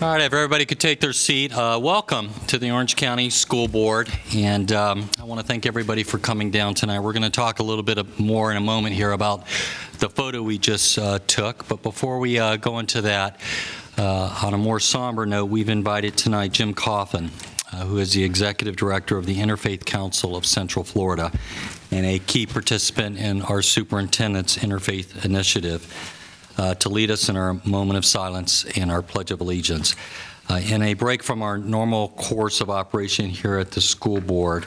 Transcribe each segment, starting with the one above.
All right, if everybody could take their seat. Welcome to the Orange County School Board, and I want to thank everybody for coming down tonight. We're going to talk a little bit more in a moment here about the photo we just took, but before we go into that, on a more somber note, we've invited tonight Jim Coffin, who is the Executive Director of the Interfaith Council of Central Florida and a key participant in our Superintendent's Interfaith Initiative, to lead us in our moment of silence and our Pledge of Allegiance. In a break from our normal course of operation here at the school board,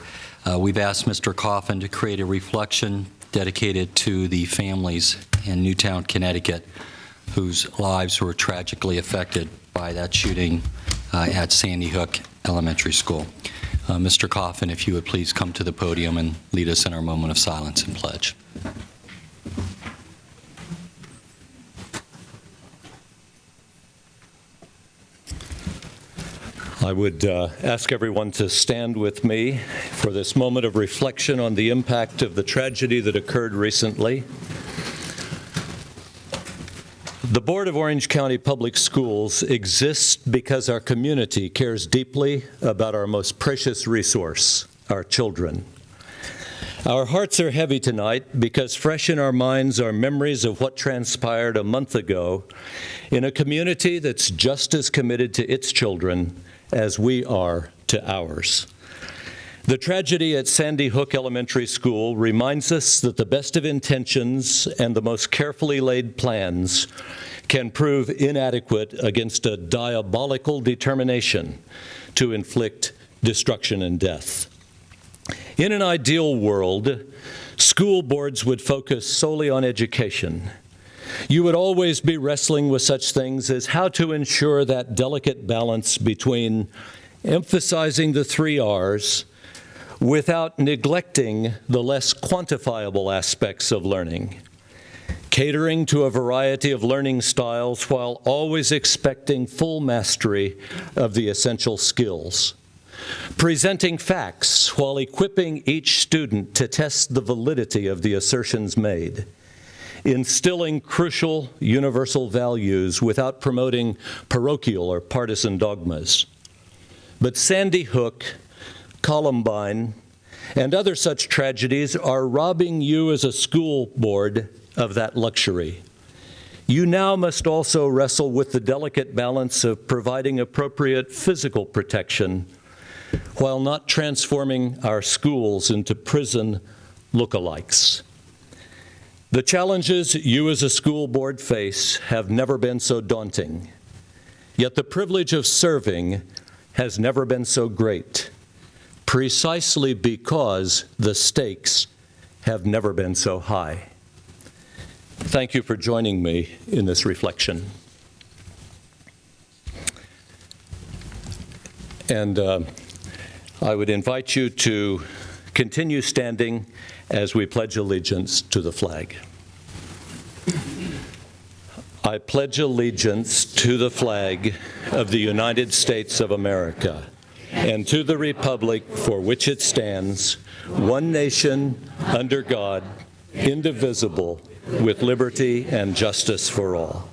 we've asked Mr. Coffin to create a reflection dedicated to the families in Newtown, Connecticut, whose lives were tragically affected by that shooting at Sandy Hook Elementary School. Mr. Coffin, if you would please come to the podium and lead us in our moment of silence and pledge. I would ask everyone to stand with me for this moment of reflection on the impact of the tragedy that occurred recently. The Board of Orange County Public Schools exists because our community cares deeply about our most precious resource, our children. Our hearts are heavy tonight because fresh in our minds are memories of what transpired a month ago in a community that's just as committed to its children as we are to ours. The tragedy at Sandy Hook Elementary School reminds us that the best of intentions and the most carefully laid plans can prove inadequate against a diabolical determination to inflict destruction and death. In an ideal world, school boards would focus solely on education. You would always be wrestling with such things as how to ensure that delicate balance between emphasizing the 3 R's without neglecting the less quantifiable aspects of learning, catering to a variety of learning styles while always expecting full mastery of the essential skills, presenting facts while equipping each student to test the validity of the assertions made, instilling crucial universal values without promoting parochial or partisan dogmas. But Sandy Hook, Columbine, and other such tragedies are robbing you as a school board of that luxury. You now must also wrestle with the delicate balance of providing appropriate physical protection while not transforming our schools into prison lookalikes. The challenges you as a school board face have never been so daunting, yet the privilege of serving has never been so great, precisely because the stakes have never been so high. Thank you for joining me in this reflection. And I would invite you to continue standing as we pledge allegiance to the flag. I pledge allegiance to the flag of the United States of America and to the republic for which it stands, one nation, under God, indivisible, with liberty and justice for all.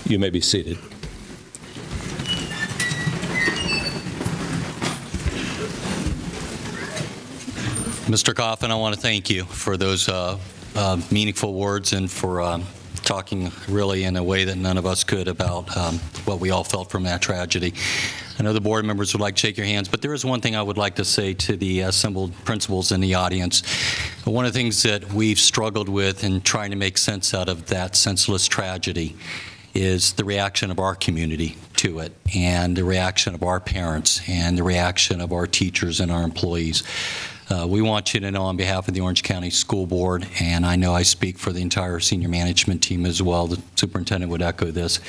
You may be seated. Mr. Coffin, I want to thank you for those meaningful words and for talking really in a way that none of us could about what we all felt from that tragedy. I know the board members would like to shake your hands, but there is one thing I would like to say to the assembled principals in the audience. One of the things that we've struggled with in trying to make sense out of that senseless tragedy is the reaction of our community to it, and the reaction of our parents, and the reaction of our teachers and our employees. We want you to know on behalf of the Orange County School Board, and I know I speak for the entire senior management team as well, the superintendent would echo this,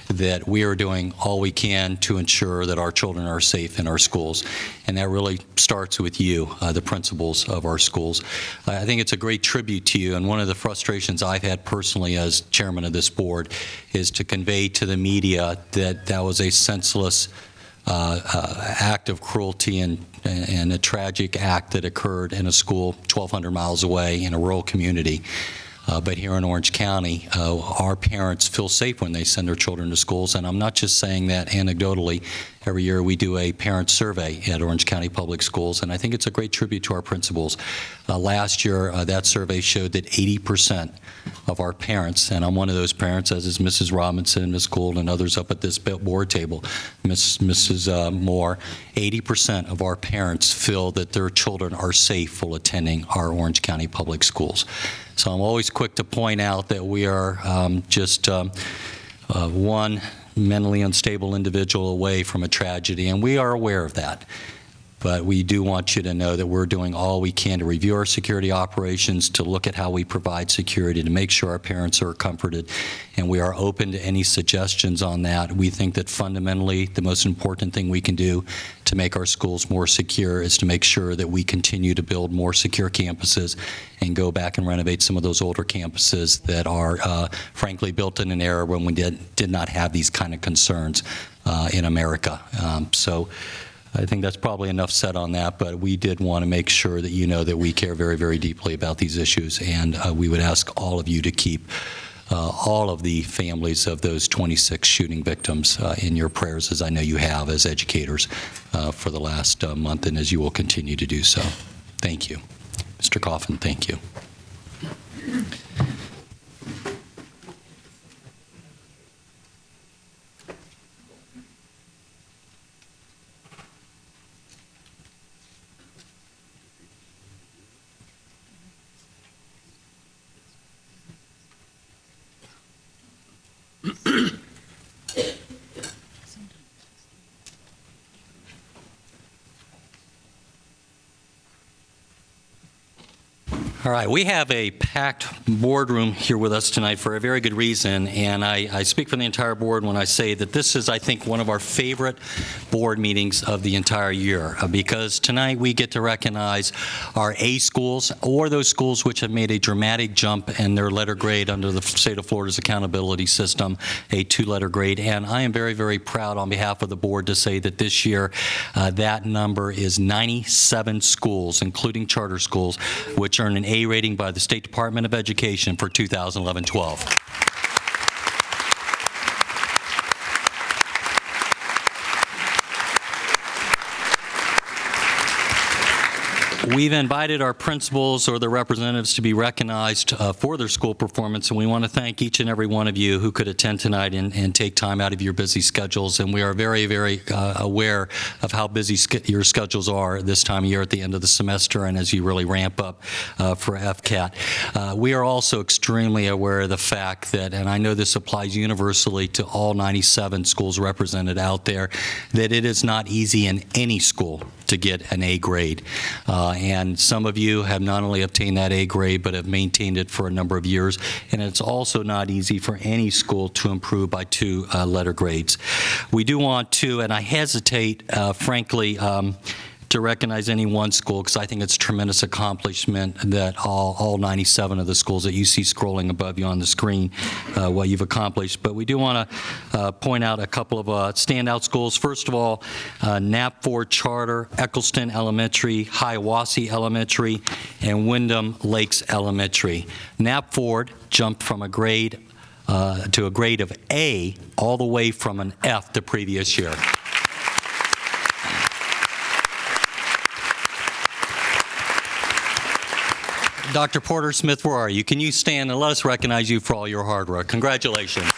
that we are doing all we can to ensure that our children are safe in our schools. And that really starts with you, the principals of our schools. I think it's a great tribute to you, and one of the frustrations I've had personally as chairman of this board is to convey to the media that that was a senseless act of cruelty and a tragic act that occurred in a school 1,200 miles away in a rural community. But here in Orange County, our parents feel safe when they send their children to schools, and I'm not just saying that anecdotally. Every year we do a parent survey at Orange County Public Schools, and I think it's a great tribute to our principals. Last year, that survey showed that 80% of our parents, and I'm one of those parents, as is Mrs. Robinson, Ms. Gould, and others up at this board table, Mrs. Moore, 80% of our parents feel that their children are safe while attending our Orange County Public Schools. So I'm always quick to point out that we are just one mentally unstable individual away from a tragedy, and we are aware of that. But we do want you to know that we're doing all we can to review our security operations, to look at how we provide security, to make sure our parents are comforted, and we are open to any suggestions on that. We think that fundamentally the most important thing we can do to make our schools more secure is to make sure that we continue to build more secure campuses and go back and renovate some of those older campuses that are frankly built in an era when we did not have these kind of concerns in America. So I think that's probably enough said on that, but we did want to make sure that you know that we care very, very deeply about these issues, and we would ask all of you to keep all of the families of those 26 shooting victims in your prayers, as I know you have as educators for the last month, and as you will continue to do so. Thank you. Mr. Coffin, thank you. All right, we have a packed boardroom here with us tonight for a very good reason, and I speak for the entire board when I say that this is, I think, one of our favorite board meetings of the entire year, because tonight we get to recognize our A schools, or those schools which have made a dramatic jump in their letter grade under the state of Florida's accountability system, a 2-letter grade, and I am very, very proud on behalf of the board to say that this year that number is 97 schools, including charter schools, which earn an A rating by the State Department of Education for 2011-12. We've invited our principals or their representatives to be recognized for their school performance, and we want to thank each and every one of you who could attend tonight and take time out of your busy schedules. And we are very, very aware of how busy your schedules are this time of year at the end of the semester and as you really ramp up for FCAT. We are also extremely aware of the fact that, and I know this applies universally to all 97 schools represented out there, that it is not easy in any school to get an A grade. And some of you have not only obtained that A grade, but have maintained it for a number of years. And it's also not easy for any school to improve by 2-letter grades. We do want to, and I hesitate, frankly, to recognize any one school, because I think it's a tremendous accomplishment that all 97 of the schools that you see scrolling above you on the screen, what you've accomplished. But we do want to point out a couple of standout schools. First of all, Knapford Charter, Eccleston Elementary, Hiawassee Elementary, and Wyndham Lakes Elementary. Knapford jumped from a grade to a grade of A all the way from an F the previous year. Dr. Porter Smith, where are you? Can you stand and let us recognize you for all your hard work? Congratulations.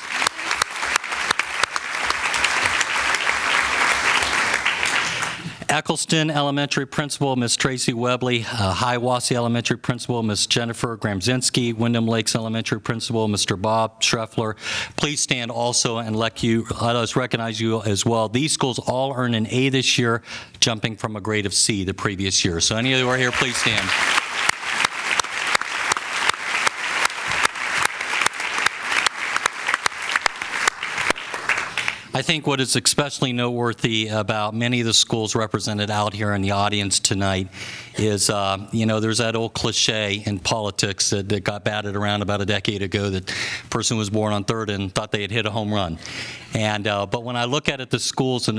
Eccleston Elementary Principal, Ms. Tracy Webley. Hiawassee Elementary Principal, Ms. Jennifer Gramzinski. Wyndham Lakes Elementary Principal, Mr. Bob Schreffler. Please stand also and let us recognize you as well. These schools all earned an A this year, jumping from a grade of C the previous year. So any of you who are here, please stand. I think what is especially noteworthy about many of the schools represented out here in the audience tonight is, there's that old cliche in politics that got batted around about a decade ago that a person was born on third and thought they had hit a home run. But when I look at it, the schools in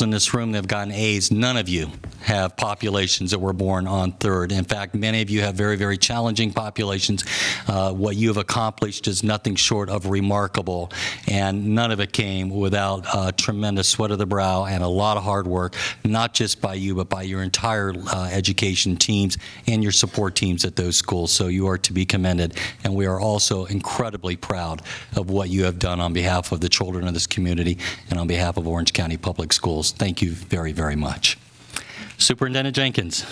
this room that have gotten A's, none of you have populations that were born on third. In fact, many of you have very, very challenging populations. What you have accomplished is nothing short of remarkable, and none of it came without a tremendous sweat of the brow and a lot of hard work, not just by you, but by your entire education teams and your support teams at those schools. So you are to be commended, and we are also incredibly proud of what you have done on behalf of the children of this community and on behalf of Orange County Public Schools. Thank you very, very much. Superintendent Jenkins.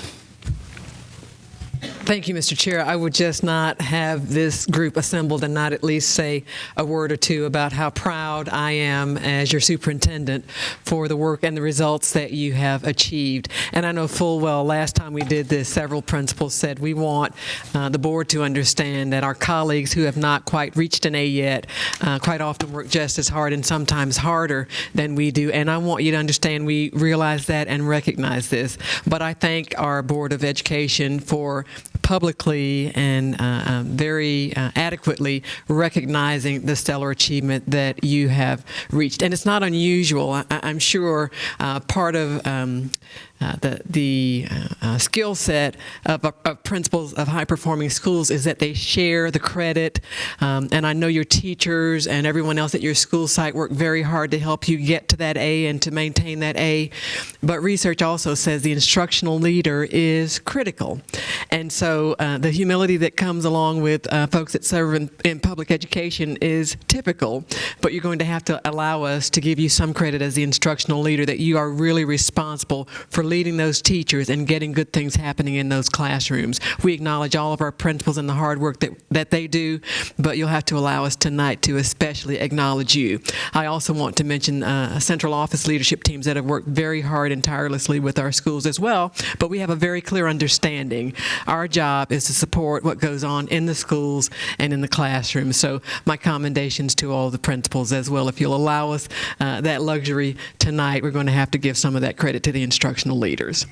Thank you, Mr. Chair. I would just not have this group assembled and not at least say a word or two about how proud I am as your superintendent for the work and the results that you have achieved. And I know full well last time we did this, several principals said we want the board to understand that our colleagues who have not quite reached an A yet quite often work just as hard and sometimes harder than we do. And I want you to understand we realize that and recognize this. But I thank our Board of Education for publicly and very adequately recognizing the stellar achievement that you have reached. And it's not unusual. I'm sure part of the skill set of principals of high-performing schools is that they share the credit. And I know your teachers and everyone else at your school site work very hard to help you get to that A and to maintain that A. But research also says the instructional leader is critical. And so the humility that comes along with folks that serve in public education is typical, but you're going to have to allow us to give you some credit as the instructional leader that you are really responsible for leading those teachers and getting good things happening in those classrooms. We acknowledge all of our principals and the hard work that they do, but you'll have to allow us tonight to especially acknowledge you. I also want to mention central office leadership teams that have worked very hard and tirelessly with our schools as well, but we have a very clear understanding. Our job is to support what goes on in the schools and in the classroom. So my commendations to all the principals as well. If you'll allow us that luxury tonight, we're going to have to give some of that credit to the instructional leaders.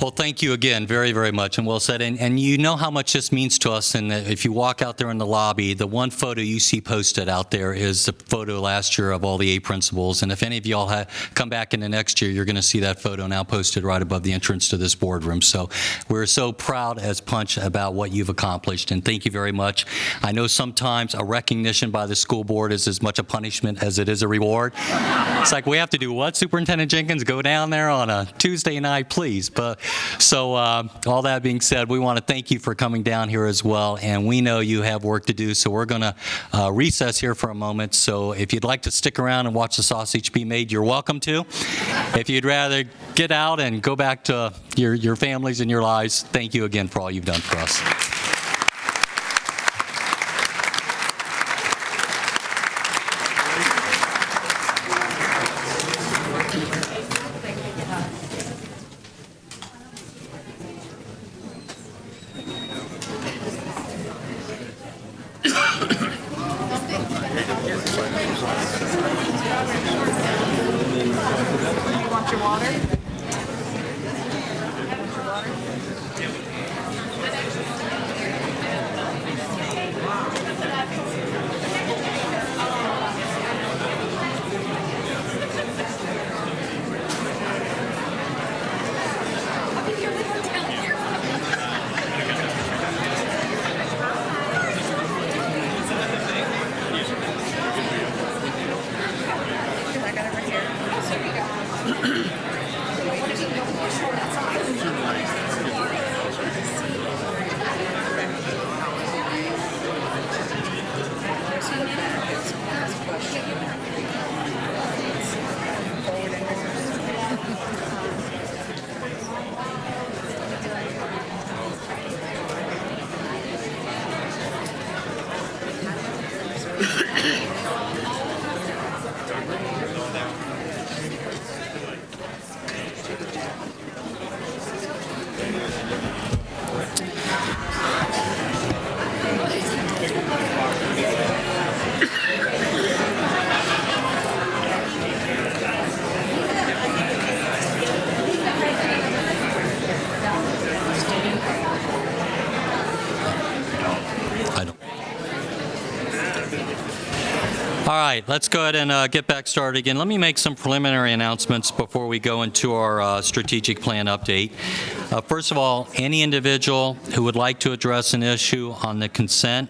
Well, thank you again very, very much, and well said. And you know how much this means to us. And if you walk out there in the lobby, the one photo you see posted out there is the photo last year of all the A principals. And if any of y'all come back in the next year, you're going to see that photo now posted right above the entrance to this boardroom. So we're so proud as Punch about what you've accomplished, and thank you very much. I know sometimes a recognition by the school board is as much a punishment as it is a reward. It's like, we have to do what, Superintendent Jenkins? Go down there on a Tuesday night, please. But so all that being said, we want to thank you for coming down here as well, and we know you have work to do, so we're going to recess here for a moment. So if you'd like to stick around and watch the sausage be made, you're welcome to. If you'd rather get out and go back to your families and your lives, thank you again for all you've done for us. All right, let's go ahead and get back started again. Let me make some preliminary announcements before we go into our strategic plan update. First of all, any individual who would like to address an issue on the consent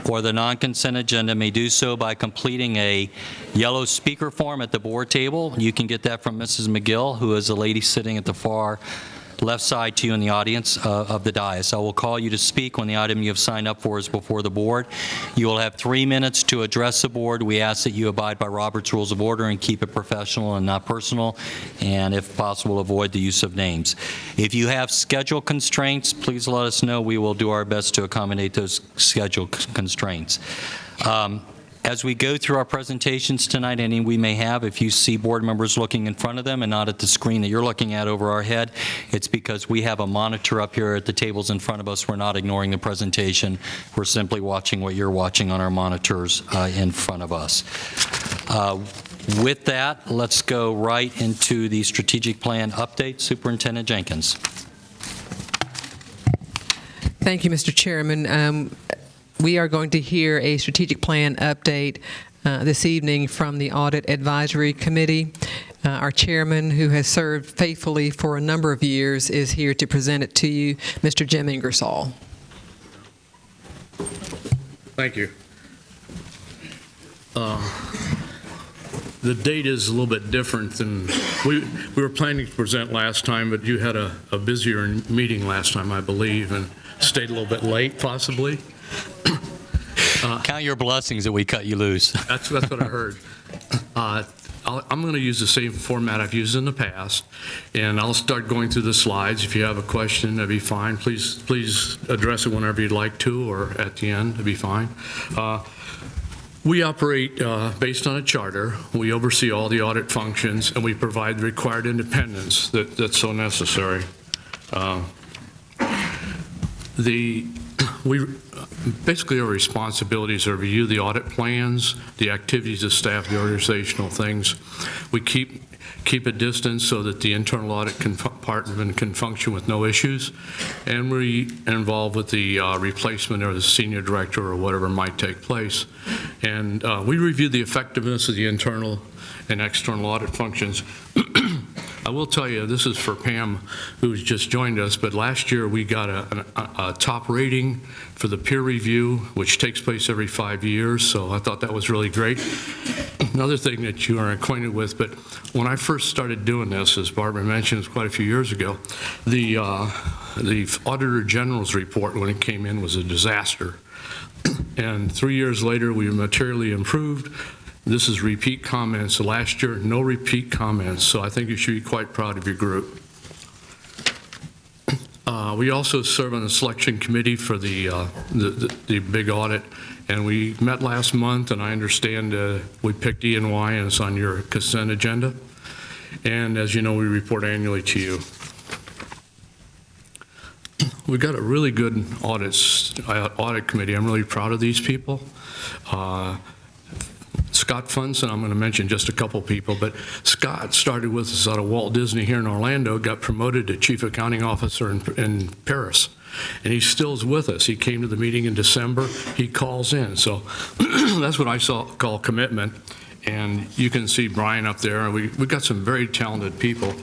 or the non-consent agenda may do so by completing a yellow speaker form at the board table. You can get that from Mrs. McGill, who is the lady sitting at the far left side to you in the audience of the dais. I will call you to speak when the item you have signed up for is before the board. You will have 3 minutes to address the board. We ask that you abide by Robert's Rules of Order and keep it professional and not personal, and if possible, avoid the use of names. If you have schedule constraints, please let us know. We will do our best to accommodate those schedule constraints. As we go through our presentations tonight, any we may have, if you see board members looking in front of them and not at the screen that you're looking at over our head, it's because we have a monitor up here at the tables in front of us. We're not ignoring the presentation. We're simply watching what you're watching on our monitors in front of us. With that, let's go right into the strategic plan update. Superintendent Jenkins. Thank you, Mr. Chairman. We are going to hear a strategic plan update this evening from the Audit Advisory Committee. Our chairman, who has served faithfully for a number of years, is here to present it to you, Mr. Jim Ingersoll. Thank you. The date is a little bit different than we were planning to present last time, but you had a busier meeting last time, I believe, and stayed a little bit late, possibly. Count your blessings that we cut you loose. That's what I heard. I'm going to use the same format I've used in the past, and I'll start going through the slides. If you have a question, that'd be fine. Please address it whenever you'd like to, or at the end, that'd be fine. We operate based on a charter. We oversee all the audit functions, and we provide the required independence that's so necessary. Basically, our responsibilities are to review the audit plans, the activities of staff, the organizational things. We keep a distance so that the internal audit department can function with no issues, and we are involved with the replacement or the senior director or whatever might take place. And we review the effectiveness of the internal and external audit functions. I will tell you, this is for Pam, who's just joined us, but last year we got a top rating for the peer review, which takes place every 5 years, so I thought that was really great. Another thing that you are acquainted with, but when I first started doing this, as Barbara mentioned, quite a few years ago, the Auditor General's report, when it came in, was a disaster. And 3 years later, we materially improved. This is repeat comments. Last year, no repeat comments, so I think you should be quite proud of your group. We also serve on the selection committee for the big audit, and we met last month, and I understand we picked E&Y, and it's on your consent agenda. And as you know, we report annually to you. We've got a really good audit committee. I'm really proud of these people. Scott Funson, I'm going to mention just a couple people, but Scott started with us out of Walt Disney here in Orlando, got promoted to Chief Accounting Officer in Paris, and he still is with us. He came to the meeting in December. He calls in, so that's what I call commitment. And you can see Brian up there. We've got some very talented people.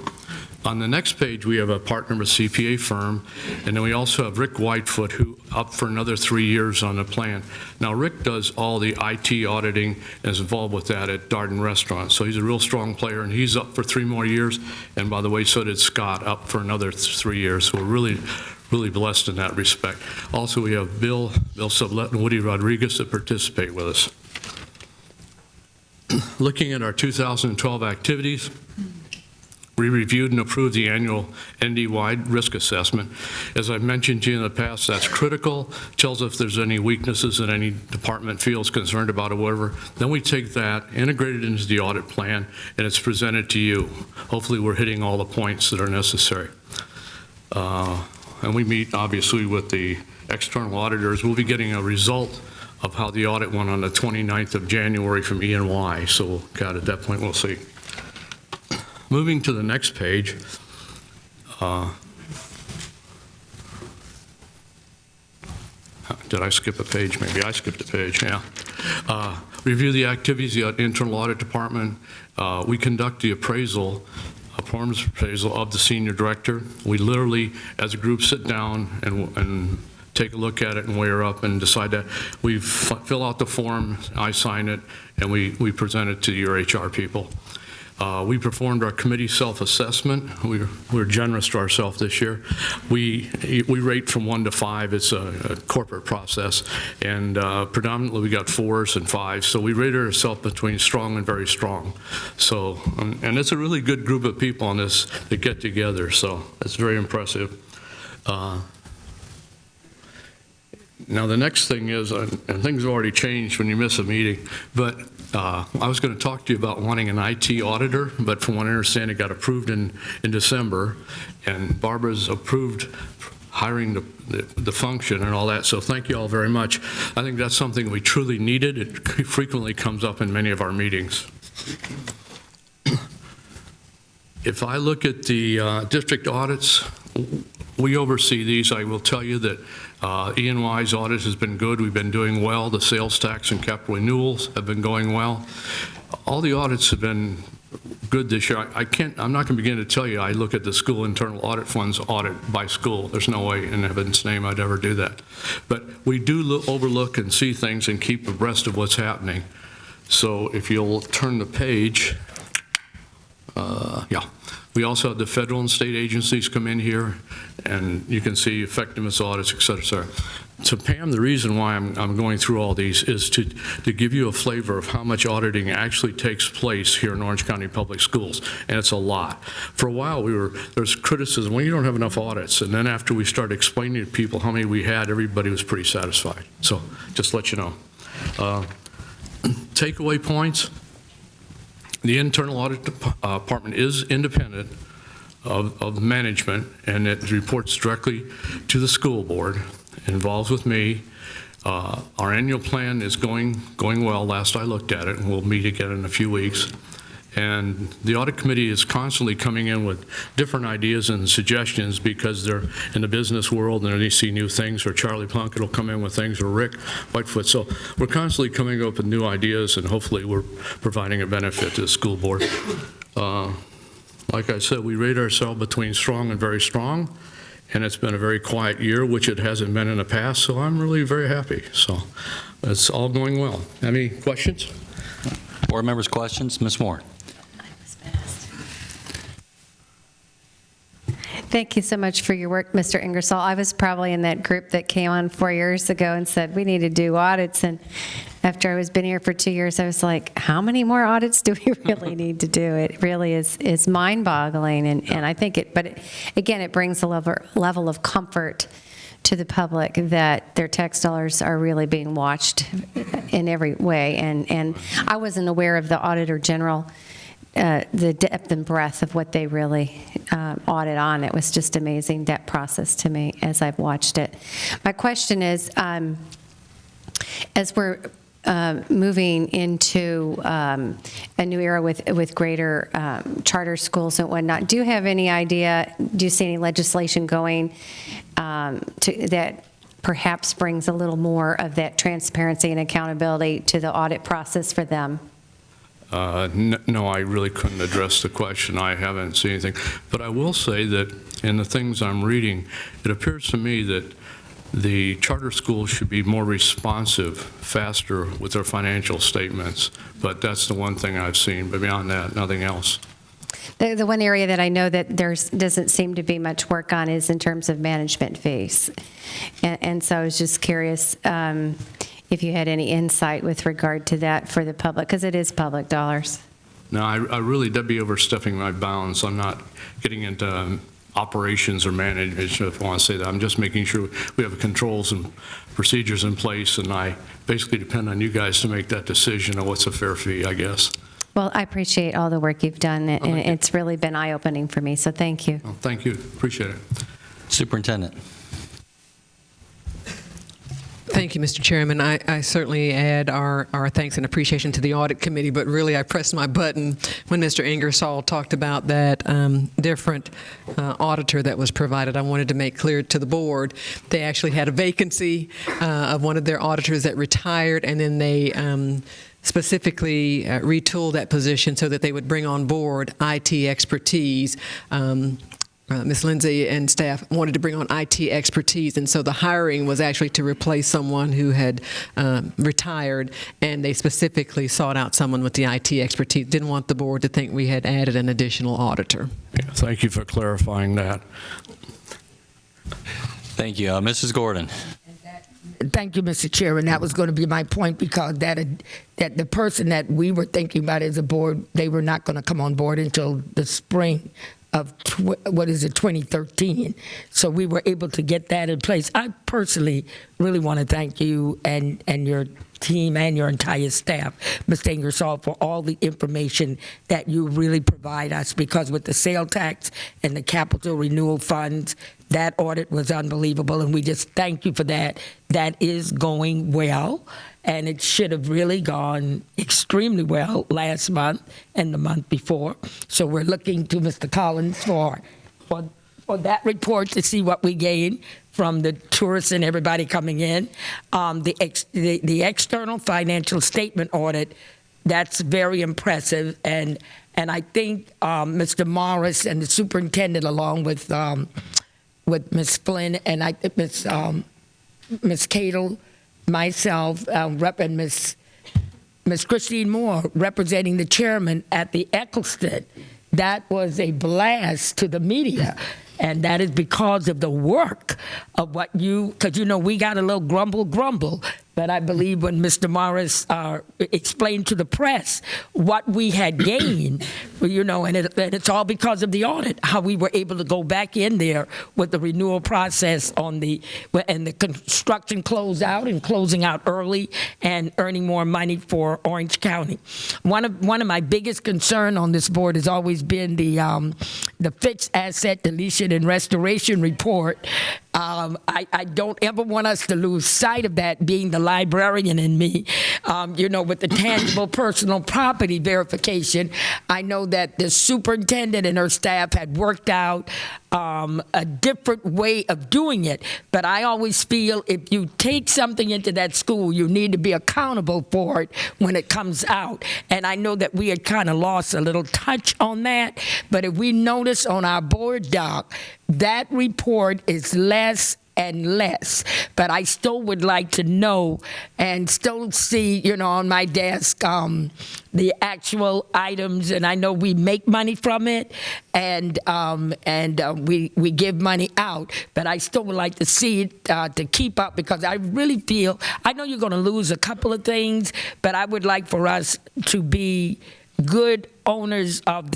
On the next page, we have a partner with CPA firm, and then we also have Rick Whitefoot, who up for another 3 years on the plan. Now, Rick does all the IT auditing and is involved with that at Darden Restaurant, so he's a real strong player, and he's up for 3 more years. And by the way, so did Scott, up for another 3 years. So we're really blessed in that respect. Also, we have Bill Sublette and Woody Rodriguez that participate with us. Looking at our 2012 activities, we reviewed and approved the annual ND-wide risk assessment. As I've mentioned to you in the past, that's critical. Tells us if there's any weaknesses that any department feels concerned about or whatever. Then we take that, integrate it into the audit plan, and it's presented to you. Hopefully we're hitting all the points that are necessary. And we meet, obviously, with the external auditors. We'll be getting a result of how the audit went on the 29th of January from E&Y. So, God, at that point, we'll see. Moving to the next page, did I skip a page? Maybe I skipped a page, yeah. review the activities of the internal audit department. We conduct the appraisal, a performance appraisal of the senior director. We literally, as a group, sit down and take a look at it and weigh her up and decide that. We fill out the form, I sign it, and we present it to your HR people. We performed our committee self-assessment. We're generous to ourselves this year. We rate from 1 to 5. It's a corporate process, and predominantly we got 4s and 5s. So we rated ourselves between strong and very strong. So, and it's a really good group of people on this that get together. So it's very impressive. Now, the next thing is, and things have already changed when you miss a meeting, but I was going to talk to you about wanting an IT auditor, but from what I understand, it got approved in December, and Barbara's approved hiring the function and all that, so thank you all very much. I think that's something we truly needed. It frequently comes up in many of our meetings. If I look at the district audits, we oversee these. I will tell you that E&Y's audit has been good. We've been doing well. The sales tax and capital renewals have been going well. All the audits have been good this year. I'm not going to begin to tell you. I look at the school internal audit funds audit by school. There's no way in heaven's name I'd ever do that. But we do overlook and see things and keep abreast of what's happening. So if you'll turn the page, yeah. We also have the federal and state agencies come in here, and you can see effectiveness audits, et cetera, et cetera. So Pam, the reason why I'm going through all these is to give you a flavor of how much auditing actually takes place here in Orange County Public Schools, and it's a lot. For a while, there's criticism, well, you don't have enough audits, and then after we started explaining to people how many we had, everybody was pretty satisfied. So just let you know. Takeaway points. The internal audit department is independent of management, and it reports directly to the school board, involves with me. Our annual plan is going well. Last I looked at it, and we'll meet again in a few weeks. And the audit committee is constantly coming in with different ideas and suggestions because they're in the business world and they see new things, or Charlie Plunkett will come in with things, or Rick Whitefoot. So we're constantly coming up with new ideas, and hopefully we're providing a benefit to the school board. Like I said, we rate ourselves between strong and very strong, and it's been a very quiet year, which it hasn't been in the past, so I'm really very happy. So it's all going well. Any questions? Board members' questions? Ms. Moore. Thank you so much for your work, Mr. Ingersoll. I was probably in that group that came on 4 years ago and said, we need to do audits. And after I was been here for 2 years, I was like, how many more audits do we really need to do? It really is mind-boggling. And I think again, it brings a level of comfort to the public that their tax dollars are really being watched in every way. And I wasn't aware of the Auditor General, the depth and breadth of what they really audit on. It was just amazing, that process to me as I've watched it. My question is, as we're moving into a new era with greater charter schools and whatnot, do you have any idea, do you see any legislation going that perhaps brings a little more of that transparency and accountability to the audit process for them? No, I really couldn't address the question. I haven't seen anything. But I will say that in the things I'm reading, it appears to me that the charter schools should be more responsive, faster with their financial statements. But that's the one thing I've seen. But beyond that, nothing else. The one area that I know that there doesn't seem to be much work on is in terms of management fees. And so I was just curious if you had any insight with regard to that for the public, because it is public dollars. No, I really, that'd be overstepping my bounds. I'm not getting into operations or management, if I want to say that. I'm just making sure we have controls and procedures in place, and I basically depend on you guys to make that decision on what's a fair fee, I guess. Well, I appreciate all the work you've done, and it's really been eye-opening for me, so thank you. Well, thank you. Appreciate it. Superintendent. Thank you, Mr. Chairman. I certainly add our thanks and appreciation to the Audit Committee, but really I pressed my button when Mr. Ingersoll talked about that different auditor that was provided. I wanted to make clear to the board they actually had a vacancy of one of their auditors that retired, and then they specifically retooled that position so that they would bring on board IT expertise. Ms. Lindsay and staff wanted to bring on IT expertise, and so the hiring was actually to replace someone who had retired, and they specifically sought out someone with the IT expertise. Didn't want the board to think we had added an additional auditor. Yeah, thank you for clarifying that. Thank you. Mrs. Gordon. Thank you, Mr. Chairman. That was going to be my point, because that the person that we were thinking about as a board, they were not going to come on board until the spring of 2013. So we were able to get that in place. I personally really want to thank you and your team and your entire staff, Mr. Ingersoll, for all the information that you really provide us, because with the sale tax and the capital renewal funds, that audit was unbelievable, and we just thank you for that. That is going well, and it should have really gone extremely well last month and the month before. So we're looking to Mr. Collins for that report to see what we gain from the tourists and everybody coming in. The external financial statement audit, that's very impressive, and I think Mr. Morris and the superintendent, along with Ms. Flynn and Ms. Cadle, myself, and Ms. Christine Moore representing the chairman at the Eccleston. That was a blast to the media. And that is because of the work of what because we got a little grumble, but I believe when Mr. Morris explained to the press what we had gained, and it's all because of the audit, how we were able to go back in there with the renewal process and the construction closeout and closing out early and earning more money for Orange County. One of my biggest concern on this board has always been the fixed asset deletion and restoration report. I don't ever want us to lose sight of that, being the librarian in me. With the tangible personal property verification, I know that the superintendent and her staff had worked out a different way of doing it. But I always feel if you take something into that school, you need to be accountable for it when it comes out. And I know that we had kind of lost a little touch on that. But if we notice on our board doc, that report is less and less. But I still would like to know and still see, on my desk, the actual items. And I know we make money from it, and we give money out. But I still would like to see it to keep up, because I really feel, I know you're going to lose a couple of things, but I would like for us to be good owners of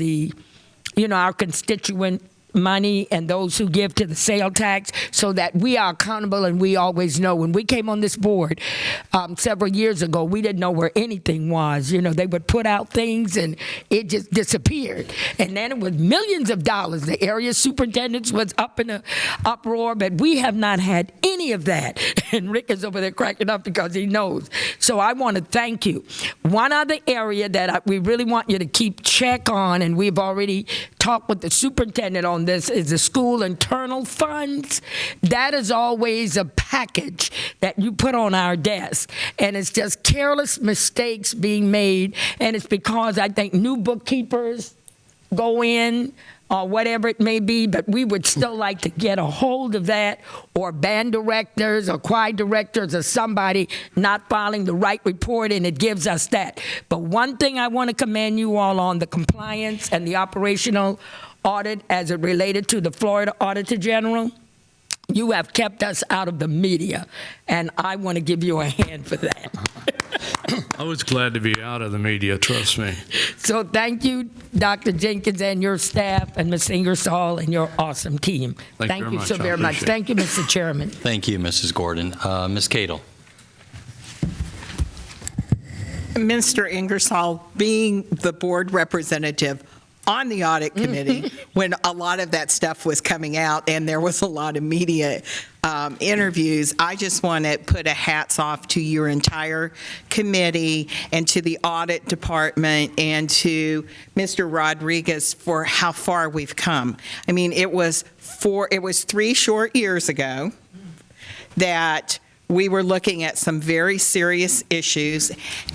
our constituent money and those who give to the sale tax, so that we are accountable and we always know. When we came on this board several years ago, we didn't know where anything was. They would put out things and it just disappeared. And then it was millions of dollars. The area superintendents was up in an uproar, but we have not had any of that. And Rick is over there cracking up because he knows. So I want to thank you. One other area that we really want you to keep check on, and we've already talked with the superintendent on this, is the school internal funds. That is always a package that you put on our desk, and it's just careless mistakes being made, and it's because I think new bookkeepers go in or whatever it may be, but we would still like to get a hold of that, or band directors or choir directors or somebody not filing the right report, and it gives us that. But one thing I want to commend you all on, the compliance and the operational audit as it related to the Florida Auditor General. You have kept us out of the media, and I want to give you a hand for that. I was glad to be out of the media, trust me. So thank you, Dr. Jenkins and your staff, and Ms. Ingersoll and your awesome team. Thank you so very much. Thank you, Mr. Chairman. Thank you, Mrs. Gordon. Ms. Cadle. Mr. Ingersoll, being the board representative on the audit committee when a lot of that stuff was coming out and there was a lot of media interviews, I just want to put a hats off to your entire committee and to the audit department and to Mr. Rodriguez for how far we've come. I mean, it was 3 short years ago that we were looking at some very serious issues,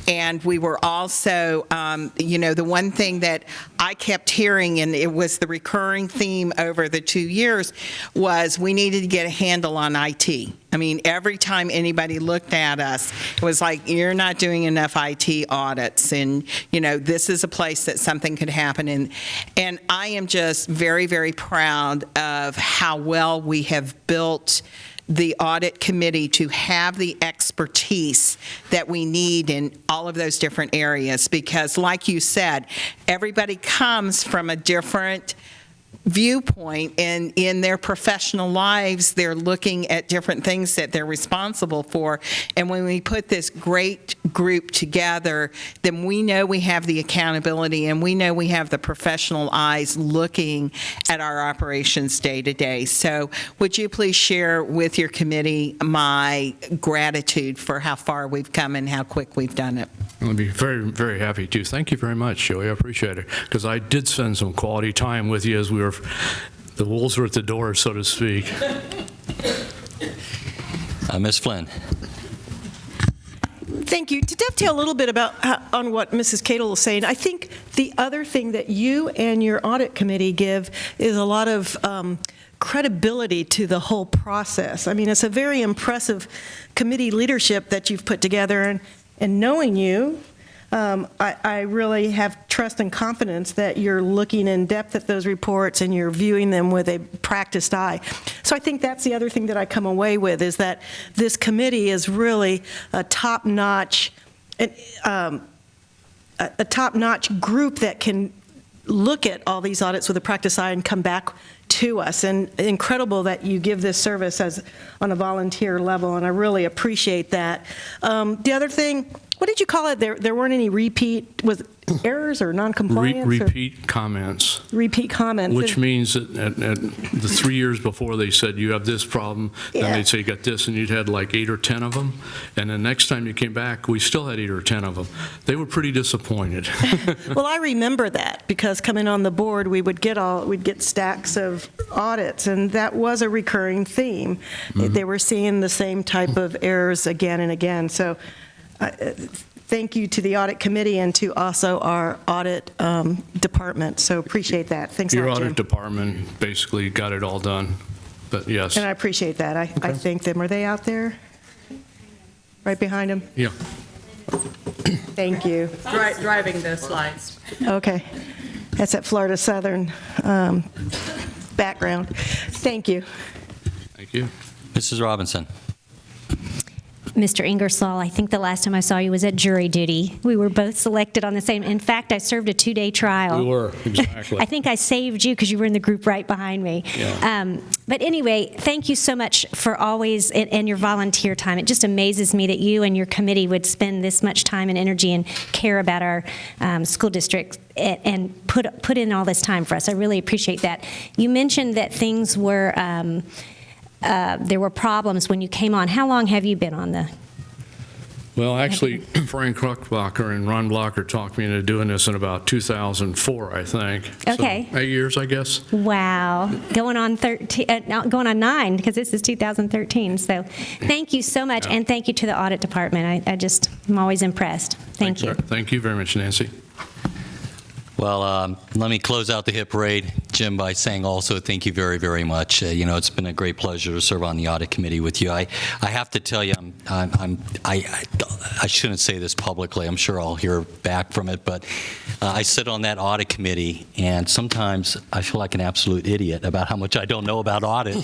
and we were also, the one thing that I kept hearing, and it was the recurring theme over the 2 years, was we needed to get a handle on IT. I mean, every time anybody looked at us, it was like, you're not doing enough IT audits, and, this is a place that something could happen. And I am just very, very proud of how well we have built the audit committee to have the expertise that we need in all of those different areas, because like you said, everybody comes from a different viewpoint, and in their professional lives, they're looking at different things that they're responsible for. And when we put this great group together, then we know we have the accountability, and we know we have the professional eyes looking at our operations day to day. So would you please share with your committee my gratitude for how far we've come and how quick we've done it? I'll be very, very happy to. Thank you very much, Joey. I appreciate it, because I did spend some quality time with you as the wolves were at the door, so to speak. Ms. Flynn. Thank you. To dovetail a little bit on what Mrs. Cadle was saying, I think the other thing that you and your audit committee give is a lot of credibility to the whole process. I mean, it's a very impressive committee leadership that you've put together, and knowing you, I really have trust and confidence that you're looking in depth at those reports and you're viewing them with a practiced eye. So I think that's the other thing that I come away with, is that this committee is really a top-notch group that can look at all these audits with a practiced eye and come back to us. And incredible that you give this service on a volunteer level, and I really appreciate that. The other thing, what did you call it? There weren't any was it errors or non-compliance? Repeat comments. Repeat comments. Which means that at the 3 years before, they said, you have this problem, then they'd say, you got this, and you'd had like 8 or 10 of them. And the next time you came back, we still had 8 or 10 of them. They were pretty disappointed. Well, I remember that, because coming on the board, we'd get stacks of audits, and that was a recurring theme. Mm-hmm. They were seeing the same type of errors again and again. So thank you to the audit committee and to also our audit department. So appreciate that. Thanks a Your lot, Jim. audit department basically got it all done, but yes. And I appreciate that. I thank them. Are they out there? Right behind them? Yeah. Thank you. Driving the slides. Okay. That's that Florida Southern background. Thank you. Thank you. Mrs. Robinson. Mr. Ingersoll, I think the last time I saw you was at jury duty. We were both selected on the same. In fact, I served a 2-day trial. We were, exactly. I think I saved you because you were in the group right behind me. Yeah. But anyway, thank you so much for always, and your volunteer time. It just amazes me that you and your committee would spend this much time and energy and care about our school district and put in all this time for us. I really appreciate that. You mentioned that things were there were problems when you came on. How long have you been on the? Well, actually, Frank Ruckblocker and Ron Blocker talked me into doing this in about 2004, I think. Okay. So 8 years, I guess. Wow. Going on 9, because this is 2013. So thank you so much, and thank you to the audit department. I'm always impressed. Thank you. Thank you very much, Nancy. Well, let me close out the hit parade, Jim, by saying also thank you very, very much. It's been a great pleasure to serve on the audit committee with you. I have to tell you, I shouldn't say this publicly. I'm sure I'll hear back from it, but I sit on that audit committee, and sometimes I feel like an absolute idiot about how much I don't know about audit.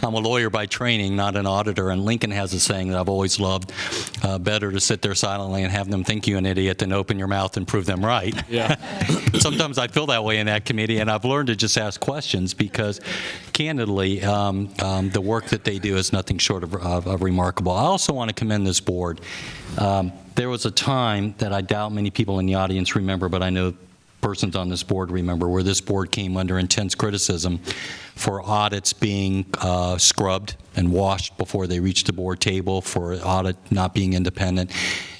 I'm a lawyer by training, not an auditor, and Lincoln has a saying that I've always loved: better to sit there silently and have them think you an idiot than open your mouth and prove them right. Yeah. Sometimes I feel that way in that committee, and I've learned to just ask questions because, candidly, the work that they do is nothing short of remarkable. I also want to commend this board. There was a time that I doubt many people in the audience remember, but I know persons on this board remember, where this board came under intense criticism for audits being scrubbed and washed before they reached the board table, for audit not being independent.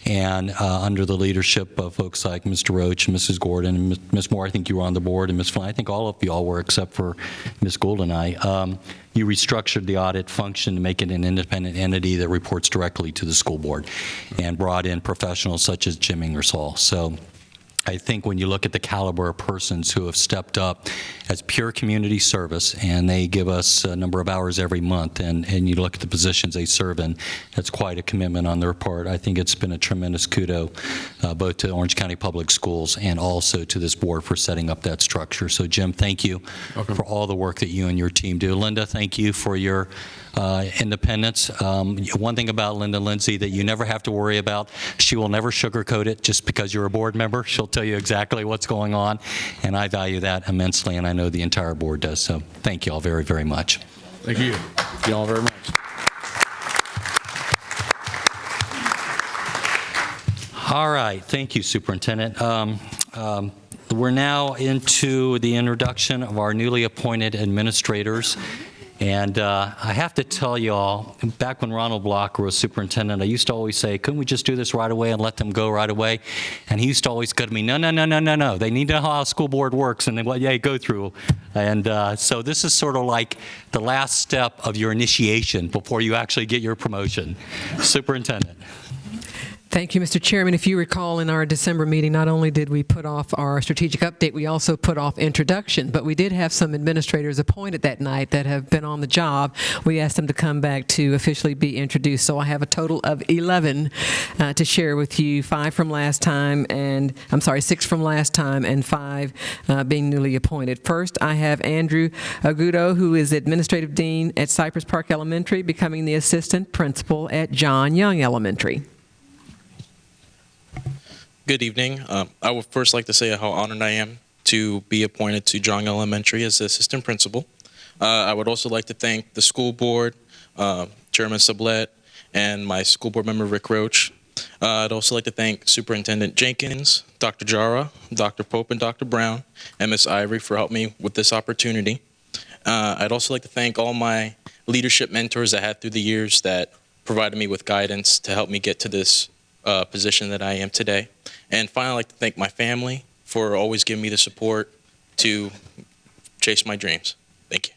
And under the leadership of folks like Mr. Roach and Mrs. Gordon and Ms. Moore, I think you were on the board, and Ms. Flynn, I think all of you all were except for Ms. Gould and I, you restructured the audit function to make it an independent entity that reports directly to the school board and brought in professionals such as Jim Ingersoll. So I think when you look at the caliber of persons who have stepped up as pure community service, and they give us a number of hours every month, and you look at the positions they serve in, that's quite a commitment on their part. I think it's been a tremendous kudo both to Orange County Public Schools and also to this board for setting up that structure. So Jim, thank you for all the work that you and your team do. Linda, thank you for your independence. One thing about Linda Lindsay that you never have to worry about, she will never sugarcoat it just because you're a board member. She'll tell you exactly what's going on, and I value that immensely, and I know the entire board does. So thank you all very, very much. Thank you. Thank you all very much. All right, thank you, Superintendent. We're now into the introduction of our newly appointed administrators. And I have to tell you all, back when Ronald Blocker was superintendent, I used to always say, couldn't we just do this right away and let them go right away? And he used to always go to me, no. They need to know how a school board works and what they go through. And so this is sort of like the last step of your initiation before you actually get your promotion. Superintendent. Thank you, Mr. Chairman. If you recall, in our December meeting, not only did we put off our strategic update, we also put off introduction, but we did have some administrators appointed that night that have been on the job. We asked them to come back to officially be introduced. So I have a total of 11 to share with you, 6 from last time, and 5 being newly appointed. First, I have Andrew Agudo, who is Administrative Dean at Cypress Park Elementary, becoming the Assistant Principal at John Young Elementary. Good evening. I would first like to say how honored I am to be appointed to John Elementary as the assistant principal. I would also like to thank the school board, Chairman Sublette, and my school board member, Rick Roach. I'd also like to thank Superintendent Jenkins, Dr. Jara, Dr. Pope, and Dr. Brown, and Ms. Ivory for helping me with this opportunity. I'd also like to thank all my leadership mentors I had through the years that provided me with guidance to help me get to this position that I am today. And finally, I'd like to thank my family for always giving me the support to chase my dreams. Thank you.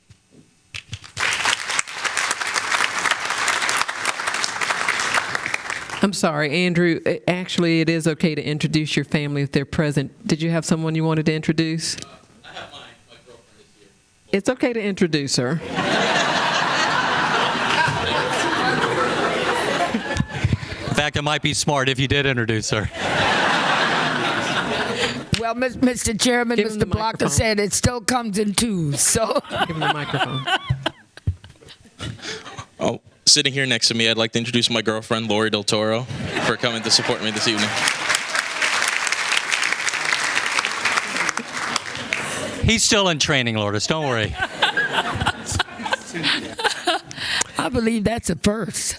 I'm sorry, Andrew. Actually, it is okay to introduce your family if they're present. Did you have someone you wanted to introduce? I have my girlfriend is here. It's okay to introduce her. In fact, it might be smart if you did introduce her. Well, Mr. Chairman, Give him the Mr. Blocker microphone. said it still comes in twos, so. Give him the microphone. Oh, sitting here next to me, I'd like to introduce my girlfriend, Lori Del Toro, for coming to support me this evening. He's still in training, Lourdes. Don't worry. I believe that's a first.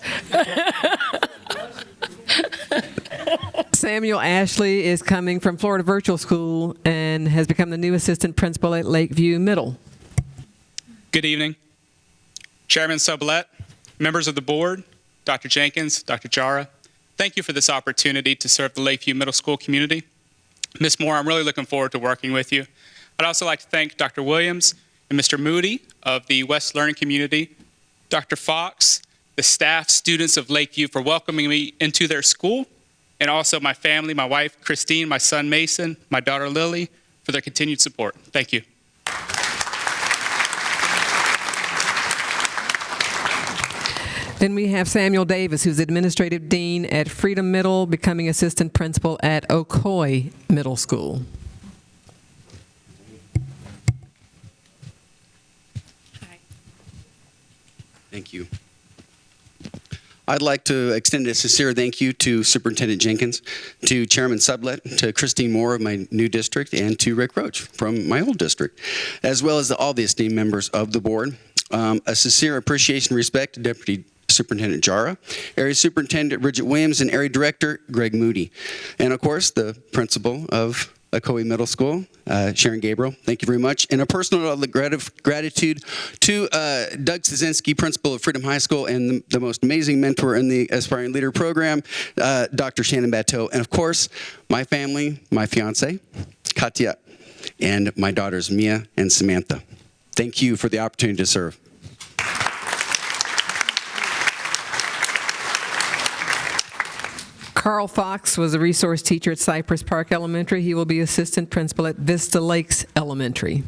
Samuel Ashley is coming from Florida Virtual School and has become the new assistant principal at Lakeview Middle. Good evening. Chairman Sublette, members of the board, Dr. Jenkins, Dr. Jara, thank you for this opportunity to serve the Lakeview Middle School community. Ms. Moore, I'm really looking forward to working with you. I'd also like to thank Dr. Williams and Mr. Moody of the West Learning Community, Dr. Fox, the staff, students of Lakeview for welcoming me into their school, and also my family, my wife, Christine, my son, Mason, my daughter, Lily, for their continued support. Thank you. Then we have Samuel Davis, who's administrative dean at Freedom Middle, becoming assistant principal at Ocoee Middle School. Thank you. I'd like to extend a sincere thank you to Superintendent Jenkins, to Chairman Sublette, to Christine Moore of my new district, and to Rick Roach from my old district, as well as all the esteemed members of the board. A sincere appreciation and respect to Deputy Superintendent Jara, Area Superintendent Bridget Williams, and Area Director Greg Moody, and of course the principal of Ocoee Middle School, Sharon Gabriel. Thank you very much. And a personal gratitude to Doug Szynski, principal of Freedom High School and the most amazing mentor in the Aspiring Leader program, Dr. Shannon Bateau. And of course, my family, my fiance, Katya, and my daughters, Mia and Samantha. Thank you for the opportunity to serve. Carl Fox was a resource teacher at Cypress Park Elementary. He will be assistant principal at Vista Lakes Elementary.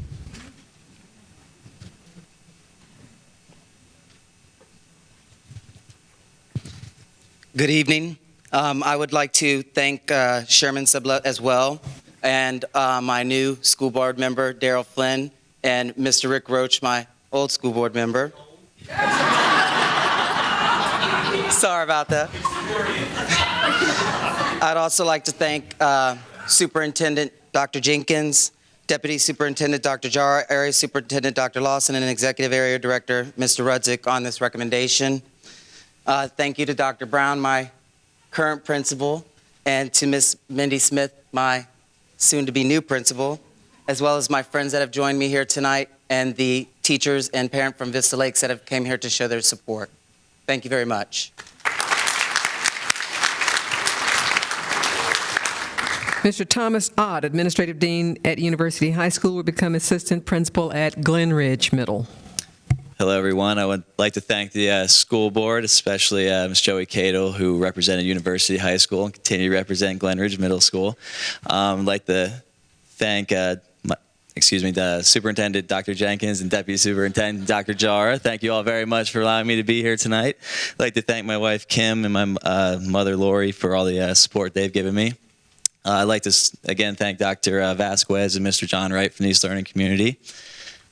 Good evening. I would like to thank Chairman Sublette as well, and my new school board member, Daryl Flynn, and Mr. Rick Roach, my old school board member. Sorry about that. I'd also like to thank Superintendent Dr. Jenkins, Deputy Superintendent Dr. Jara, Area Superintendent Dr. Lawson, and Executive Area Director Mr. Rudzik on this recommendation. Thank you to Dr. Brown, my current principal, and to Ms. Mindy Smith, my soon-to-be new principal, as well as my friends that have joined me here tonight and the teachers and parents from Vista Lakes that have came here to show their support. Thank you very much. Mr. Thomas Ott, Administrative Dean at University High School, will become Assistant Principal at Glen Ridge Middle. Hello, everyone. I would like to thank the school board, especially Ms. Joey Cadle, who represented University High School and continue to represent Glen Ridge Middle School. I'd like to thank the Superintendent, Dr. Jenkins, and Deputy Superintendent, Dr. Jara. Thank you all very much for allowing me to be here tonight. I'd like to thank my wife, Kim, and my mother, Lori, for all the support they've given me. I'd like to, again, thank Dr. Vasquez and Mr. John Wright from the East Learning Community.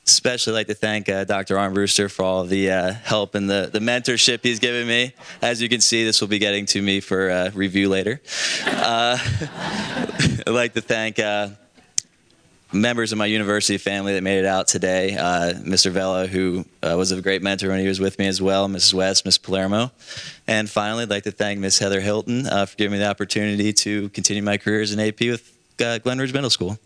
Especially like to thank Dr. Armbruster for all the help and the mentorship he's given me. As you can see, this will be getting to me for review later. I'd like to thank members of my university family that made it out today. Mr. Vela, who was a great mentor when he was with me as well, Mrs. West, Ms. Palermo. And finally, I'd like to thank Ms. Heather Hilton for giving me the opportunity to continue my career as an AP with Glen Ridge Middle School.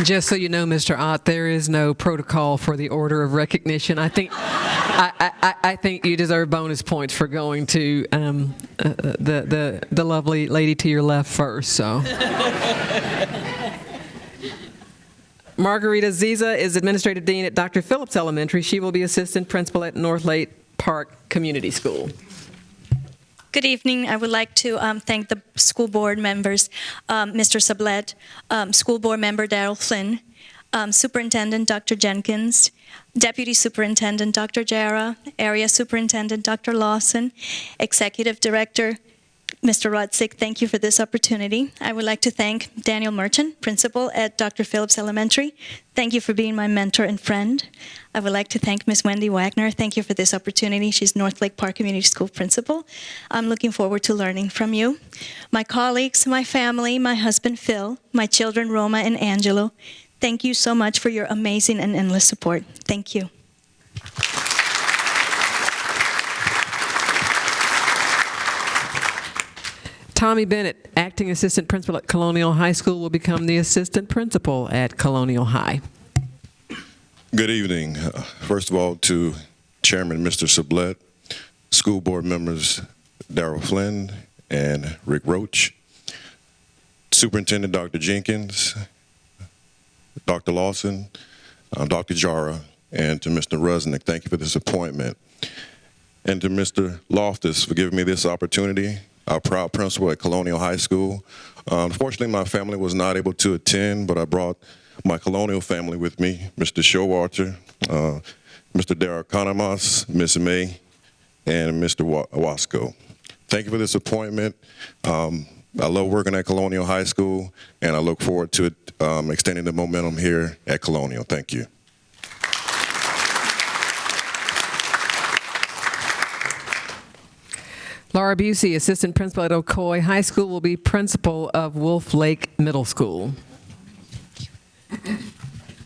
Just so you know, Mr. Ott, there is no protocol for the order of recognition. I think I think you deserve bonus points for going to the lovely lady to your left first. So, Margarita Ziza is Administrative Dean at Dr. Phillips Elementary. She will be Assistant Principal at North Lake Park Community School. Good evening. I would like to thank the school board members, Mr. Sublette, school board member Daryl Flynn, Superintendent Dr. Jenkins, Deputy Superintendent Dr. Jara, Area Superintendent Dr. Lawson, Executive Director Mr. Rudzik. Thank you for this opportunity. I would like to thank Daniel Merchant, principal at Dr. Phillips Elementary. Thank you for being my mentor and friend. I would like to thank Ms. Wendy Wagner. Thank you for this opportunity. She's North Lake Park Community School principal. I'm looking forward to learning from you. My colleagues, my family, my husband Phil, my children Roma and Angelo, thank you so much for your amazing and endless support. Thank you. Tommy Bennett, Acting Assistant Principal at Colonial High School, will become the Assistant Principal at Colonial High. Good evening. First of all, to Chairman Mr. Sublette, school board members Daryl Flynn and Rick Roach, Superintendent Dr. Jenkins, Dr. Lawson, Dr. Jara, and to Mr. Rusnick, thank you for this appointment. And to Mr. Loftus for giving me this opportunity, our proud principal at Colonial High School. Unfortunately, my family was not able to attend, but I brought my Colonial family with me, Mr. Showalter, Mr. Derek Conamas, Miss May, and Mr. Wasco. Thank you for this appointment. I love working at Colonial High School, and I look forward to it, extending the momentum here at Colonial. Thank you. Laura Busey, Assistant Principal at Ocoee High School, will be Principal of Wolf Lake Middle School.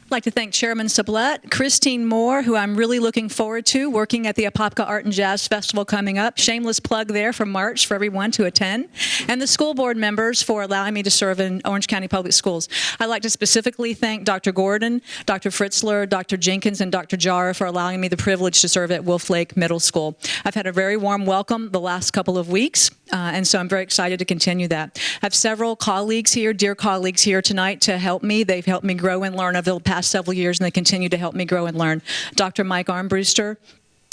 I'd like to thank Chairman Sublette, Christine Moore, who I'm really looking forward to working at the Apopka Art and Jazz Festival coming up. Shameless plug there for March for everyone to attend. And the school board members for allowing me to serve in Orange County Public Schools. I'd like to specifically thank Dr. Gordon, Dr. Fritzler, Dr. Jenkins, and Dr. Jara for allowing me the privilege to serve at Wolf Lake Middle School. I've had a very warm welcome the last couple of weeks, and so I'm very excited to continue that. I have several colleagues here, dear colleagues here tonight to help me. They've helped me grow and learn over the past several years, and they continue to help me grow and learn. Dr. Mike Armbruster,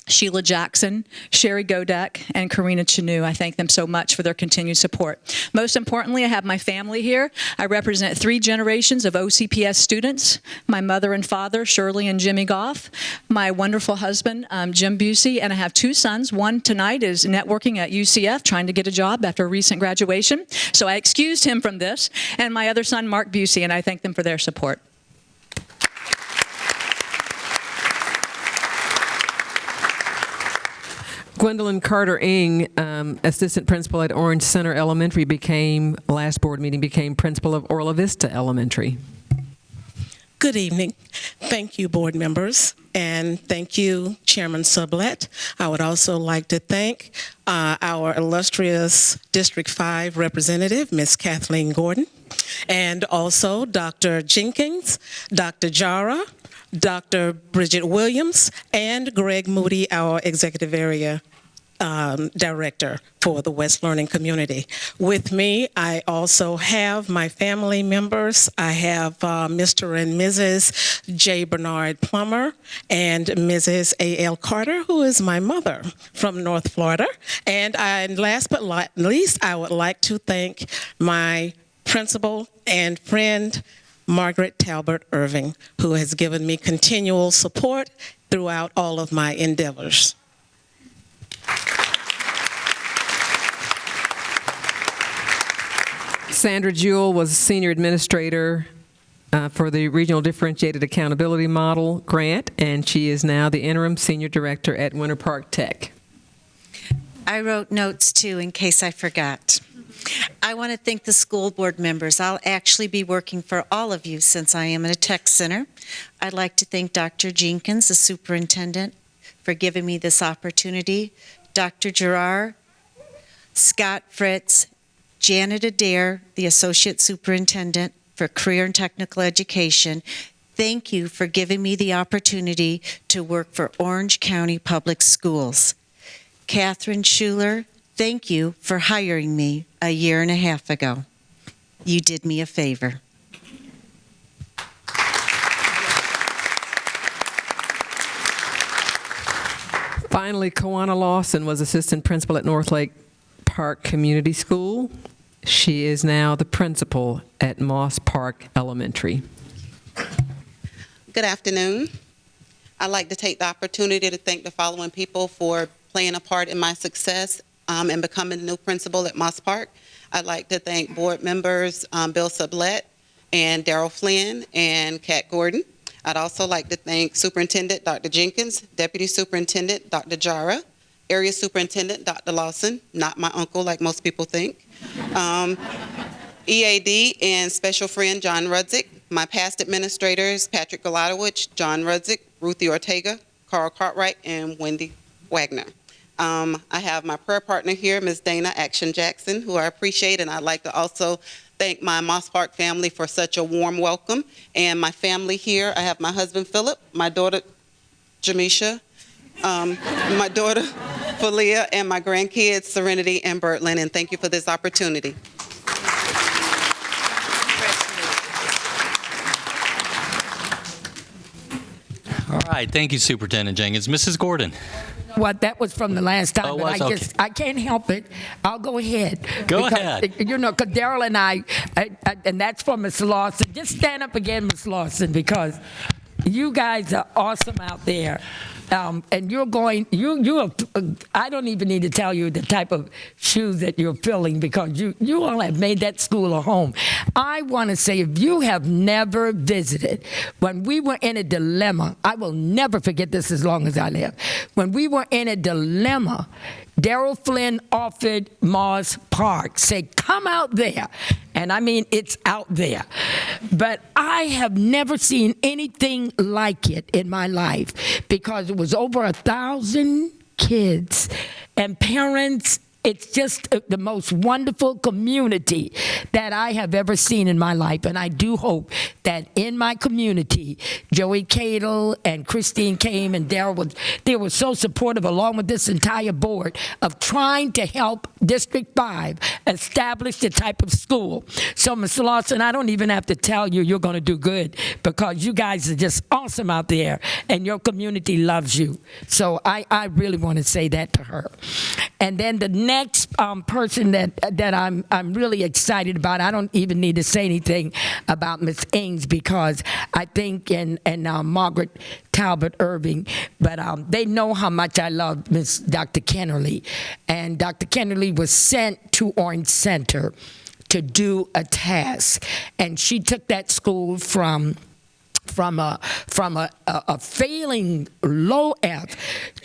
Sheila Jackson, Sherry Godek, and Karina Chanu. I thank them so much for their continued support. Most importantly, I have my family here. I represent 3 generations of OCPS students, my mother and father, Shirley and Jimmy Goff, my wonderful husband, Jim Busey, and I have 2 sons. One tonight is networking at UCF, trying to get a job after a recent graduation, so I excused him from this, and my other son, Mark Busey, and I thank them for their support. Gwendolyn Carter-Ing, assistant principal at Orange Center Elementary, last board meeting, became principal of Orla Vista Elementary. Good evening. Thank you, board members, and thank you, Chairman Sublette. I would also like to thank our illustrious District 5 representative, Ms. Kathleen Gordon, and also Dr. Jenkins, Dr. Jara, Dr. Bridget Williams, and Greg Moody, our executive area director for the West Learning Community. With me, I also have my family members. I have Mr. and Mrs. J. Bernard Plummer and Mrs. A.L. Carter, who is my mother from North Florida. And last but not least, I would like to thank my principal and friend, Margaret Talbert Irving, who has given me continual support throughout all of my endeavors. Sandra Jewell was senior administrator for the Regional Differentiated Accountability Model grant, and she is now the interim senior director at Winter Park Tech. I wrote notes too in case I forgot. I want to thank the school board members. I'll actually be working for all of you since I am at a tech center. I'd like to thank Dr. Jenkins, the superintendent, for giving me this opportunity, Dr. Gerard, Scott Fritz, Janet Adair, the associate superintendent for career and technical education. Thank you for giving me the opportunity to work for Orange County Public Schools. Catherine Schuler, thank you for hiring me a year and a half ago. You did me a favor. Finally, Kawana Lawson was assistant principal at North Lake Park Community School. She is now the principal at Moss Park Elementary. Good afternoon. I'd like to take the opportunity to thank the following people for playing a part in my success and becoming the new principal at Moss Park. I'd like to thank board members Bill Sublette and Daryl Flynn and Kat Gordon. I'd also like to thank Superintendent Dr. Jenkins, Deputy Superintendent Dr. Jara, Area Superintendent Dr. Lawson, not my uncle like most people think, EAD and special friend John Rudzik, my past administrators Patrick Galadowicz, John Rudzik, Ruthie Ortega, Carl Cartwright, and Wendy Wagner. I have my prayer partner here, Ms. Dana Action Jackson, who I appreciate, and I'd like to also thank my Moss Park family for such a warm welcome. And my family here, I have my husband Philip, my daughter Jamisha, my daughter Falia, and my grandkids Serenity and Bertlin, and thank you for this opportunity. All right, thank you, Superintendent Jenkins. Mrs. Gordon. What, that was from the last time, but okay. I can't help it. I'll go ahead. Go ahead. You know, because Daryl and I, and that's for Ms. Lawson. Just stand up again, Ms. Lawson, because you guys are awesome out there. And you're going, I don't even need to tell you the type of shoes that you're filling, because you all have made that school a home. I want to say, if you have never visited, when we were in a dilemma, I will never forget this as long as I live. When we were in a dilemma, Darrell Flynn offered Moss Park, said, come out there. And I mean, it's out there. But I have never seen anything like it in my life, because it was over 1,000 kids and parents. It's just the most wonderful community that I have ever seen in my life. And I do hope that in my community, Joey Cadle and Christine came and Darrell, they were so supportive, along with this entire board, of trying to help District 5 establish the type of school. So, Mr. Lawson, I don't even have to tell you you're going to do good, because you guys are just awesome out there and your community loves you. So I really want to say that to her. And then the next person that I'm really excited about, I don't even need to say anything about Ms. Ings, because I think, and Margaret Talbot Irving, but they know how much I love Dr. Kennerly. And Dr. Kennerly was sent to Orange Center to do a task, and she took that school from a failing low F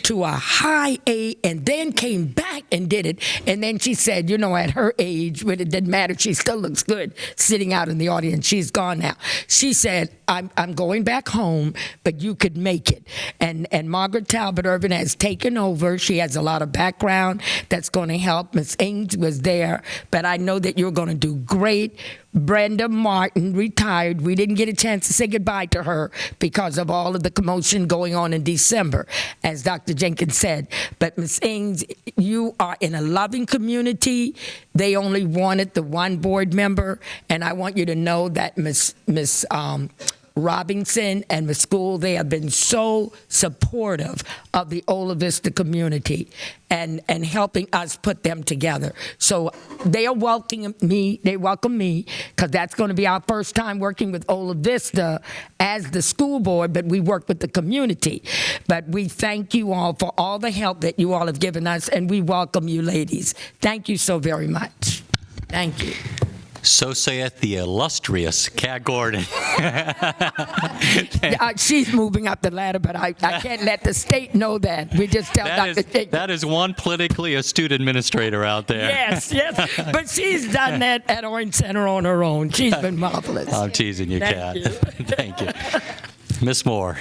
to a high A, and then came back and did it. And then she said, you know, at her age, but it didn't matter, she still looks good sitting out in the audience. She's gone now. She said, I'm going back home, but you could make it. And Margaret Talbot Irvin has taken over. She has a lot of background that's going to help. Ms. Ings was there, but I know that you're going to do great. Brenda Martin retired. We didn't get a chance to say goodbye to her because of all of the commotion going on in December, as Dr. Jenkins said. But Ms. Ings, you are in a loving community. They only wanted the one board member, and I want you to know that Ms. Robinson and the school, they have been so supportive of the Ola Vista community and helping us put them together. So they are welcoming me. They welcome me, because that's going to be our first time working with Ola Vista as the school board, but we work with the community. But we thank you all for all the help that you all have given us, and we welcome you, ladies. Thank you so very much. Thank you. So saith the illustrious Kat Gordon. She's moving up the ladder, but I can't let the state know that. We just tell Dr. Jenkins. That is one politically astute administrator out there. Yes. But she's done that at Orange Center on her own. She's been marvelous. I'm teasing you, Kat. Thank you. Ms. Moore.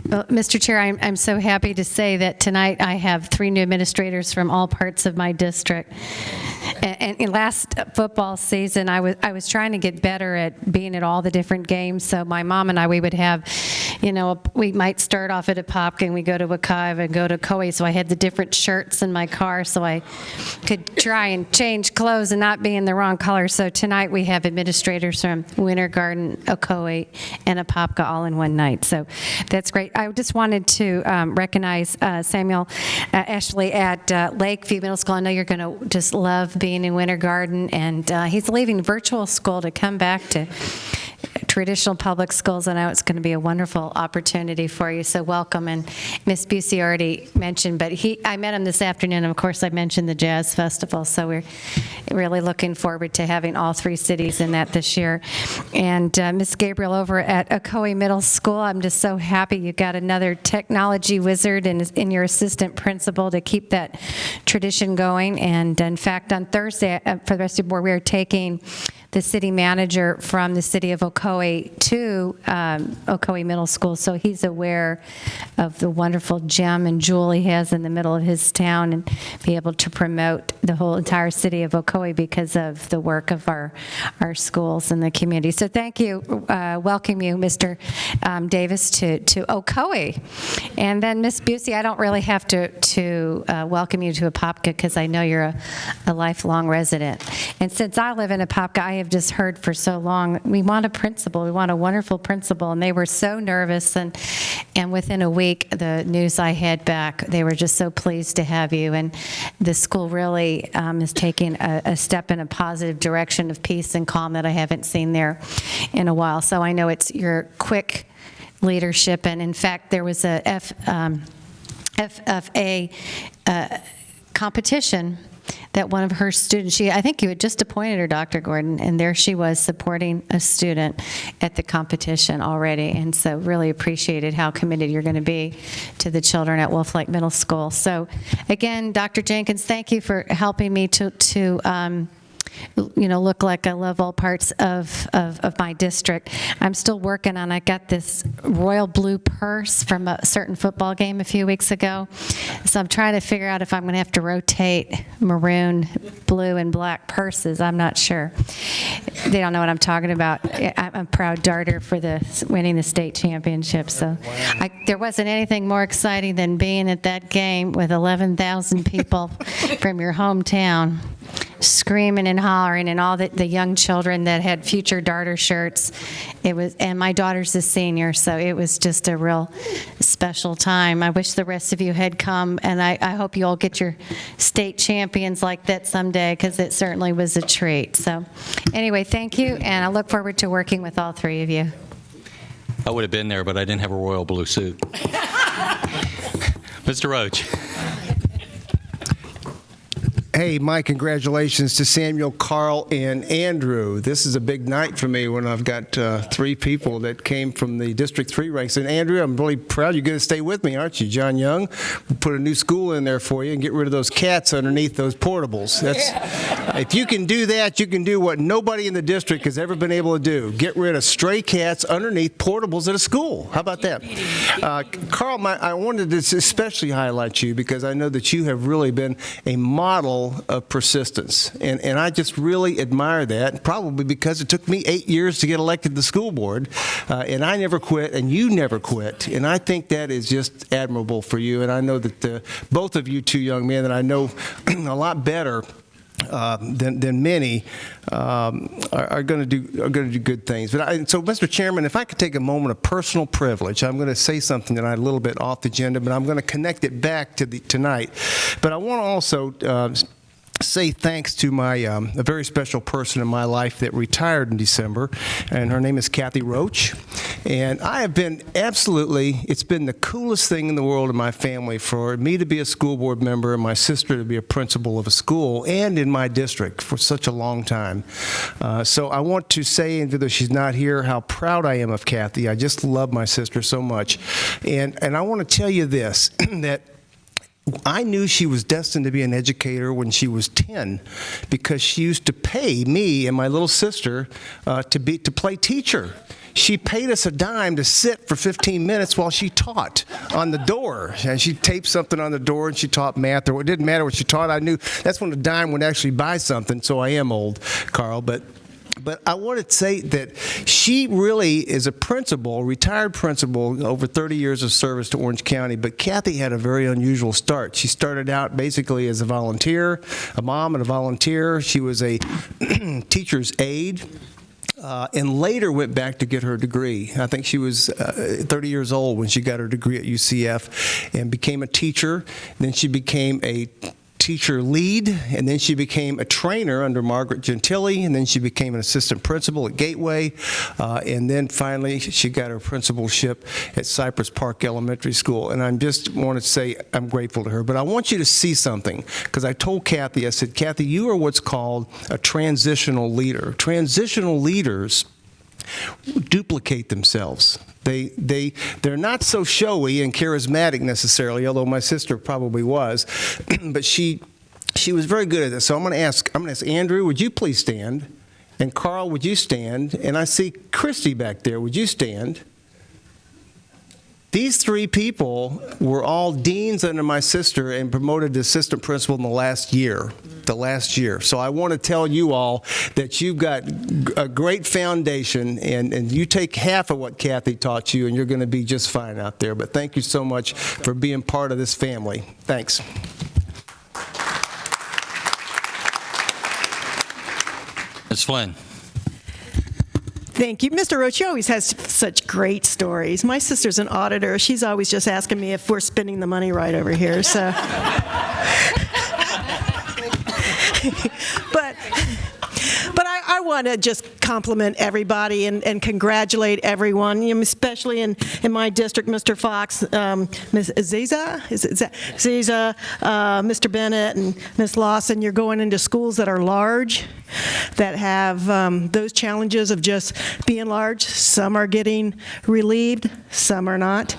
Well, Mr. Chair, I'm so happy to say that tonight I have 3 new administrators from all parts of my district. And in last football season, I was trying to get better at being at all the different games. So my mom and I, we would have, we might start off at Apopka and we go to Wekiva and go to Ocoee. So I had the different shirts in my car so I could try and change clothes and not be in the wrong color. So tonight we have administrators from Winter Garden, Ocoee, and Apopka all in one night. So that's great. I just wanted to recognize Samuel Ashley at Lakeview Middle School. I know you're going to just love being in Winter Garden, and he's leaving virtual school to come back to traditional public schools. I know it's going to be a wonderful opportunity for you, so welcome. And Miss Busey already mentioned, but I met him this afternoon, and of course I mentioned the Jazz Festival, so we're really looking forward to having all 3 cities in that this year. And Miss Gabriel over at Ocoee Middle School, I'm just so happy you got another technology wizard in your assistant principal to keep that tradition going. And in fact, on Thursday, for the rest of the board, we are taking the city manager from the city of Ocoee to Ocoee Middle School, so he's aware of the wonderful gem and jewel he has in the middle of his town, and be able to promote the whole entire city of Ocoee because of the work of our schools and the community. So thank you. Welcome you, Mr. Davis, to Ocoee. And then Miss Busey, I don't really have to welcome you to Apopka because I know you're a lifelong resident. And since I live in Apopka, I have just heard for so long, we want a principal, we want a wonderful principal, and they were so nervous, and within a week, the news I had back, they were just so pleased to have you, and the school really is taking a step in a positive direction of peace and calm that I haven't seen there in a while. So I know it's your quick leadership, and in fact, there was a FFA competition that one of her students, I think you had just appointed her, Dr. Gordon, and there she was supporting a student at the competition already. And so really appreciated how committed you're going to be to the children at Wolf Lake Middle School. So again, Dr. Jenkins, thank you for helping me to look like I love all parts of my district. I'm still working on, I got this royal blue purse from a certain football game a few weeks ago. So I'm trying to figure out if I'm going to have to rotate maroon, blue, and black purses. I'm not sure. They don't know what I'm talking about. I'm a proud darter for winning the state championship. So there wasn't anything more exciting than being at that game with 11,000 people from your hometown screaming and hollering, and all the young children that had future darter shirts. And my daughter's a senior, so it was just a real special time. I wish the rest of you had come, and I hope you all get your state champions like that someday, because it certainly was a treat. So anyway, thank you, and I look forward to working with all three of you. I would have been there, but I didn't have a royal blue suit. Mr. Roach. Hey, my congratulations to Samuel, Carl, and Andrew. This is a big night for me when I've got three people that came from the District 3 ranks. And Andrew, I'm really proud you're going to stay with me, aren't you? John Young, we'll put a new school in there for you and get rid of those cats underneath those portables. If you can do that, you can do what nobody in the district has ever been able to do. Get rid of stray cats underneath portables at a school. How about that? Carl, I wanted to especially highlight you because I know that you have really been a model of persistence, and I just really admire that, probably because it took me 8 years to get elected to the school board, and I never quit, and you never quit, and I think that is just admirable for you, and I know that both of you two young men that I know a lot better than many are going to do good things. So, Mr. Chairman, if I could take a moment of personal privilege, I'm going to say something that I a little bit off the agenda, but I'm going to connect it back to tonight. But I want to also say thanks to a very special person in my life that retired in December, and her name is Kathy Roach. And I have been it's been the coolest thing in the world in my family for me to be a school board member and my sister to be a principal of a school and in my district for such a long time. So I want to say, even though she's not here, how proud I am of Kathy. I just love my sister so much. And I want to tell you this, that I knew she was destined to be an educator when she was 10 because she used to pay me and my little sister to play teacher. She paid us a dime to sit for 15 minutes while she taught on the door. And she taped something on the door and she taught math, or it didn't matter what she taught. I knew that's when a dime would actually buy something, so I am old, Carl. But I want to say that she really is a principal, retired principal, over 30 years of service to Orange County. But Kathy had a very unusual start. She started out basically as a volunteer, a mom and a volunteer. She was a teacher's aide. And later went back to get her degree. I think she was 30 years old when she got her degree at UCF and became a teacher. Then she became a teacher lead, and then she became a trainer under Margaret Gentili, and then she became an assistant principal at Gateway, and then finally she got her principalship at Cypress Park Elementary School. And I just want to say I'm grateful to her. But I want you to see something, because I told Kathy, I said, Kathy, you are what's called a transitional leader. Transitional leaders duplicate themselves. They're not so showy and charismatic necessarily, although my sister probably was, but she was very good at this. So I'm going to ask Andrew, would you please stand? And Carl, would you stand? And I see Christy back there. Would you stand? These three people were all deans under my sister and promoted to assistant principal in the last year. So I want to tell you all that you've got a great foundation, and you take half of what Kathy taught you, and you're going to be just fine out there. But thank you so much for being part of this family. Thanks. Ms. Flynn. Thank you. Mr. Roach, you always has such great stories. My sister's an auditor. She's always just asking me if we're spending the money right over here. So, but want to just compliment everybody and congratulate everyone, especially in my district, Mr. Fox, Ms. Aziza, Mr. Bennett, and Ms. Lawson. You're going into schools that are large, that have those challenges of just being large. Some are getting relieved, some are not.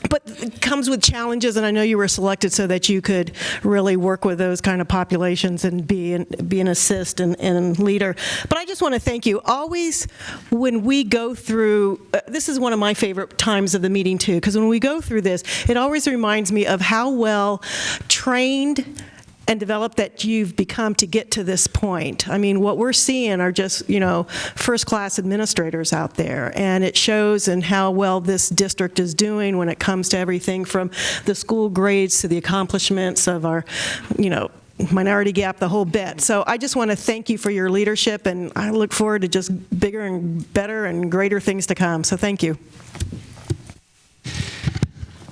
But it comes with challenges, and I know you were selected so that you could really work with those kind of populations and be an assist and leader. But I just want to thank you. Always when we go through, this is one of my favorite times of the meeting too, because when we go through this, it always reminds me of how well trained and developed that you've become to get to this point. I mean, what we're seeing are just, first-class administrators out there, and it shows in how well this district is doing when it comes to everything from the school grades to the accomplishments of our, minority gap, the whole bit. So I just want to thank you for your leadership, and I look forward to just bigger and better and greater things to come. So thank you.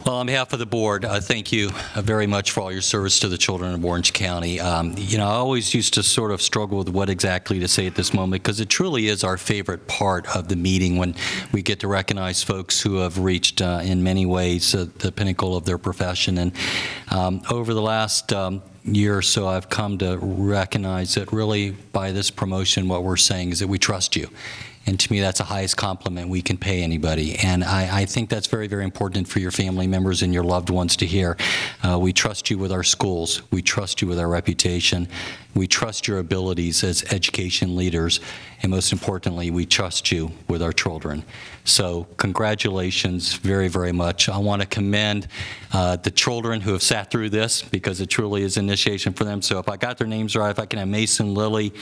Well, on behalf of the board, thank you very much for all your service to the children of Orange County. I always used to sort of struggle with what exactly to say at this moment, because it truly is our favorite part of the meeting when we get to recognize folks who have reached, in many ways, the pinnacle of their profession. And over the last year or so, I've come to recognize that really by this promotion, what we're saying is that we trust you. And to me, that's the highest compliment we can pay anybody. And I think that's very, very important for your family members and your loved ones to hear. We trust you with our schools. We trust you with our reputation. We trust your abilities as education leaders. And most importantly, we trust you with our children. So congratulations very, very much. I want to commend the children who have sat through this, because it truly is initiation for them. So if I got their names right, if I can have Mason, Lily,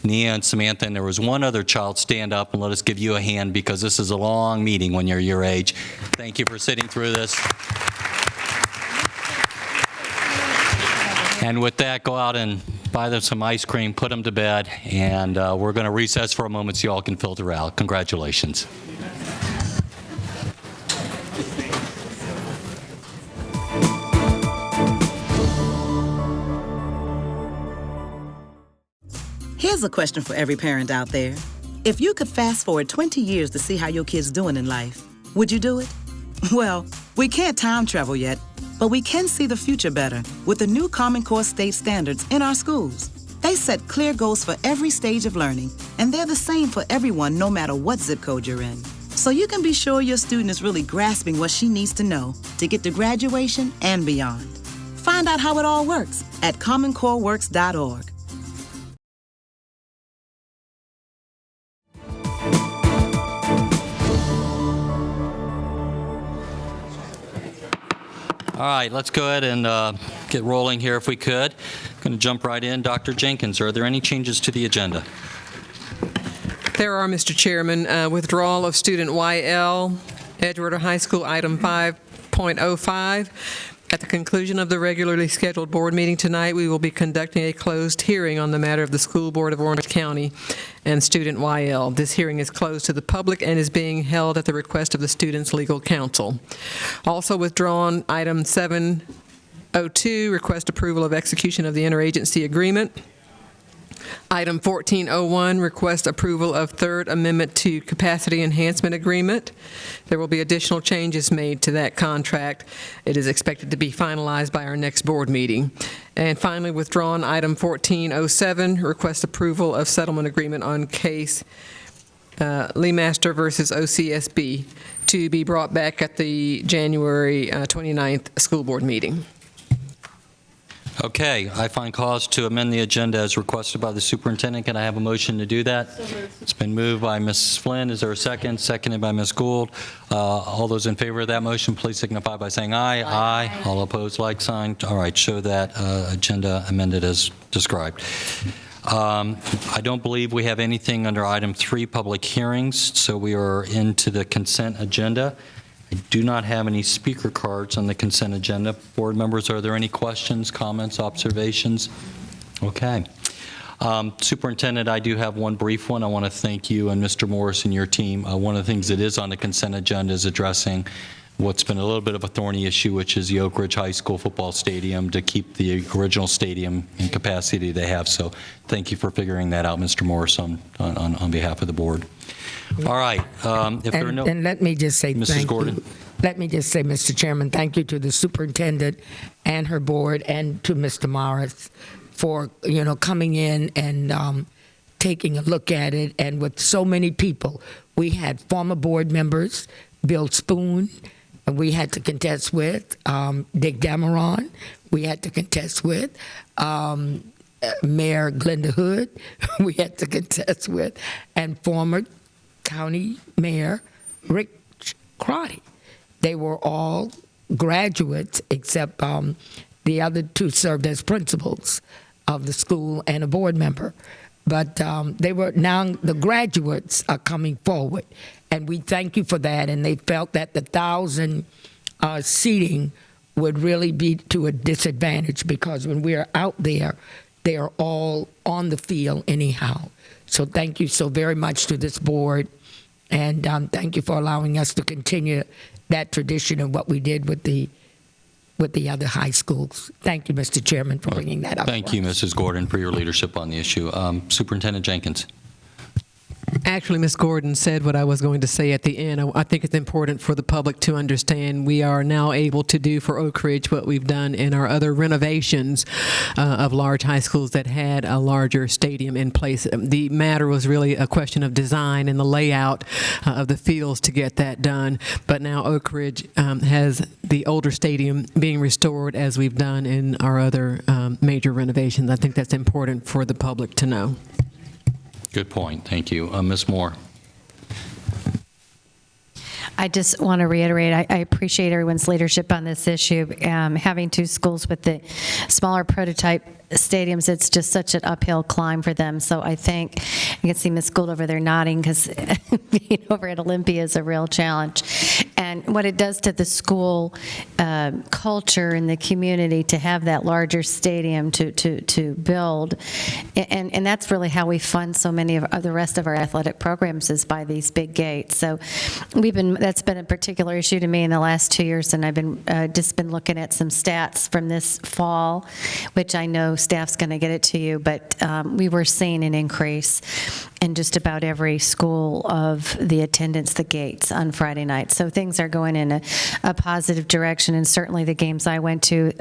Nia, and Samantha, and there was one other child, stand up and let us give you a hand, because this is a long meeting when you're your age. Thank you for sitting through this. And with that, go out and buy them some ice cream, put them to bed, and we're going to recess for a moment so you all can filter out. Congratulations. Here's a question for every parent out there. If you could fast forward 20 years to see how your kid's doing in life, would you do it? Well, we can't time travel yet, but we can see the future better with the new Common Core state standards in our schools. They set clear goals for every stage of learning, and they're the same for everyone no matter what zip code you're in. So you can be sure your student is really grasping what she needs to know to get to graduation and beyond. Find out how it all works at commoncoreworks.org. All right, let's go ahead and get rolling here if we could. I'm going to jump right in. Dr. Jenkins, are there any changes to the agenda? There are, Mr. Chairman. Withdrawal of student YL, Edgewater High School, item 5.05. At the conclusion of the regularly scheduled board meeting tonight, we will be conducting a closed hearing on the matter of the School Board of Orange County and student YL. This hearing is closed to the public and is being held at the request of the student's legal counsel. Also withdrawn, item 702, request approval of execution of the interagency agreement. Item 1401, request approval of Third Amendment to Capacity Enhancement Agreement. There will be additional changes made to that contract. It is expected to be finalized by our next board meeting. And finally, withdrawn, item 1407, request approval of settlement agreement on case Lee Master versus OCSB to be brought back at the January 29th school board meeting. Okay, I find cause to amend the agenda as requested by the superintendent. Can I have a motion to do that? It's been moved by Mrs. Flynn. Is there a second? Seconded by Ms. Gould. All those in favor of that motion, please signify by saying aye. Aye. All opposed, like sign. All right, show that agenda amended as described. I don't believe we have anything under item 3, public hearings, so we are into the consent agenda. I do not have any speaker cards on the consent agenda. Board members, are there any questions, comments, observations? Okay. Superintendent, I do have one brief one. I want to thank you and Mr. Morris and your team. One of the things that is on the consent agenda is addressing what's been a little bit of a thorny issue, which is the Oak Ridge High School football stadium, to keep the original stadium in capacity they have. So thank you for figuring that out, Mr. Morris, on behalf of the board. All right. If there are no, and let me just say Mrs. thank Gordon. you. Let me just say, Mr. Chairman, thank you to the superintendent and her board, and to Mr. Morris for coming in and taking a look at it. And with so many people, we had former board members, Bill Spoon, and we had to contest with Dick Dameron. We had to contest with Mayor Glenda Hood. We had to contest with, and former County Mayor Rick Crotty. They were all graduates, except the other two served as principals of the school and a board member. But they were now the graduates are coming forward, and we thank you for that. And they felt that the 1,000 seating would really be to a disadvantage, because when we are out there, they are all on the field anyhow. So thank you so very much to this board, and thank you for allowing us to continue that tradition of what we did with the other high schools. Thank you, Mr. Chairman, for bringing that up. Thank you, Mrs. Gordon, for your leadership on the issue. Superintendent Jenkins. Actually, Ms. Gordon said what I was going to say at the end. I think it's important for the public to understand we are now able to do for Oak Ridge what we've done in our other renovations of large high schools that had a larger stadium in place. The matter was really a question of design and the layout of the fields to get that done. But now Oak Ridge has the older stadium being restored, as we've done in our other major renovations. I think that's important for the public to know. Good point. Thank you. Ms. Moore. I just want to reiterate, I appreciate everyone's leadership on this issue. Having two schools with the smaller prototype stadiums, it's just such an uphill climb for them. So I think, you can see Ms. Gould over there nodding, because being over at Olympia is a real challenge. And what it does to the school culture in the community to have that larger stadium to build. And that's really how we fund so many of the rest of our athletic programs, is by these big gates. So that's been a particular issue to me in the last 2 years, and I've been just been looking at some stats from this fall, which I know staff's going to get it to you, but we were seeing an increase in just about every school of the attendance, the gates on Friday night. So things are going in a positive direction, and certainly the games I went to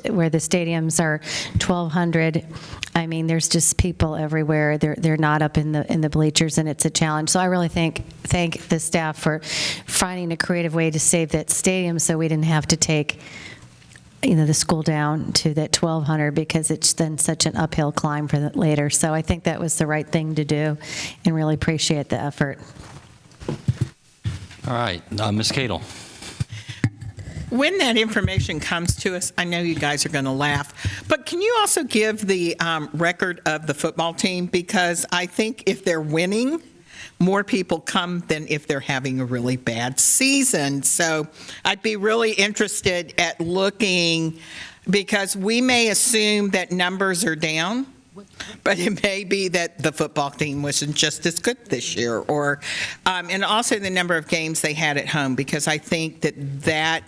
where the stadiums are 1,200, I mean, there's just people everywhere. They're not up in the bleachers, and it's a challenge. So I really thank the staff for finding a creative way to save that stadium, so we didn't have to take the school down to that 1,200, because it's then such an uphill climb for that later. So I think that was the right thing to do, and really appreciate the effort. All right. Ms. Cadle. When that information comes to us, I know you guys are going to laugh, but can you also give the record of the football team? Because I think if they're winning, more people come than if they're having a really bad season. So I'd be really interested at looking, because we may assume that numbers are down, but it may be that the football team wasn't just as good this year, or and also the number of games they had at home, because I think that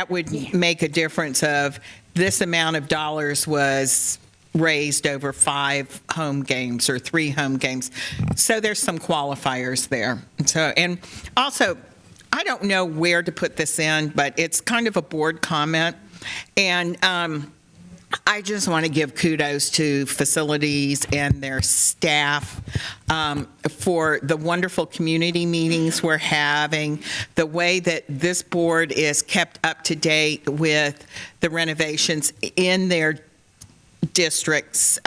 would make a difference of this amount of dollars was raised over 5 home games or 3 home games. So there's some qualifiers there. So, and also, I don't know where to put this in, but it's kind of a board comment. And I just want to give kudos to facilities and their staff for the wonderful community meetings we're having, the way that this board is kept up to date with the renovations in their districts.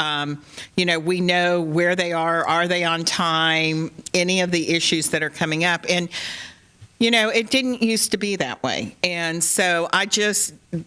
We know where they are they on time, any of the issues that are coming up. And, it didn't used to be that way. And so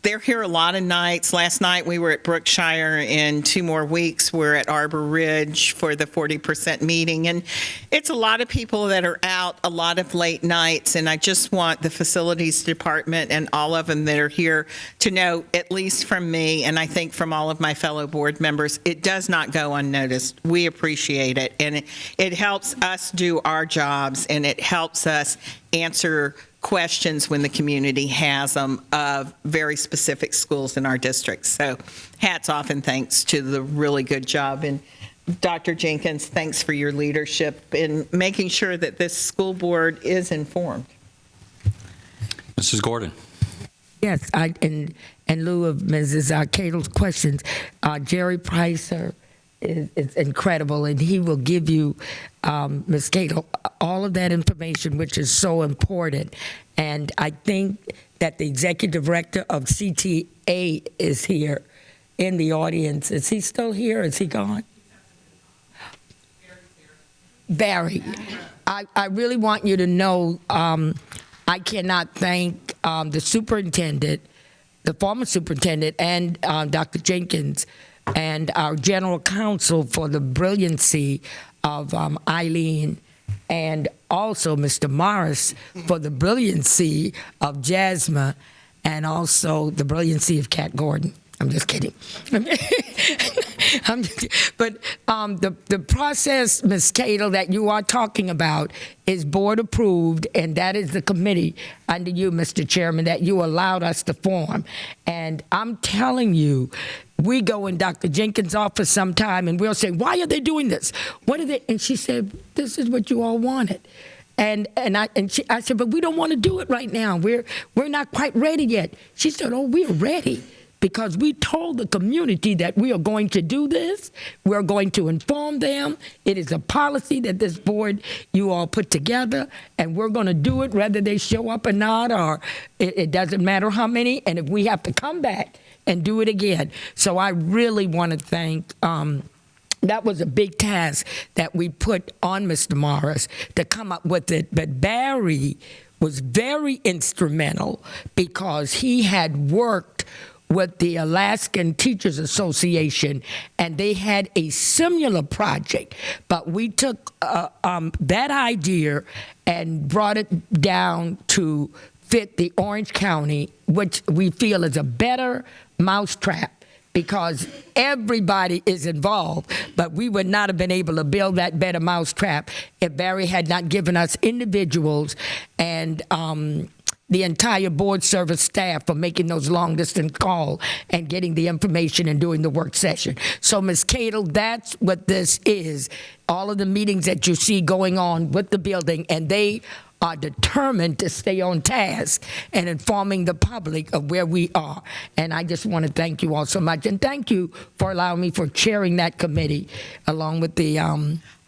they're here a lot of nights. Last night we were at Brookshire, and 2 more weeks we're at Arbor Ridge for the 40% meeting. And it's a lot of people that are out, a lot of late nights. And I just want the facilities department and all of them that are here to know, at least from me, and I think from all of my fellow board members, it does not go unnoticed. We appreciate it. And it helps us do our jobs, and it helps us answer questions when the community has them of very specific schools in our district. So hats off and thanks to the really good job. And Dr. Jenkins, thanks for your leadership in making sure that this school board is informed. Mrs. Gordon. Yes, in lieu of Mrs. Cato's questions, Jerry Pricer is incredible, and he will give you, Ms. Cato, all of that information, which is so important. And I think that the executive director of CTA is here in the audience. Is he still here? Is he gone? Barry, I really want you to know I cannot thank the superintendent, the former superintendent, and Dr. Jenkins and our general counsel for the brilliancy of Eileen, and also Mr. Morris for the brilliancy of Jasmine, and also the brilliancy of Kat Gordon. I'm just kidding. But the process, Ms. Cato, that you are talking about is board approved, and that is the committee under you, Mr. Chairman, that you allowed us to form. And I'm telling you, we go in Dr. Jenkins' office sometime and we'll say, why are they doing this? What are they? And she said, this is what you all wanted. I said, but we don't want to do it right now. We're not quite ready yet. She said, oh, we're ready. Because we told the community that we are going to do this. We're going to inform them. It is a policy that this board, you all put together, and we're going to do it whether they show up or not, or it doesn't matter how many, and if we have to come back and do it again. So I really want to thank, that was a big task that we put on Mr. Morris to come up with it, but Barry was very instrumental because he had worked with the Alaskan Teachers Association, and they had a similar project, but we took that idea and brought it down to fit the Orange County, which we feel is a better mousetrap because everybody is involved, but we would not have been able to build that better mousetrap if Barry had not given us individuals and the entire board service staff for making those long-distance calls and getting the information and doing the work session. So, Ms. Cato, that's what this is. All of the meetings that you see going on with the building, and they are determined to stay on task and informing the public of where we are. And I just want to thank you all so much. And thank you for allowing me for chairing that committee along with the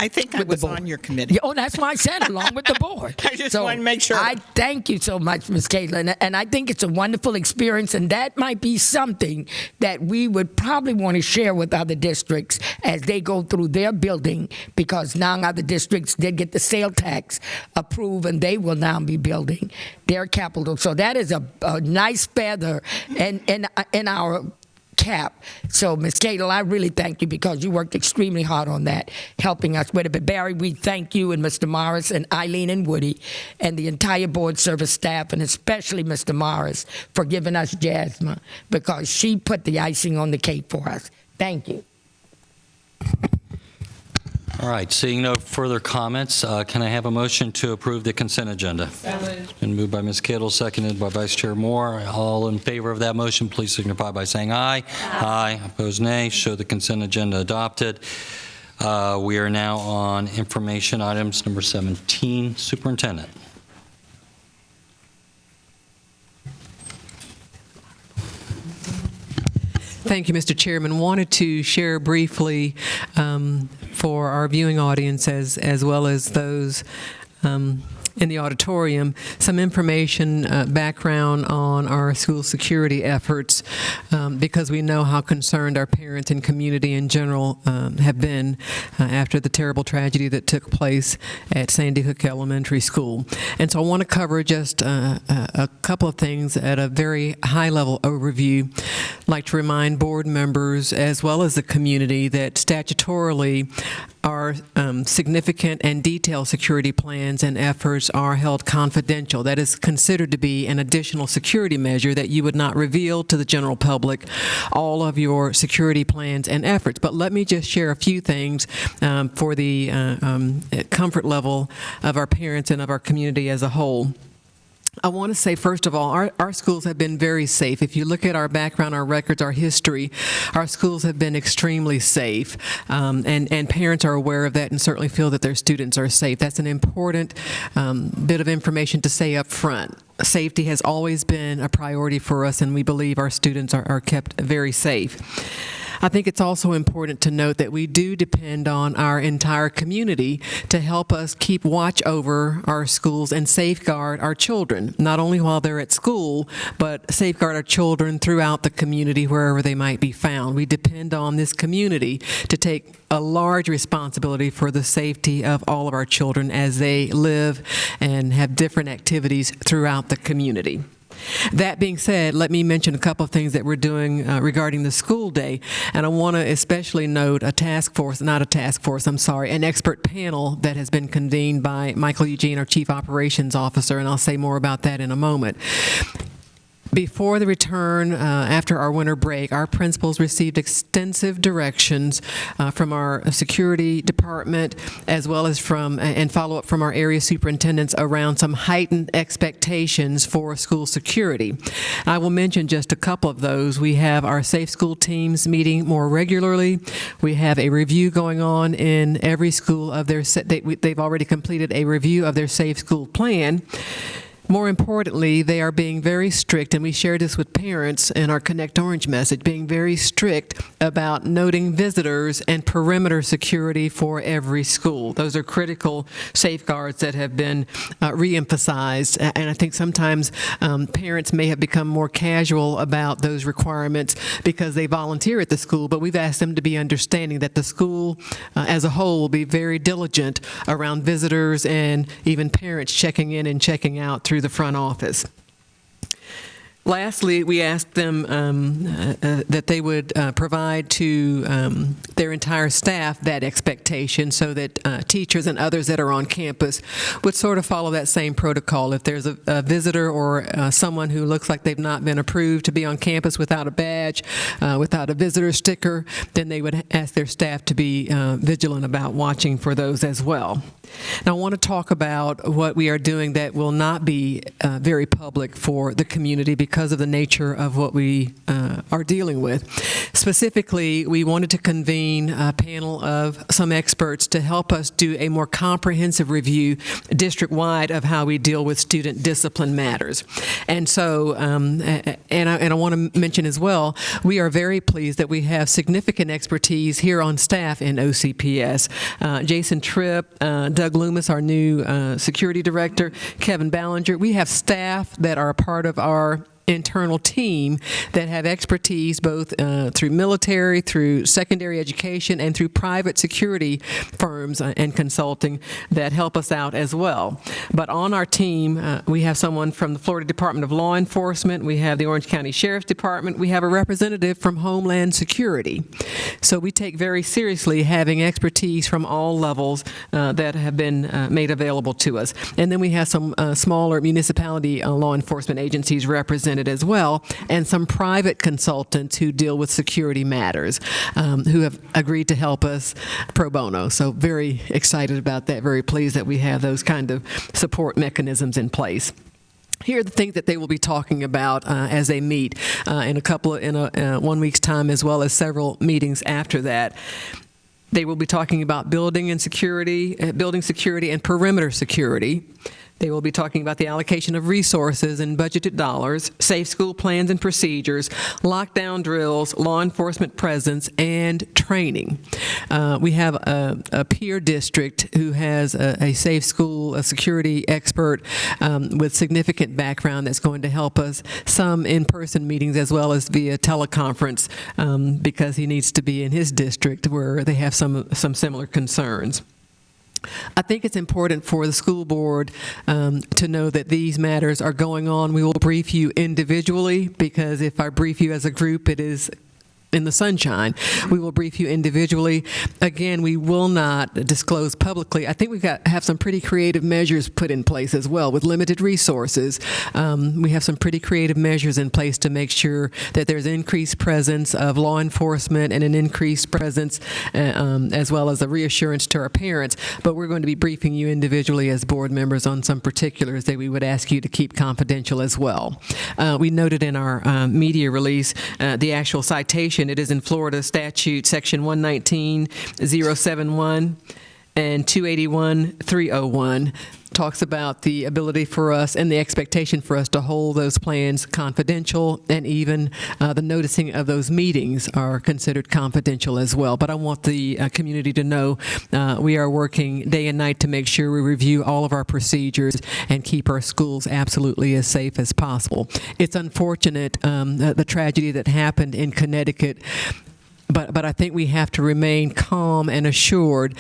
I think I was on your committee. Yeah, oh, that's why I said along with the board. I just want to make sure. I thank you so much, Ms. Caitlin, and I think it's a wonderful experience, and that might be something that we would probably want to share with other districts as they go through their building, because now other districts did get the sale tax approved, and they will now be building their capital. So that is a nice feather in our cap. So, Ms. Cato, I really thank you because you worked extremely hard on that, helping us with it. But Barry, we thank you and Mr. Morris and Eileen and Woody and the entire board service staff, and especially Mr. Morris for giving us Jasmine, because she put the icing on the cake for us. Thank you. All right, seeing no further comments, can I have a motion to approve the consent agenda? Been moved by Ms. Kittle, seconded by Vice Chair Moore. All in favor of that motion, please signify by saying aye. Aye. Opposed, nay. Show the consent agenda adopted. We are now on information items number 17. Superintendent. Thank you, Mr. Chairman. Wanted to share briefly for our viewing audience as well as those in the auditorium some information, background on our school security efforts, because we know how concerned our parents and community in general have been after the terrible tragedy that took place at Sandy Hook Elementary School. And so I want to cover just a couple of things at a very high-level overview. I'd like to remind board members as well as the community that statutorily our significant and detailed security plans and efforts are held confidential. That is considered to be an additional security measure that you would not reveal to the general public all of your security plans and efforts. But let me just share a few things for the comfort level of our parents and of our community as a whole. I want to say, first of all, our schools have been very safe. If you look at our background, our records, our history, our schools have been extremely safe, and parents are aware of that and certainly feel that their students are safe. That's an important bit of information to say up front. Safety has always been a priority for us, and we believe our students are kept very safe. I think it's also important to note that we do depend on our entire community to help us keep watch over our schools and safeguard our children, not only while they're at school, but safeguard our children throughout the community wherever they might be found. We depend on this community to take a large responsibility for the safety of all of our children as they live and have different activities throughout the community. That being said, let me mention a couple of things that we're doing regarding the school day. And I want to especially note an expert panel that has been convened by Michael Eugene, our Chief Operations Officer, and I'll say more about that in a moment. Before the return, after our winter break, our principals received extensive directions from our security department, as well as and follow-up from our area superintendents around some heightened expectations for school security. I will mention just a couple of those. We have our Safe School teams meeting more regularly. We have a review going on in every school of they've already completed a review of their Safe School plan. More importantly, they are being very strict, and we share this with parents in our Connect Orange message, being very strict about noting visitors and perimeter security for every school. Those are critical safeguards that have been re-emphasized, and I think sometimes parents may have become more casual about those requirements because they volunteer at the school, but we've asked them to be understanding that the school as a whole will be very diligent around visitors and even parents checking in and checking out through the front office. Lastly, we asked them that they would provide to their entire staff that expectation so that teachers and others that are on campus would sort of follow that same protocol. If there's a visitor or someone who looks like they've not been approved to be on campus without a badge, without a visitor sticker, then they would ask their staff to be vigilant about watching for those as well. Now, I want to talk about what we are doing that will not be very public for the community because of the nature of what we are dealing with. Specifically, we wanted to convene a panel of some experts to help us do a more comprehensive review district-wide of how we deal with student discipline matters. And so, and I want to mention as well, we are very pleased that we have significant expertise here on staff in OCPS. Jason Tripp, Doug Loomis, our new security director, Kevin Ballinger. We have staff that are a part of our internal team that have expertise both through military, through secondary education, and through private security firms and consulting that help us out as well. But on our team, we have someone from the Florida Department of Law Enforcement, we have the Orange County Sheriff's Department, we have a representative from Homeland Security. So we take very seriously having expertise from all levels that have been made available to us. And then we have some smaller municipality law enforcement agencies represented as well, and some private consultants who deal with security matters who have agreed to help us pro bono. So very excited about that, very pleased that we have those kind of support mechanisms in place. Here are the things that they will be talking about as they meet in 1 week's time, as well as several meetings after that. They will be talking about building security and perimeter security. They will be talking about the allocation of resources and budgeted dollars, safe school plans and procedures, lockdown drills, law enforcement presence, and training. We have a peer district who has a safe school, a security expert with significant background that's going to help us, some in-person meetings as well as via teleconference because he needs to be in his district where they have some similar concerns. I think it's important for the school board to know that these matters are going on. We will brief you individually because if I brief you as a group, it is in the sunshine. We will brief you individually. Again, we will not disclose publicly. I think we've have some pretty creative measures put in place as well with limited resources. We have some pretty creative measures in place to make sure that there's increased presence of law enforcement and an increased presence as well as a reassurance to our parents. But we're going to be briefing you individually as board members on some particulars that we would ask you to keep confidential as well. We noted in our media release the actual citation. It is in Florida statute section 119.071 and 281.301. Talks about the ability for us and the expectation for us to hold those plans confidential, and even the noticing of those meetings are considered confidential as well. But I want the community to know we are working day and night to make sure we review all of our procedures and keep our schools absolutely as safe as possible. It's unfortunate, the tragedy that happened in Connecticut, but I think we have to remain calm and assured.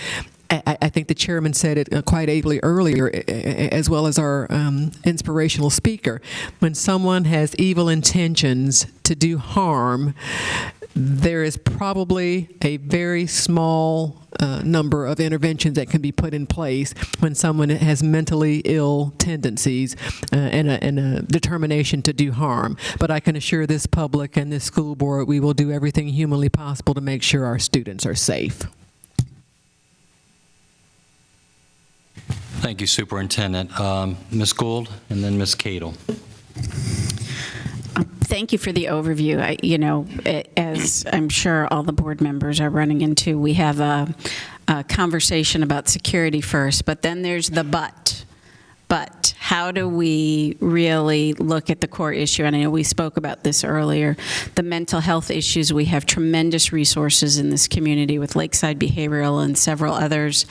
I think the chairman said it quite ably earlier, as well as our inspirational speaker. When someone has evil intentions to do harm, there is probably a very small number of interventions that can be put in place when someone has mentally ill tendencies and a determination to do harm. But I can assure this public and this school board we will do everything humanly possible to make sure our students are safe. Thank you, Superintendent. Ms. Gould and then Ms. Cadle. Thank you for the overview. As I'm sure all the board members are running into, we have a conversation about security first, but then there's the but. But how do we really look at the core issue? And I know we spoke about this earlier. The mental health issues, we have tremendous resources in this community with Lakeside Behavioral and several others.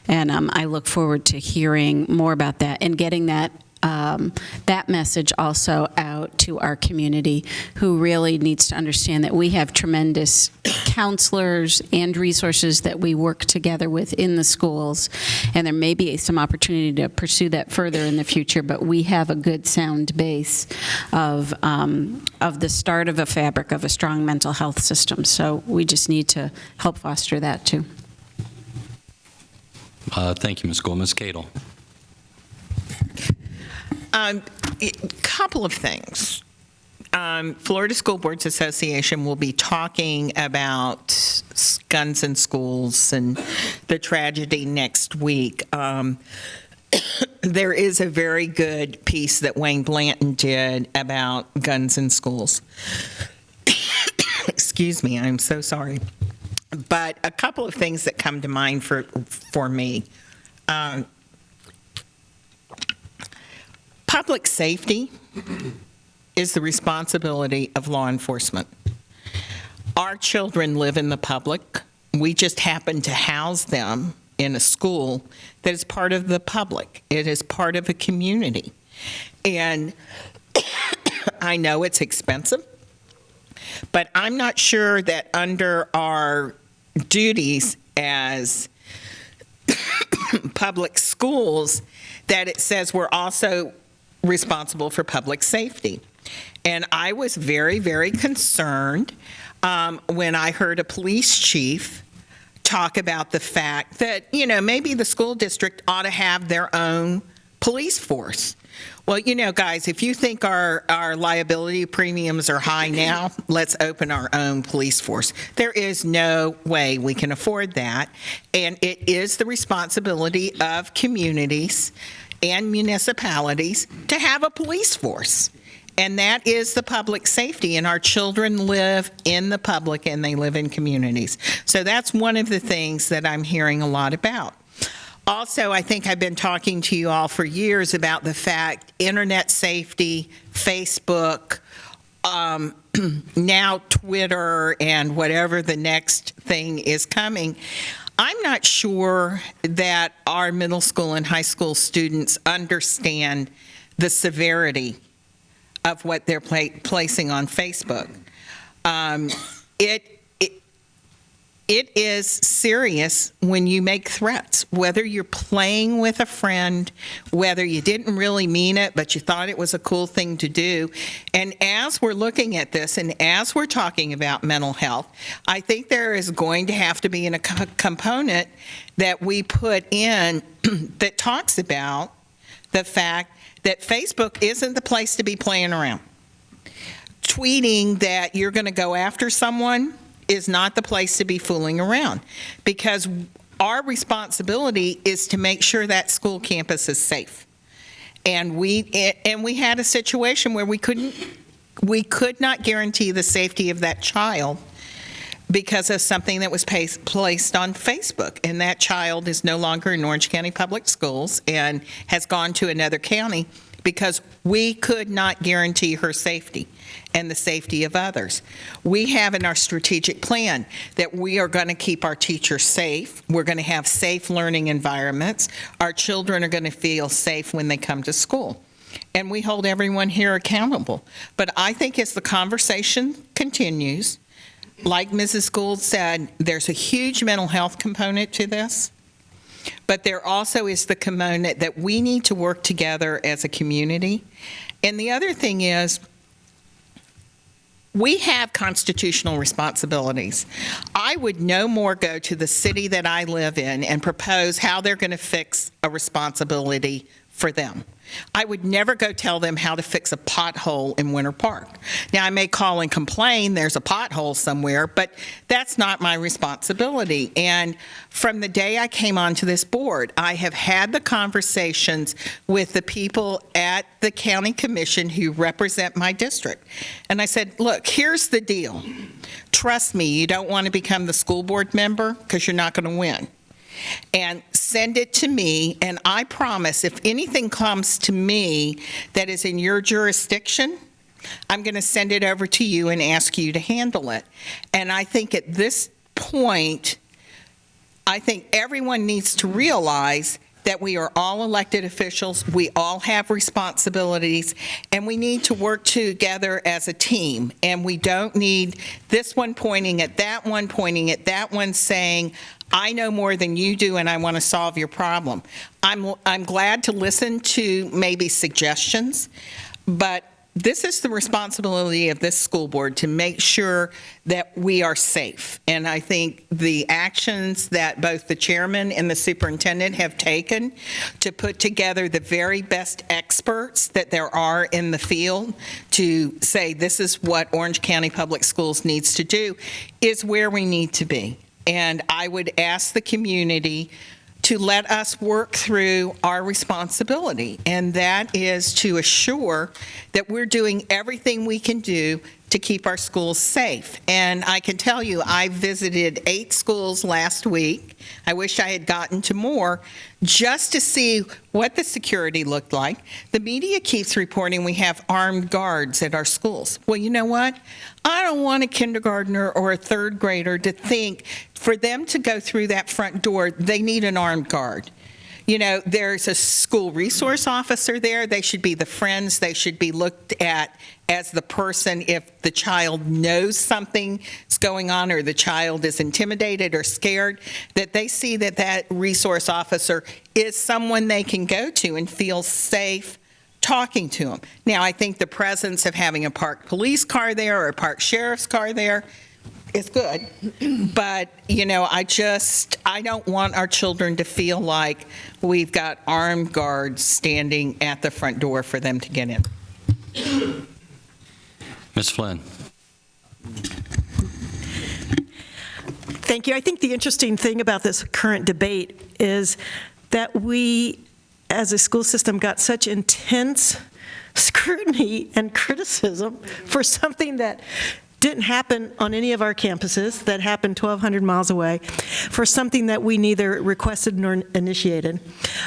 And I look forward to hearing more about that and getting that message also out to our community, who really needs to understand that we have tremendous counselors and resources that we work together with in the schools, and there may be some opportunity to pursue that further in the future, but we have a good sound base of the start of a fabric of a strong mental health system, so we just need to help foster that too. Thank you, Ms. Gould. Ms. Cadle. A couple of things. Florida School Boards Association will be talking about guns in schools and the tragedy next week. There is a very good piece that Wayne Blanton did about guns in schools. Excuse me, I'm so sorry. But a couple of things that come to mind for me. Public safety is the responsibility of law enforcement. Our children live in the public. We just happen to house them in a school that is part of the public. It is part of a community. And I know it's expensive, but I'm not sure that under our duties as public schools that it says we're also responsible for public safety. And I was very, very concerned when I heard a police chief talk about the fact that, maybe the school district ought to have their own police force. Well, guys, if you think our liability premiums are high now, let's open our own police force. There is no way we can afford that. And it is the responsibility of communities and municipalities to have a police force. And that is the public safety. And our children live in the public and they live in communities. So that's one of the things that I'm hearing a lot about. Also, I think I've been talking to you all for years about the fact internet safety, Facebook, now Twitter, and whatever the next thing is coming. I'm not sure that our middle school and high school students understand the severity of what they're placing on Facebook. it is serious when you make threats, whether you're playing with a friend, whether you didn't really mean it, but you thought it was a cool thing to do. And as we're looking at this and as we're talking about mental health, I think there is going to have to be a component that we put in that talks about the fact that Facebook isn't the place to be playing around. Tweeting that you're going to go after someone is not the place to be fooling around, because our responsibility is to make sure that school campus is safe. And we had a situation where we could not guarantee the safety of that child because of something that was placed on Facebook. And that child is no longer in Orange County Public Schools and has gone to another county because we could not guarantee her safety and the safety of others. We have in our strategic plan that we are going to keep our teachers safe. We're going to have safe learning environments. Our children are going to feel safe when they come to school. And we hold everyone here accountable. But I think as the conversation continues, like Mrs. Gould said, there's a huge mental health component to this. But there also is the component that we need to work together as a community. And the other thing is, we have constitutional responsibilities. I would no more go to the city that I live in and propose how they're going to fix a responsibility for them. I would never go tell them how to fix a pothole in Winter Park. Now, I may call and complain there's a pothole somewhere, but that's not my responsibility. And from the day I came onto this board, I have had the conversations with the people at the county commission who represent my district. And I said, look, here's the deal. Trust me, you don't want to become the school board member because you're not going to win. And send it to me, and I promise if anything comes to me that is in your jurisdiction, I'm going to send it over to you and ask you to handle it. And I think at this point, I think everyone needs to realize that we are all elected officials, we all have responsibilities, and we need to work together as a team. And we don't need this one pointing at that one saying, I know more than you do and I want to solve your problem. I'm glad to listen to maybe suggestions, but this is the responsibility of this school board to make sure that we are safe. And I think the actions that both the chairman and the superintendent have taken to put together the very best experts that there are in the field to say this is what Orange County Public Schools needs to do is where we need to be. And I would ask the community to let us work through our responsibility, and that is to assure that we're doing everything we can do to keep our schools safe. And I can tell you, I visited 8 schools last week. I wish I had gotten to more, just to see what the security looked like. The media keeps reporting we have armed guards at our schools. Well, you know what? I don't want a kindergartner or a third grader to think for them to go through that front door, they need an armed guard. You know, there's a school resource officer there. They should be the friends. They should be looked at as the person if the child knows something is going on or the child is intimidated or scared, that they see that that resource officer is someone they can go to and feel safe talking to them. Now, I think the presence of having a park police car there or a park sheriff's car there is good, but, you know, I don't want our children to feel like we've got armed guards standing at the front door for them to get in. Ms. Flynn. Thank you. I think the interesting thing about this current debate is that we, as a school system, got such intense scrutiny and criticism for something that didn't happen on any of our campuses, that happened 1,200 miles away, for something that we neither requested nor initiated.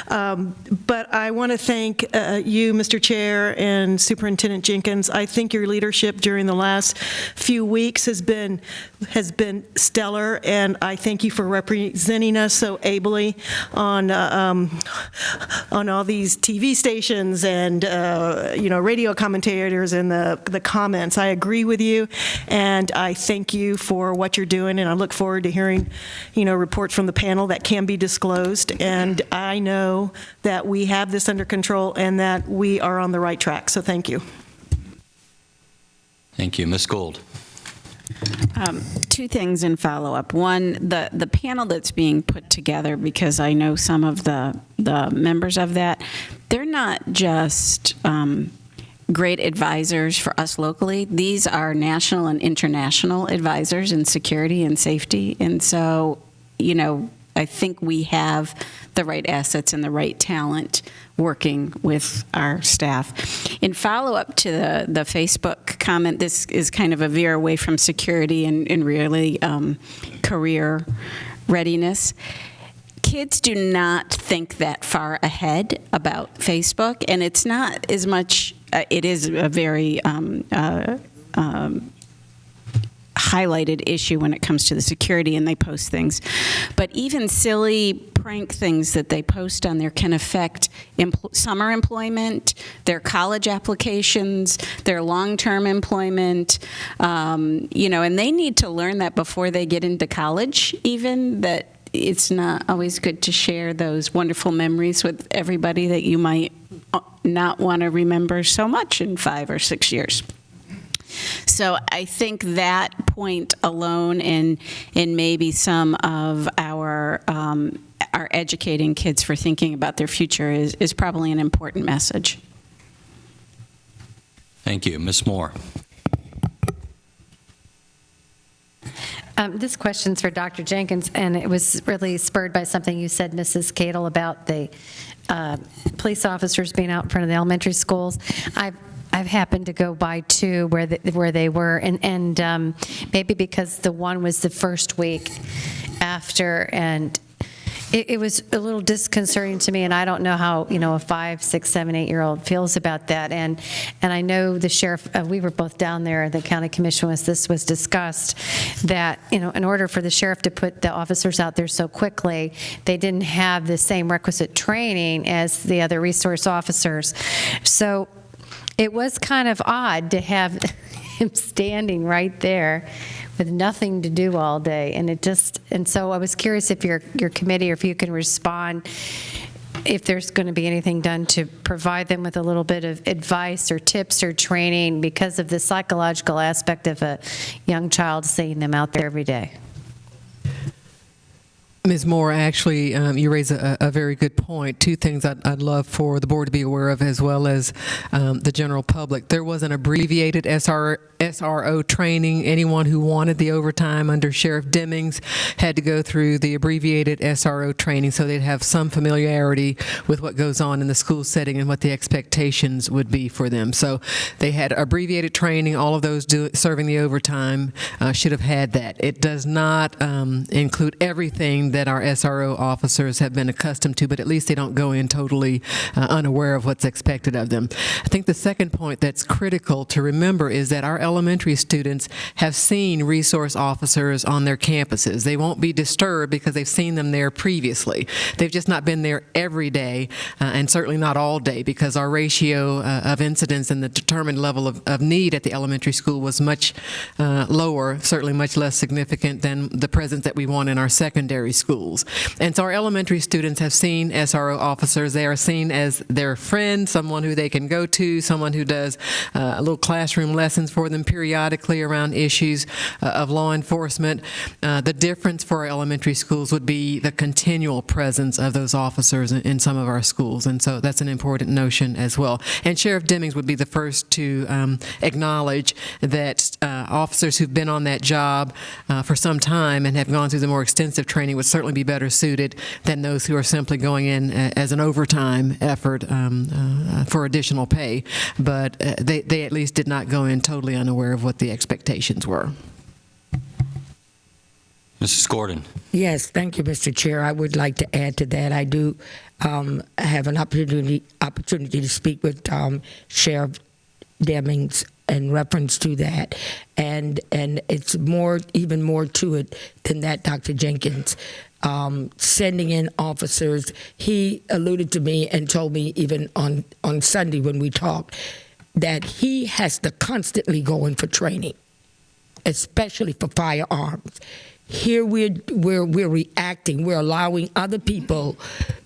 But I want to thank you, Mr. Chair, and Superintendent Jenkins. I think your leadership during the last few weeks has been stellar, and I thank you for representing us so ably on all these TV stations and radio commentators and the comments. I agree with you. And I thank you for what you're doing, and I look forward to hearing, reports from the panel that can be disclosed. And I know that we have this under control and that we are on the right track. So thank you. Thank you. Ms. Gould. Two things in follow-up. One, the panel that's being put together, because I know some of the members of that, they're not just great advisors for us locally. These are national and international advisors in security and safety. And so, I think we have the right assets and the right talent working with our staff. In follow-up to the Facebook comment, this is kind of a veer away from security and really career readiness. Kids do not think that far ahead about Facebook, and it's not as much, it is a very highlighted issue when it comes to the security, and they post things. But even silly prank things that they post on there can affect summer employment, their college applications, their long-term employment, and they need to learn that before they get into college, even that it's not always good to share those wonderful memories with everybody that you might not want to remember so much in 5 or 6 years. So I think that point alone and maybe some of our educating kids for thinking about their future is probably an important message. Thank you. Ms. Moore. This question's for Dr. Jenkins, and it was really spurred by something you said, Mrs. Cadle, about the police officers being out in front of the elementary schools. I've happened to go by two where they were, and maybe because the one was the first week after, and it was a little disconcerting to me, and I don't know how a 5, 6, 7, 8-year-old feels about that. And I know the sheriff. We were both down there. The county commission this was discussed. That in order for the sheriff to put the officers out there so quickly, they didn't have the same requisite training as the other resource officers. So it was kind of odd to have him standing right there with nothing to do all day, and so I was curious if your committee, or if you can respond, if there's going to be anything done to provide them with a little bit of advice or tips or training because of the psychological aspect of a young child seeing them out there every day. Ms. Moore, actually, you raise a very good point. Two things I'd love for the board to be aware of, as well as the general public. There was an abbreviated SRO training. Anyone who wanted the overtime under Sheriff Demings had to go through the abbreviated SRO training, so they'd have some familiarity with what goes on in the school setting and what the expectations would be for them. So they had abbreviated training. All of those serving the overtime should have had that. It does not include everything that our SRO officers have been accustomed to, but at least they don't go in totally unaware of what's expected of them. I think the second point that's critical to remember is that our elementary students have seen resource officers on their campuses. They won't be disturbed because they've seen them there previously. They've just not been there every day, and certainly not all day, because our ratio of incidents and the determined level of need at the elementary school was much lower, certainly much less significant than the presence that we want in our secondary schools. And so our elementary students have seen SRO officers. They are seen as their friend, someone who they can go to, someone who does little classroom lessons for them periodically around issues of law enforcement. The difference for our elementary schools would be the continual presence of those officers in some of our schools. And so that's an important notion as well. And Sheriff Demings would be the first to acknowledge that officers who've been on that job for some time and have gone through the more extensive training would certainly be better suited than those who are simply going in as an overtime effort for additional pay. But they at least did not go in totally unaware of what the expectations were. Mrs. Gordon. Yes, thank you, Mr. Chair. I would like to add to that. I do have an opportunity to speak with Sheriff Demings in reference to that, and it's even more to it than that, Dr. Jenkins. Sending in officers, he alluded to me and told me even on Sunday when we talked that he has to constantly go in for training. especially for firearms. Here we're reacting. We're allowing other people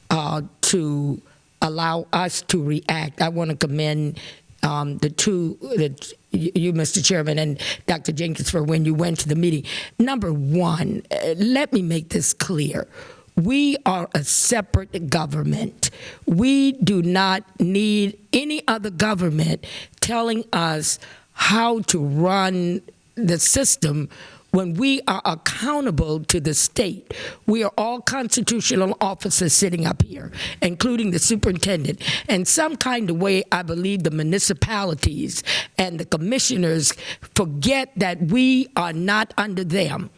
to allow us to react. I want to commend you, Mr. Chairman, and Dr. Jenkins for when you went to the meeting. Number one, let me make this clear. We are a separate government. We do not need any other government telling us how to run the system when we are accountable to the state. We are all constitutional officers sitting up here, including the superintendent. And some kind of way, I believe the municipalities and the commissioners forget that we are not under them.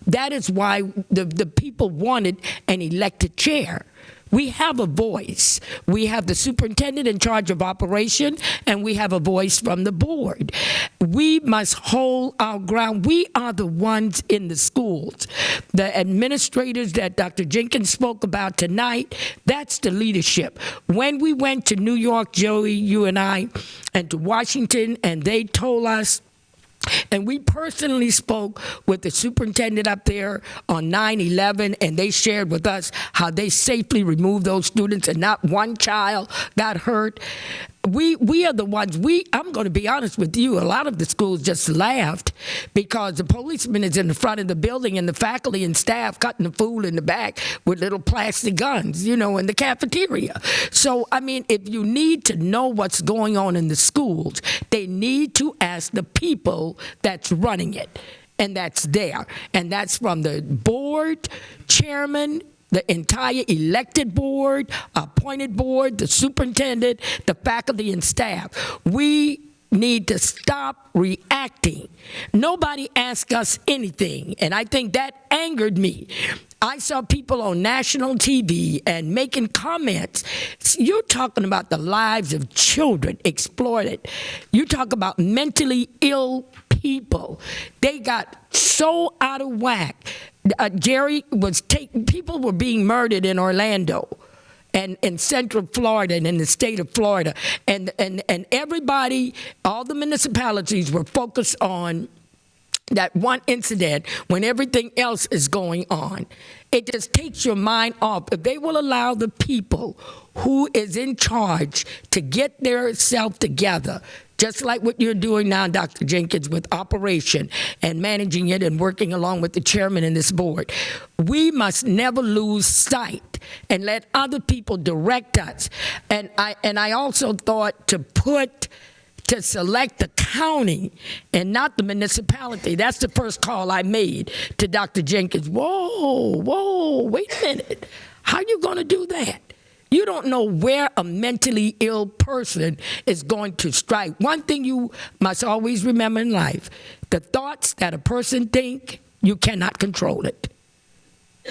That is why the people wanted an elected chair. We have a voice. We have the superintendent in charge of operation, and we have a voice from the board. We must hold our ground. We are the ones in the schools. The administrators that Dr. Jenkins spoke about tonight, that's the leadership. When we went to New York, Joey, you and I, and to Washington, and they told us, and we personally spoke with the superintendent up there on 9/11, and they shared with us how they safely removed those students and not one child got hurt. We are the ones, I'm going to be honest with you, a lot of the schools just laughed because the policeman is in the front of the building and the faculty and staff cutting the food in the back with little plastic guns, in the cafeteria. So, I mean, if you need to know what's going on in the schools, they need to ask the people that's running it. And that's there. And that's from the board, chairman, the entire elected board, appointed board, the superintendent, the faculty and staff. We need to stop reacting. Nobody asked us anything, and I think that angered me. I saw people on national TV and making comments. You're talking about the lives of children exploited. You talk about mentally ill people. They got so out of whack. People were being murdered in Orlando and in Central Florida and in the state of Florida. And everybody, all the municipalities were focused on that one incident when everything else is going on. It just takes your mind off. If they will allow the people who is in charge to get their self together, just like what you're doing now, Dr. Jenkins, with operation and managing it and working along with the chairman and this board, we must never lose sight and let other people direct us. And I also thought to select the county and not the municipality. That's the first call I made to Dr. Jenkins. Whoa, wait a minute. How are you going to do that? You don't know where a mentally ill person is going to strike. One thing you must always remember in life, the thoughts that a person thinks, you cannot control it.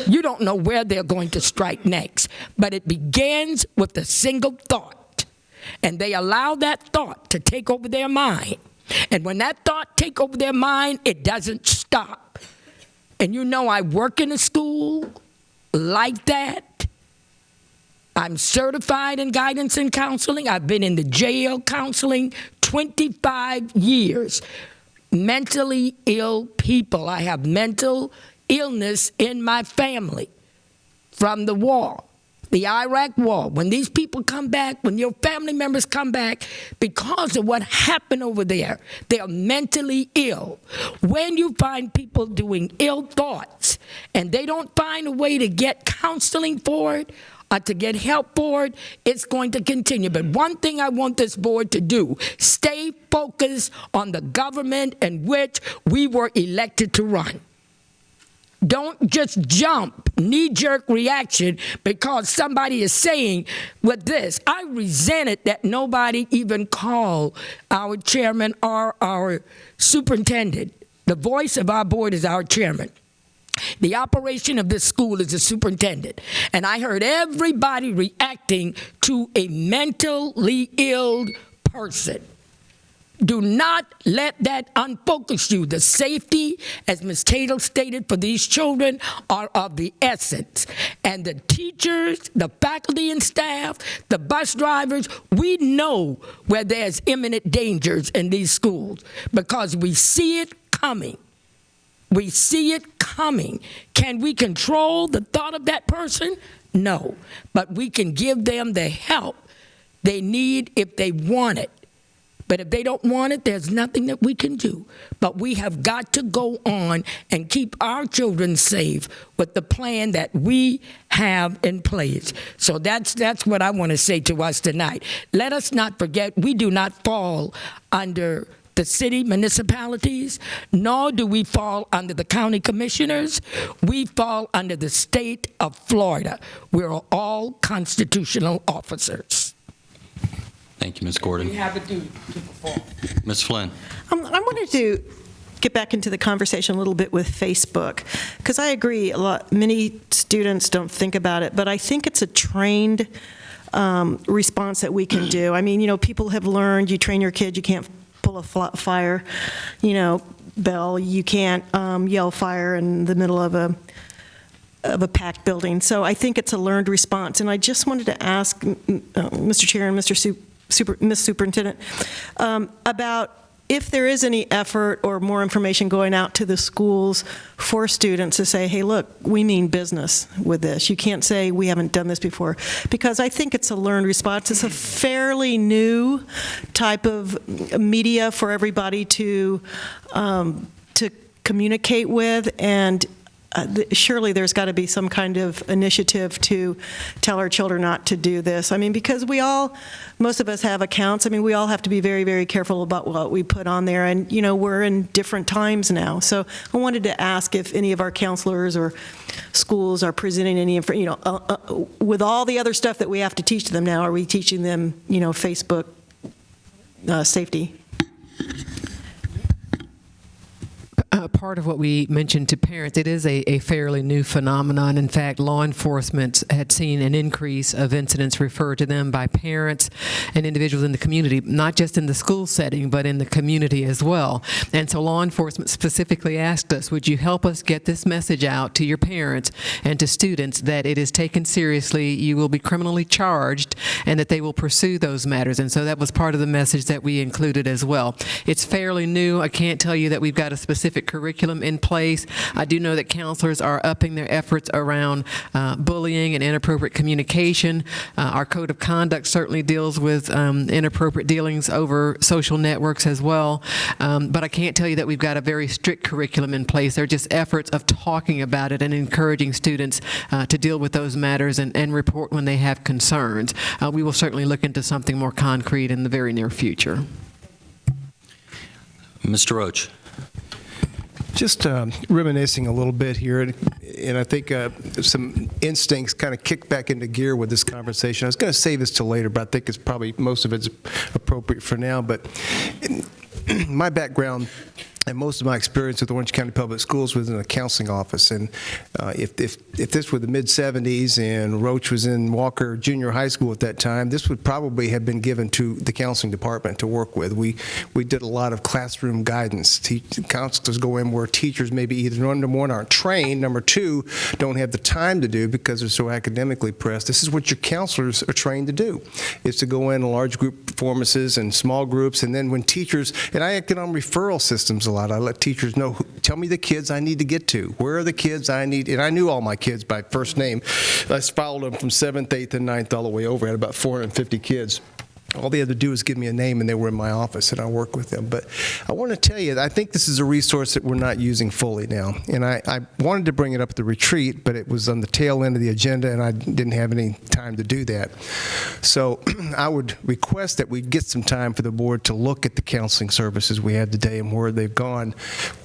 You don't know where they're going to strike next, but it begins with a single thought. And they allow that thought to take over their mind. And when that thought takes over their mind, it doesn't stop. And I work in a school like that. I'm certified in guidance and counseling. I've been in the jail counseling 25 years. Mentally ill people. I have mental illness in my family from the war. The Iraq war, when these people come back, when your family members come back, because of what happened over there, they are mentally ill. When you find people doing ill thoughts and they don't find a way to get counseling for it, to get help for it, it's going to continue. But one thing I want this board to do, stay focused on the government in which we were elected to run. Don't just jump, knee-jerk reaction because somebody is saying with this. I resent it that nobody even called our chairman or our superintendent. The voice of our board is our chairman. The operation of this school is the superintendent. And I heard everybody reacting to a mentally ill person. Do not let that unfocus you. The safety, as Ms. Tatel stated, for these children are of the essence. And the teachers, the faculty and staff, the bus drivers, we know where there's imminent dangers in these schools because we see it coming. We see it coming. Can we control the thought of that person? No. But we can give them the help they need if they want it. But if they don't want it, there's nothing that we can do. But we have got to go on and keep our children safe with the plan that we have in place. So that's what I want to say to us tonight. Let us not forget, we do not fall under the city municipalities, nor do we fall under the county commissioners. We fall under the state of Florida. We're all constitutional officers. Thank you, Ms. Gordon. We have a duty to perform. Ms. Flynn. I wanted to get back into the conversation a little bit with Facebook, because I agree, many students don't think about it, but I think it's a trained response that we can do. I mean, people have learned, you train your kid, you can't pull a fire, bell, you can't yell fire in the middle of a packed building. So I think it's a learned response. And I just wanted to ask Mr. Chair and Ms. Superintendent about if there is any effort or more information going out to the schools for students to say, hey, look, we mean business with this. You can't say we haven't done this before, because I think it's a learned response. It's a fairly new type of media for everybody to communicate with, and surely there's got to be some kind of initiative to tell our children not to do this. I mean, because most of us have accounts. I mean, we all have to be very, very careful about what we put on there. And, we're in different times now. So I wanted to ask if any of our counselors or schools are presenting any, with all the other stuff that we have to teach them now, are we teaching them, Facebook safety? Part of what we mentioned to parents, it is a fairly new phenomenon. In fact, law enforcement had seen an increase of incidents referred to them by parents and individuals in the community, not just in the school setting, but in the community as well. And so law enforcement specifically asked us, would you help us get this message out to your parents and to students that it is taken seriously, you will be criminally charged, and that they will pursue those matters. And so that was part of the message that we included as well. It's fairly new. I can't tell you that we've got a specific curriculum in place. I do know that counselors are upping their efforts around bullying and inappropriate communication. Our code of conduct certainly deals with inappropriate dealings over social networks as well. But I can't tell you that we've got a very strict curriculum in place. They're just efforts of talking about it and encouraging students to deal with those matters and report when they have concerns. We will certainly look into something more concrete in the very near future. Mr. Roach. Just reminiscing a little bit here, and I think some instincts kind of kick back into gear with this conversation. I was going to save this till later, but I think it's probably most of it's appropriate for now. But my background and most of my experience with Orange County Public Schools was in a counseling office. And if this were the mid-'70s and Roach was in Walker Junior High School at that time, this would probably have been given to the counseling department to work with. We did a lot of classroom guidance. Counselors go in where teachers maybe either, number one, aren't trained, number two, don't have the time to do because they're so academically pressed. This is what your counselors are trained to do, is to go in large group performances and small groups. And then when teachers, and I acted on referral systems a lot. I let teachers know, tell me the kids I need to get to. Where are the kids I need? And I knew all my kids by first name. I followed them from 7th, 8th, and 9th all the way over. I had about 450 kids. All they had to do was give me a name, and they were in my office, and I worked with them. But I want to tell you, I think this is a resource that we're not using fully now. And I wanted to bring it up at the retreat, but it was on the tail end of the agenda, and I didn't have any time to do that. So I would request that we get some time for the board to look at the counseling services we have today and where they've gone.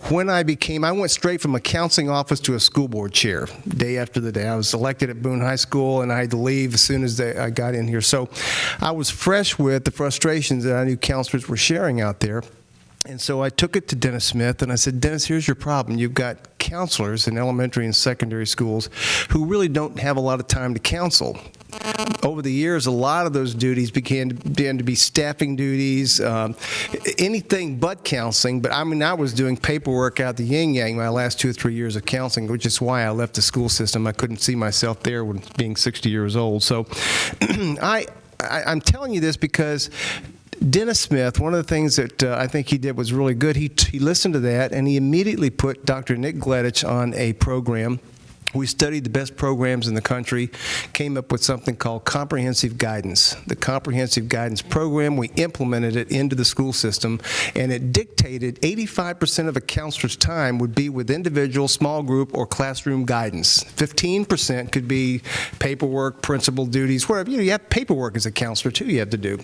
When I went straight from a counseling office to a school board chair, day after the day. I was elected at Boone High School, and I had to leave as soon as I got in here. So I was fresh with the frustrations that I knew counselors were sharing out there. And so I took it to Dennis Smith, and I said, Dennis, here's your problem. You've got counselors in elementary and secondary schools who really don't have a lot of time to counsel. Over the years, a lot of those duties began to be staffing duties, anything but counseling. But I mean, I was doing paperwork out the yin-yang my last 2 or 3 years of counseling, which is why I left the school system. I couldn't see myself there when being 60 years old. So I'm telling you this because Dennis Smith, one of the things that I think he did was really good. He listened to that, and he immediately put Dr. Nick Gleditch on a program. We studied the best programs in the country, came up with something called comprehensive guidance. The comprehensive guidance program, we implemented it into the school system, and it dictated 85% of a counselor's time would be with individual, small group, or classroom guidance. 15% could be paperwork, principal duties, whatever. You have paperwork as a counselor, too, you have to do,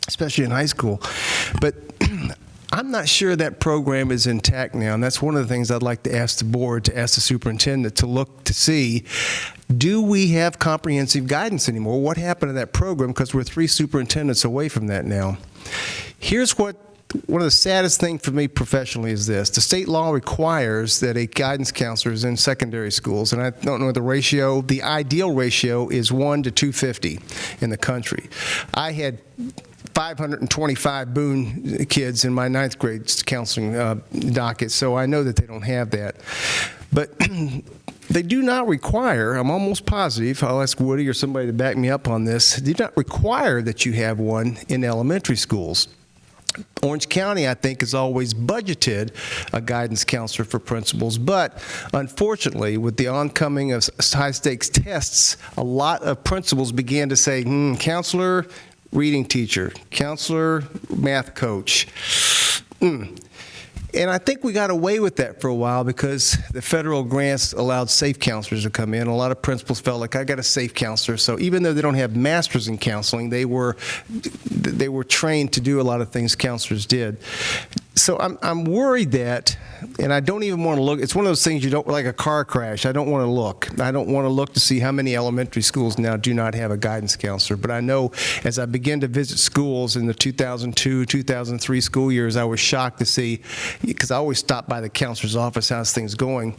especially in high school. But I'm not sure that program is intact now, and that's one of the things I'd like to ask the board, to ask the superintendent to look to see, do we have comprehensive guidance anymore? What happened to that program? Because we're 3 superintendents away from that now. Here's what one of the saddest things for me professionally is this. The state law requires that a guidance counselor is in secondary schools, and I don't know the ratio. The ideal ratio is 1 to 250 in the country. I had 525 Boone kids in my 9th grade counseling docket, so I know that they don't have that. But they do not require, I'm almost positive, I'll ask Woody or somebody to back me up on this, they do not require that you have one in elementary schools. Orange County, I think, has always budgeted a guidance counselor for principals, but unfortunately, with the oncoming of high-stakes tests, a lot of principals began to say, counselor, reading teacher, counselor, math coach. And I think we got away with that for a while because the federal grants allowed safe counselors to come in. A lot of principals felt like, I got a safe counselor. So even though they don't have masters in counseling, they were trained to do a lot of things counselors did. So I'm worried that, and I don't even want to look, it's one of those things you don't, like a car crash, I don't want to look. I don't want to look to see how many elementary schools now do not have a guidance counselor. But I know as I begin to visit schools in the 2002, 2003 school years, I was shocked to see, because I always stop by the counselor's office, how's things going?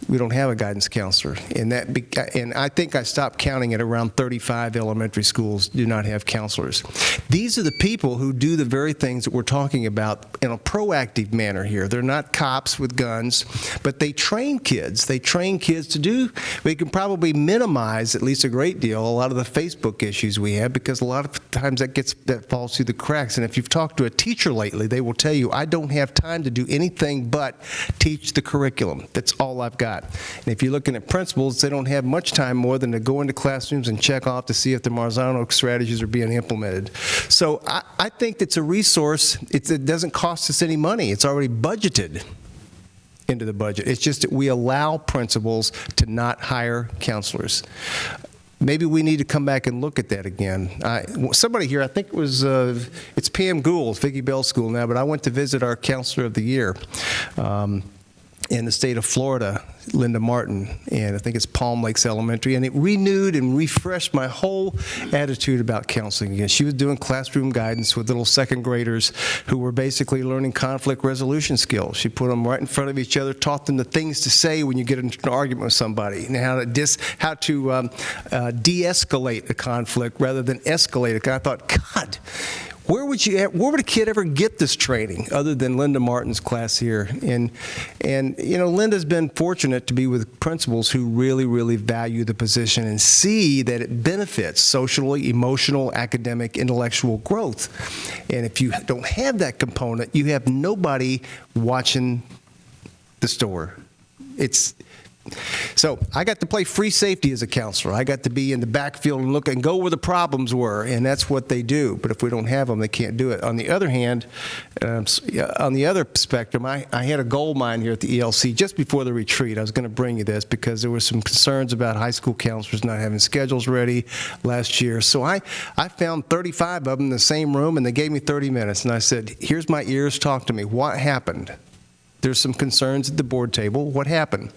We don't have a guidance counselor. And I think I stopped counting at around 35 elementary schools do not have counselors. These are the people who do the very things that we're talking about in a proactive manner here. They're not cops with guns, but they train kids. They train kids to do, we can probably minimize, at least a great deal, a lot of the Facebook issues we have, because a lot of times that falls through the cracks. And if you've talked to a teacher lately, they will tell you, I don't have time to do anything but teach the curriculum. That's all I've got. And if you're looking at principals, they don't have much time more than to go into classrooms and check off to see if the Marzano strategies are being implemented. So I think it's a resource. It doesn't cost us any money. It's already budgeted into the budget. It's just that we allow principals to not hire counselors. Maybe we need to come back and look at that again. Somebody here, I think it was, it's Pam Gould, Vicki Bell School now, but I went to visit our Counselor of the Year in the state of Florida, Linda Martin, and I think it's Palm Lakes Elementary, and it renewed and refreshed my whole attitude about counseling again. She was doing classroom guidance with little second graders who were basically learning conflict resolution skills. She put them right in front of each other, taught them the things to say when you get into an argument with somebody, and how to de-escalate a conflict rather than escalate it. I thought, God, where would a kid ever get this training other than Linda Martin's class here? And you know, Linda's been fortunate to be with principals who really, really value the position and see that it benefits socially, emotional, academic, intellectual growth. And if you don't have that component, you have nobody watching the store. So I got to play free safety as a counselor. I got to be in the backfield and look and go where the problems were, and that's what they do. But if we don't have them, they can't do it. On the other hand, on the other spectrum, I had a gold mine here at the ELC just before the retreat. I was going to bring you this because there were some concerns about high school counselors not having schedules ready last year. So I found 35 of them in the same room, and they gave me 30 minutes. And I said, here's my ears, talk to me. What happened? There's some concerns at the board table. What happened?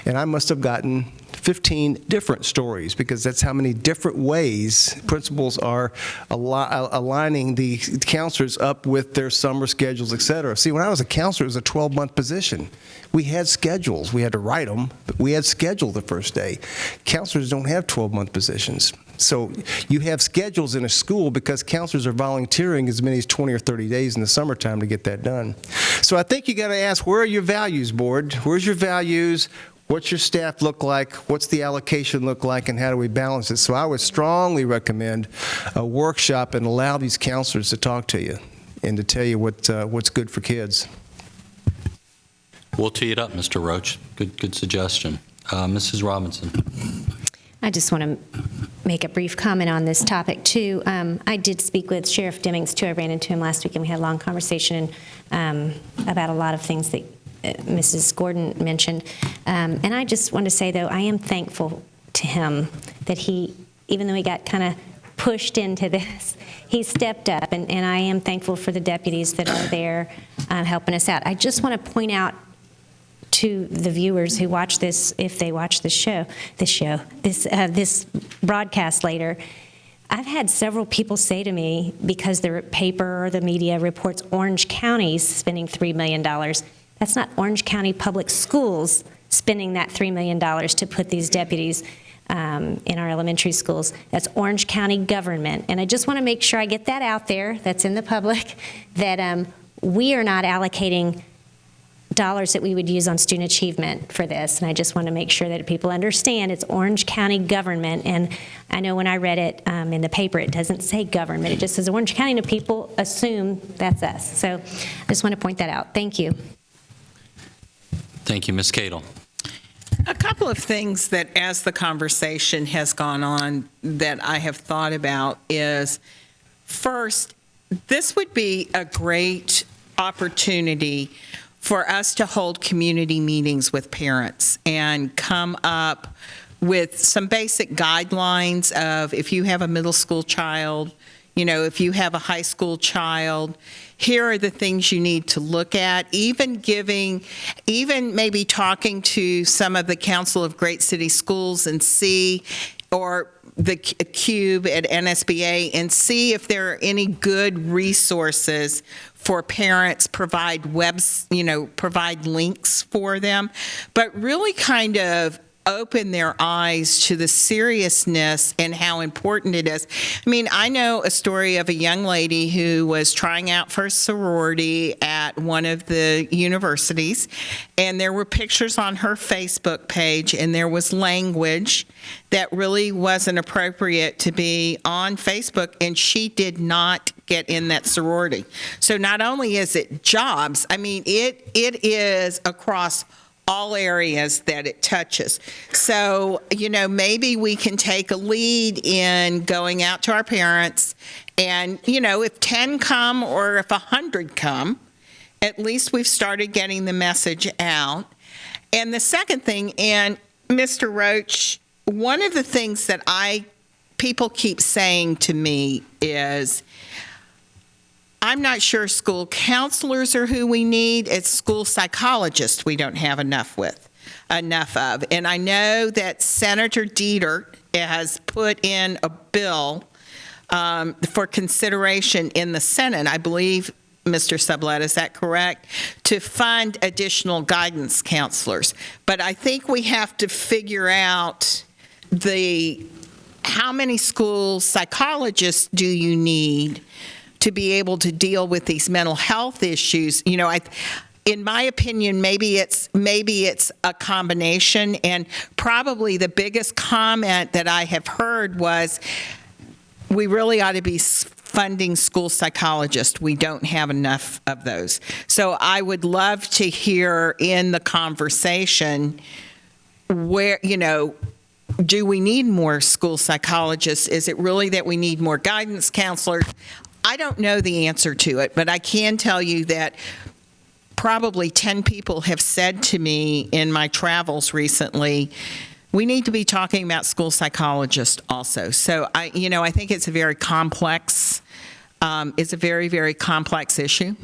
And I must have gotten 15 different stories, because that's how many different ways principals are aligning the counselors up with their summer schedules, et cetera. See, when I was a counselor, it was a 12-month position. We had schedules. We had to write them, but we had schedule the first day. Counselors don't have 12-month positions. So you have schedules in a school because counselors are volunteering as many as 20 or 30 days in the summertime to get that done. So I think you got to ask, where are your values, board? Where's your values? What's your staff look like? What's the allocation look like? And how do we balance it? So I would strongly recommend a workshop and allow these counselors to talk to you and to tell you what's good for kids. We'll tee it up, Mr. Roach. Good suggestion. Mrs. Robinson. I just want to make a brief comment on this topic, too. I did speak with Sheriff Demings, too. I ran into him last week, and we had a long conversation about a lot of things that Mrs. Gordon mentioned. And I just want to say, though, I am thankful to him that he, even though he got kind of pushed into this, he stepped up, and I am thankful for the deputies that are there helping us out. I just want to point out to the viewers who watch this, if they watch this broadcast later, I've had several people say to me, because the paper or the media reports Orange County's spending $3 million, that's not Orange County Public Schools spending that $3 million to put these deputies in our elementary schools. That's Orange County government. And I just want to make sure I get that out there, that's in the public, that we are not allocating dollars that we would use on student achievement for this. And I just want to make sure that people understand it's Orange County government. And I know when I read it in the paper, it doesn't say government. It just says Orange County, and people assume that's us. So I just want to point that out. Thank you. Thank you, Ms. Cadle. A couple of things that, as the conversation has gone on, that I have thought about is, first, this would be a great opportunity for us to hold community meetings with parents and come up with some basic guidelines of, if you have a middle school child, if you have a high school child, here are the things you need to look at, even maybe talking to some of the Council of Great City Schools and see, or the Cube at NSBA, and see if there are any good resources for parents, provide links for them, but really kind of open their eyes to the seriousness and how important it is. I mean, I know a story of a young lady who was trying out for a sorority at one of the universities, and there were pictures on her Facebook page, and there was language that really wasn't appropriate to be on Facebook, and she did not get in that sorority. So not only is it jobs, I mean, it is across all areas that it touches. So, maybe we can take a lead in going out to our parents, and, if 10 come or if 100 come, at least we've started getting the message out. And the second thing, and Mr. Roach, one of the things that people keep saying to me is, I'm not sure school counselors are who we need. It's school psychologists we don't have enough of. And I know that Senator Dieter has put in a bill for consideration in the Senate, I believe, Mr. Sublette, is that correct? To fund additional guidance counselors. But I think we have to figure out how many school psychologists do you need to be able to deal with these mental health issues. In my opinion, maybe it's a combination, and probably the biggest comment that I have heard was, we really ought to be funding school psychologists. We don't have enough of those. So I would love to hear in the conversation where, do we need more school psychologists? Is it really that we need more guidance counselors? I don't know the answer to it, but I can tell you that probably 10 people have said to me in my travels recently, we need to be talking about school psychologists also. So I think it's a very complex, very, very complex issue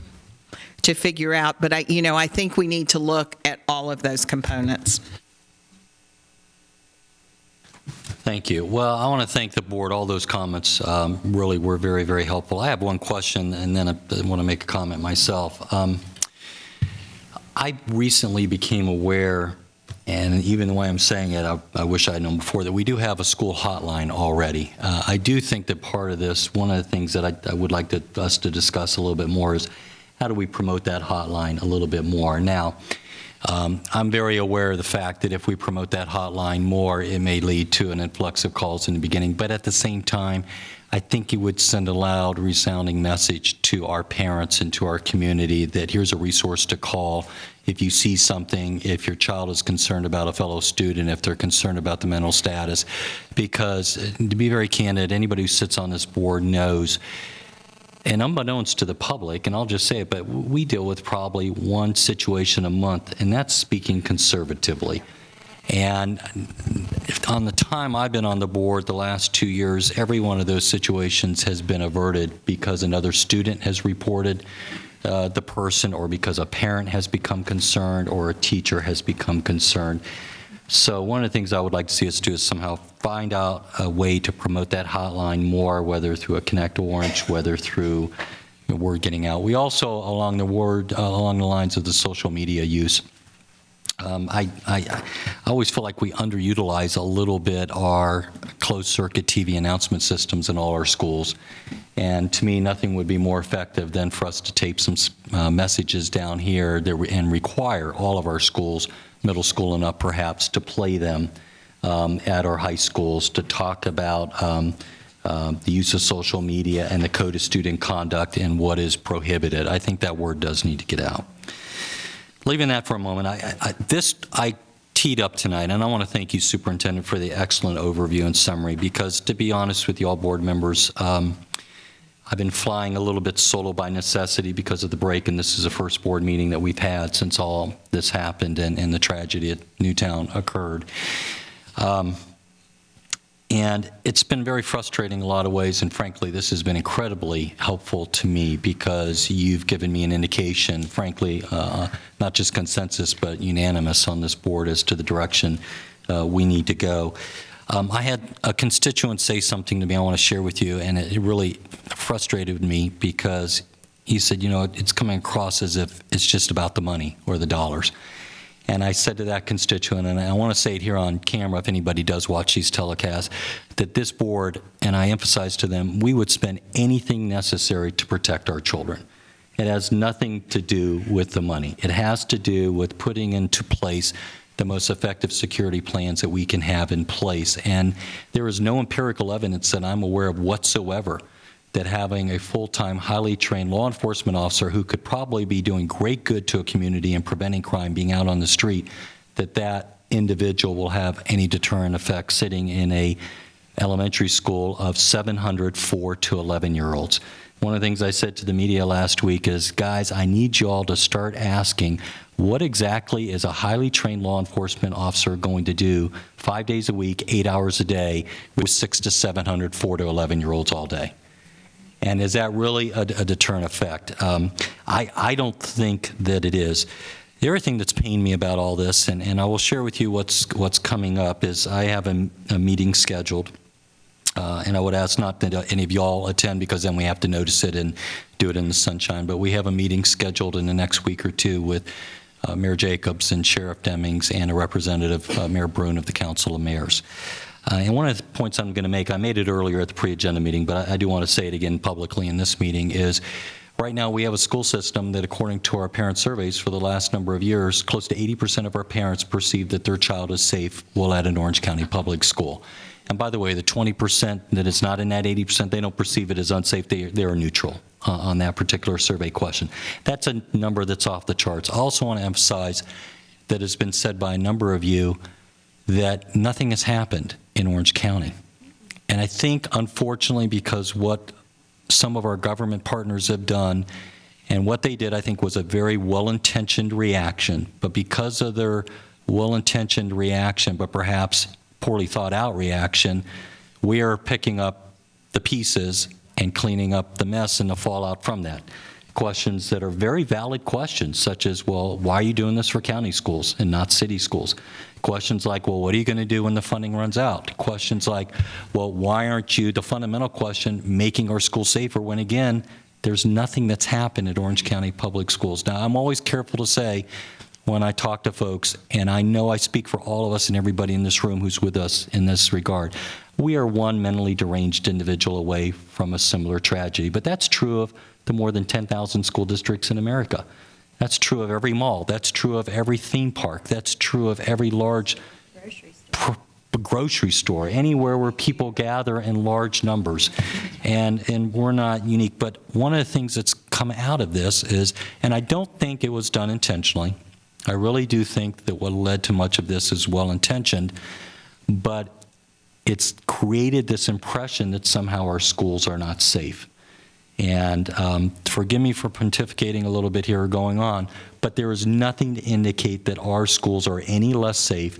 to figure out. But I think we need to look at all of those components. Thank you. Well, I want to thank the board. All those comments really were very, very helpful. I have one question, and then I want to make a comment myself. I recently became aware, and even the way I'm saying it, I wish I'd known before, that we do have a school hotline already. I do think that part of this, one of the things that I would like us to discuss a little bit more is how do we promote that hotline a little bit more. Now, I'm very aware of the fact that if we promote that hotline more, it may lead to an influx of calls in the beginning. But at the same time, I think it would send a loud, resounding message to our parents and to our community that here's a resource to call if you see something, if your child is concerned about a fellow student, if they're concerned about the mental status. Because, to be very candid, anybody who sits on this board knows, and unbeknownst to the public, and I'll just say it, but we deal with probably one situation a month, and that's speaking conservatively. And on the time I've been on the board, the last 2 years, every one of those situations has been averted because another student has reported the person, or because a parent has become concerned, or a teacher has become concerned. So one of the things I would like to see us do is somehow find out a way to promote that hotline more, whether through a Connect Orange, whether through word getting out. We also, along the lines of the social media use, I always feel like we underutilize a little bit our closed-circuit TV announcement systems in all our schools. And to me, nothing would be more effective than for us to tape some messages down here and require all of our schools, middle school and up perhaps, to play them at our high schools to talk about the use of social media and the code of student conduct and what is prohibited. I think that word does need to get out. Leaving that for a moment, I teed up tonight, and I want to thank you, Superintendent, for the excellent overview and summary, because to be honest with you all board members, I've been flying a little bit solo by necessity because of the break, and this is the first board meeting that we've had since all this happened and the tragedy at Newtown occurred. And it's been very frustrating in a lot of ways, and frankly, this has been incredibly helpful to me because you've given me an indication, frankly, not just consensus, but unanimous on this board as to the direction we need to go. I had a constituent say something to me I want to share with you, and it really frustrated me because he said, you know, it's coming across as if it's just about the money or the dollars. And I said to that constituent, and I want to say it here on camera if anybody does watch these telecasts, that this board, and I emphasize to them, we would spend anything necessary to protect our children. It has nothing to do with the money. It has to do with putting into place the most effective security plans that we can have in place. And there is no empirical evidence that I'm aware of whatsoever that having a full-time, highly trained law enforcement officer who could probably be doing great good to a community and preventing crime being out on the street, that individual will have any deterrent effect sitting in a elementary school of 700 4 to 11-year-olds. One of the things I said to the media last week is, guys, I need you all to start asking what exactly is a highly trained law enforcement officer going to do 5 days a week, 8 hours a day with 600 to 700 4 to 11-year-olds all day? And is that really a deterrent effect? I don't think that it is. The other thing that's pained me about all this, and I will share with you what's coming up, is I have a meeting scheduled. And I would ask not that any of y'all attend because then we have to notice it and do it in the sunshine. But we have a meeting scheduled in the next week or two with Mayor Jacobs and Sheriff Demings and a representative, Mayor Brune of the Council of Mayors. And one of the points I'm going to make, I made it earlier at the pre-agenda meeting, but I do want to say it again publicly in this meeting, is right now we have a school system that, according to our parent surveys for the last number of years, close to 80% of our parents perceive that their child is safe while at an Orange County public school. And by the way, the 20% that is not in that 80%, they don't perceive it as unsafe. They are neutral on that particular survey question. That's a number that's off the charts. I also want to emphasize that it's been said by a number of you that nothing has happened in Orange County. And I think, unfortunately, because what some of our government partners have done, and what they did, I think, was a very well-intentioned reaction. But because of their well-intentioned reaction, but perhaps poorly thought out reaction, we are picking up the pieces and cleaning up the mess and the fallout from that. Questions that are very valid questions, such as, well, why are you doing this for county schools and not city schools? Questions like, well, what are you going to do when the funding runs out? Questions like, well, why aren't you, the fundamental question, making our schools safer when, again, there's nothing that's happened at Orange County Public Schools. Now, I'm always careful to say, when I talk to folks, and I know I speak for all of us and everybody in this room who's with us in this regard, we are one mentally deranged individual away from a similar tragedy. But that's true of the more than 10,000 school districts in America. That's true of every mall. That's true of every theme park. That's true of every large grocery store, anywhere where people gather in large numbers. And we're not unique. But one of the things that's come out of this is, and I don't think it was done intentionally, I really do think that what led to much of this is well-intentioned, but it's created this impression that somehow our schools are not safe. And forgive me for pontificating a little bit here or going on, but there is nothing to indicate that our schools are any less safe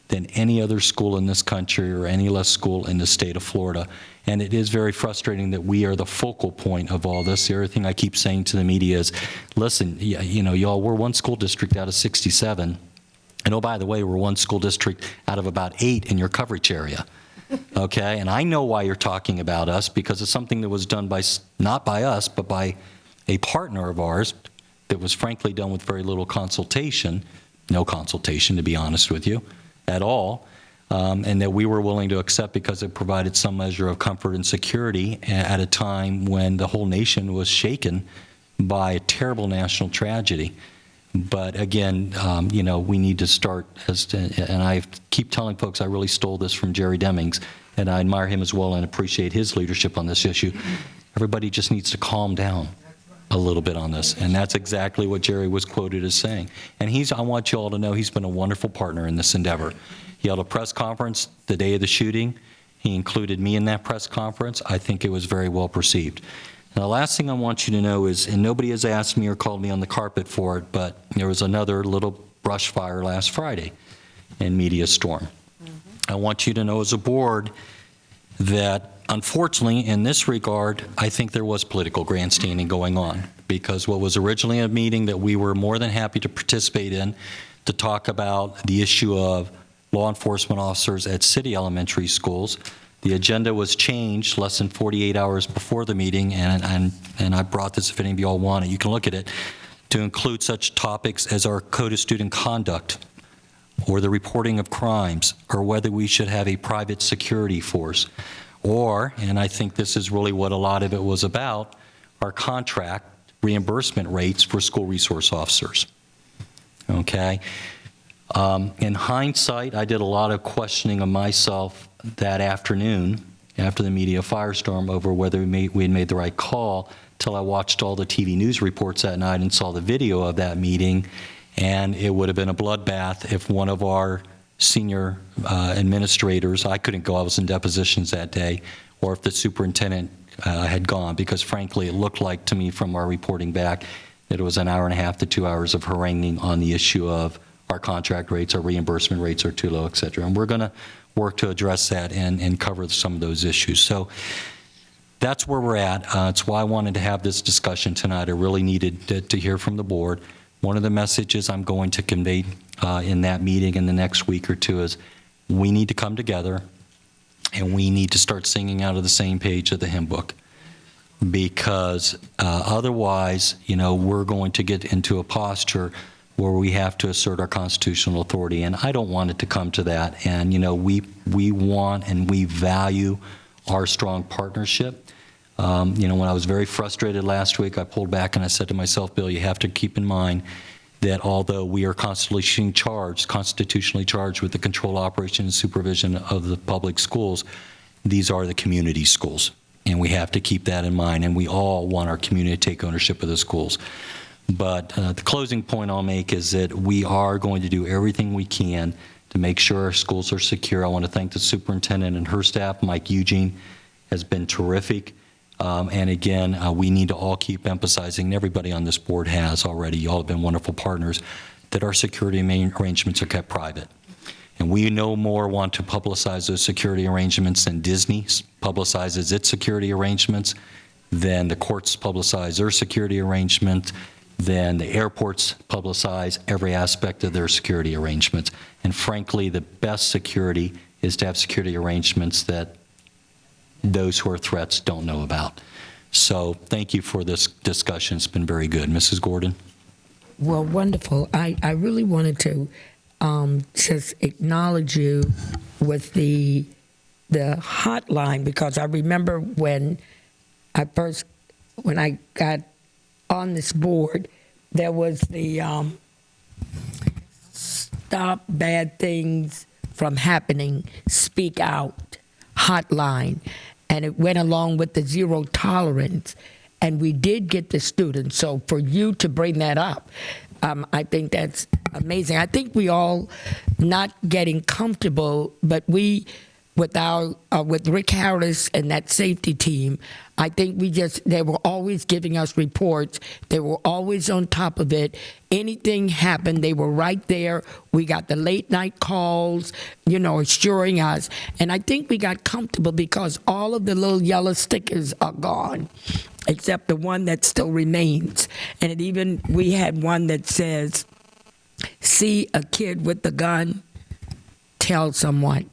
than any other school in this country or any less school in the state of Florida. And it is very frustrating that we are the focal point of all this. The other thing I keep saying to the media is, listen, you know, y'all, we're one school district out of 67. And oh, by the way, we're one school district out of about 8 in your coverage area. Okay, and I know why you're talking about us, because it's something that was done by, not by us, but by a partner of ours that was frankly done with very little consultation, no consultation, to be honest with you, at all, and that we were willing to accept because it provided some measure of comfort and security at a time when the whole nation was shaken by a terrible national tragedy. But again, you know, we need to start, and I keep telling folks I really stole this from Jerry Demings, and I admire him as well and appreciate his leadership on this issue. Everybody just needs to calm down a little bit on this, and that's exactly what Jerry was quoted as saying. And I want you all to know he's been a wonderful partner in this endeavor. He held a press conference the day of the shooting. He included me in that press conference. I think it was very well perceived. Now, the last thing I want you to know is, and nobody has asked me or called me on the carpet for it, but there was another little brush fire last Friday in Media Storm. I want you to know as a board that, unfortunately, in this regard, I think there was political grandstanding going on, because what was originally a meeting that we were more than happy to participate in to talk about the issue of law enforcement officers at city elementary schools, the agenda was changed less than 48 hours before the meeting, and I brought this, if any of you all want it, you can look at it, to include such topics as our code of student conduct, or the reporting of crimes, or whether we should have a private security force, or, and I think this is really what a lot of it was about, our contract reimbursement rates for school resource officers. Okay? In hindsight, I did a lot of questioning of myself that afternoon after the media firestorm over whether we had made the right call, till I watched all the TV news reports that night and saw the video of that meeting, and it would have been a bloodbath if one of our senior administrators, I couldn't go, I was in depositions that day, or if the superintendent had gone, because frankly it looked like to me from our reporting back that it was an hour and a half to 2 hours of haranguing on the issue of our contract rates, our reimbursement rates are too low, et cetera. And we're going to work to address that and cover some of those issues. So that's where we're at. It's why I wanted to have this discussion tonight. I really needed to hear from the board. One of the messages I'm going to convey in that meeting in the next week or two is we need to come together and we need to start singing out of the same page of the hymn book, because otherwise, you know, we're going to get into a posture where we have to assert our constitutional authority, and I don't want it to come to that. And, you know, we want and we value our strong partnership. You know, when I was very frustrated last week, I pulled back and I said to myself, Bill, you have to keep in mind that although we are constitutionally charged with the control, operation, and supervision of the public schools, these are the community schools, and we have to keep that in mind, and we all want our community to take ownership of the schools. But the closing point I'll make is that we are going to do everything we can to make sure our schools are secure. I want to thank the superintendent and her staff. Mike Eugene has been terrific. And again, we need to all keep emphasizing, and everybody on this board has already, you all have been wonderful partners, that our security arrangements are kept private. And we no more want to publicize those security arrangements than Disney publicizes its security arrangements, than the courts publicize their security arrangement, then the airports publicize every aspect of their security arrangements. And frankly, the best security is to have security arrangements that those who are threats don't know about. So thank you for this discussion. It's been very good. Mrs. Gordon? Well, wonderful. I really wanted to just acknowledge you with the hotline, because I remember when I got on this board, there was the Stop Bad Things from Happening, Speak Out hotline, and it went along with the zero tolerance, and we did get the students. So for you to bring that up, I think that's amazing. I think we all not getting comfortable, but we, with Rick Harris and that safety team, I think they were always giving us reports. They were always on top of it. Anything happened, they were right there. We got the late night calls, assuring us. And I think we got comfortable because all of the little yellow stickers are gone, except the one that still remains. And we had one that says, see a kid with the gun, tell someone.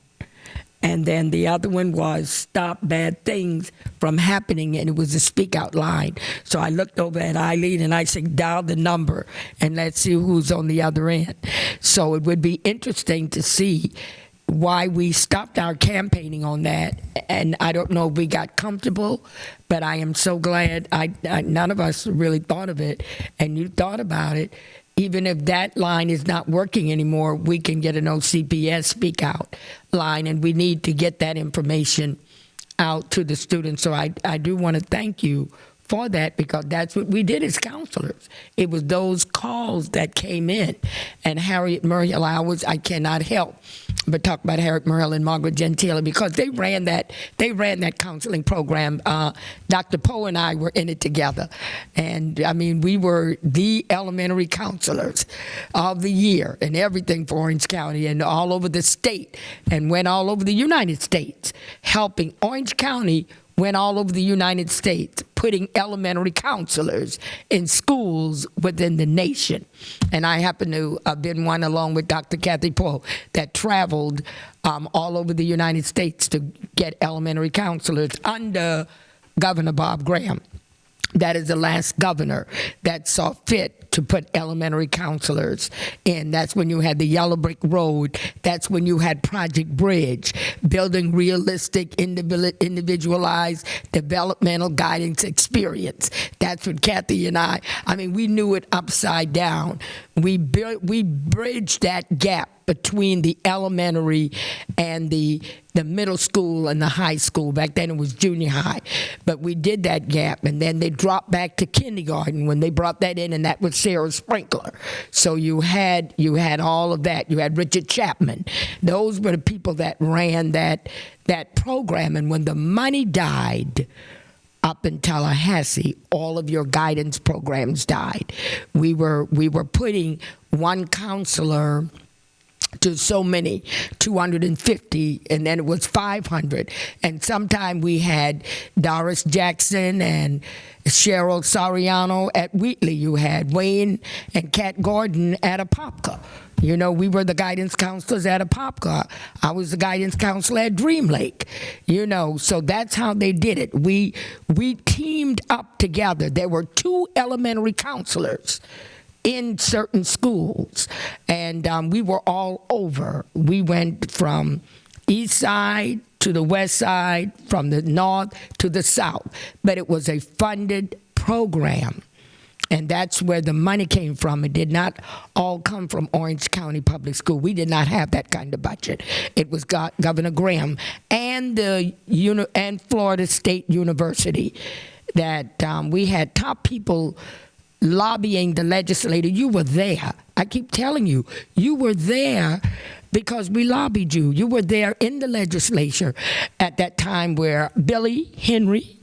And then the other one was Stop Bad Things from Happening, and it was a speak out line. So I looked over at Eileen and I said, dial the number and let's see who's on the other end. So it would be interesting to see why we stopped our campaigning on that. And I don't know if we got comfortable, but I am so glad none of us really thought of it, and you thought about it. Even if that line is not working anymore, we can get an OCPS speak out line, and we need to get that information out to the students. So I do want to thank you for that, because that's what we did as counselors. It was those calls that came in. And Harriet Murhill, I cannot help but talk about Harriet Murhill and Margaret Gentile, because they ran that counseling program. Dr. Poe and I were in it together. And I mean, we were the elementary counselors of the year and everything for Orange County and all over the state, and went all over the United States, helping. Orange County went all over the United States, putting elementary counselors in schools within the nation. And I happen to have been one, along with Dr. Kathy Poe, that traveled all over the United States to get elementary counselors under Governor Bob Graham. That is the last governor that saw fit to put elementary counselors in. That's when you had the Yellow Brick Road. That's when you had Project Bridge, building realistic, individualized developmental guidance experience. That's what Kathy and I mean, we knew it upside down. We bridged that gap between the elementary and the middle school and the high school. Back then it was junior high. But we did that gap, and then they dropped back to kindergarten when they brought that in, and that was Sarah Sprinkler. So you had all of that. You had Richard Chapman. Those were the people that ran that program. And when the money died up in Tallahassee, all of your guidance programs died. We were putting one counselor to so many, 250, and then it was 500. And sometime we had Doris Jackson and Cheryl Soriano at Wheatley. You had Wayne and Kat Gordon at Apopka. We were the guidance counselors at Apopka. I was the guidance counselor at Dream Lake. So that's how they did it. We teamed up together. There were 2 elementary counselors in certain schools, and we were all over. We went from east side to the west side, from the north to the south, but it was a funded program, and that's where the money came from. It did not all come from Orange County Public School. We did not have that kind of budget. It was Governor Graham and and Florida State University that we had top people lobbying the legislator. You were there. I keep telling you, you were there because we lobbied you. You were there in the legislature at that time where Billy Henry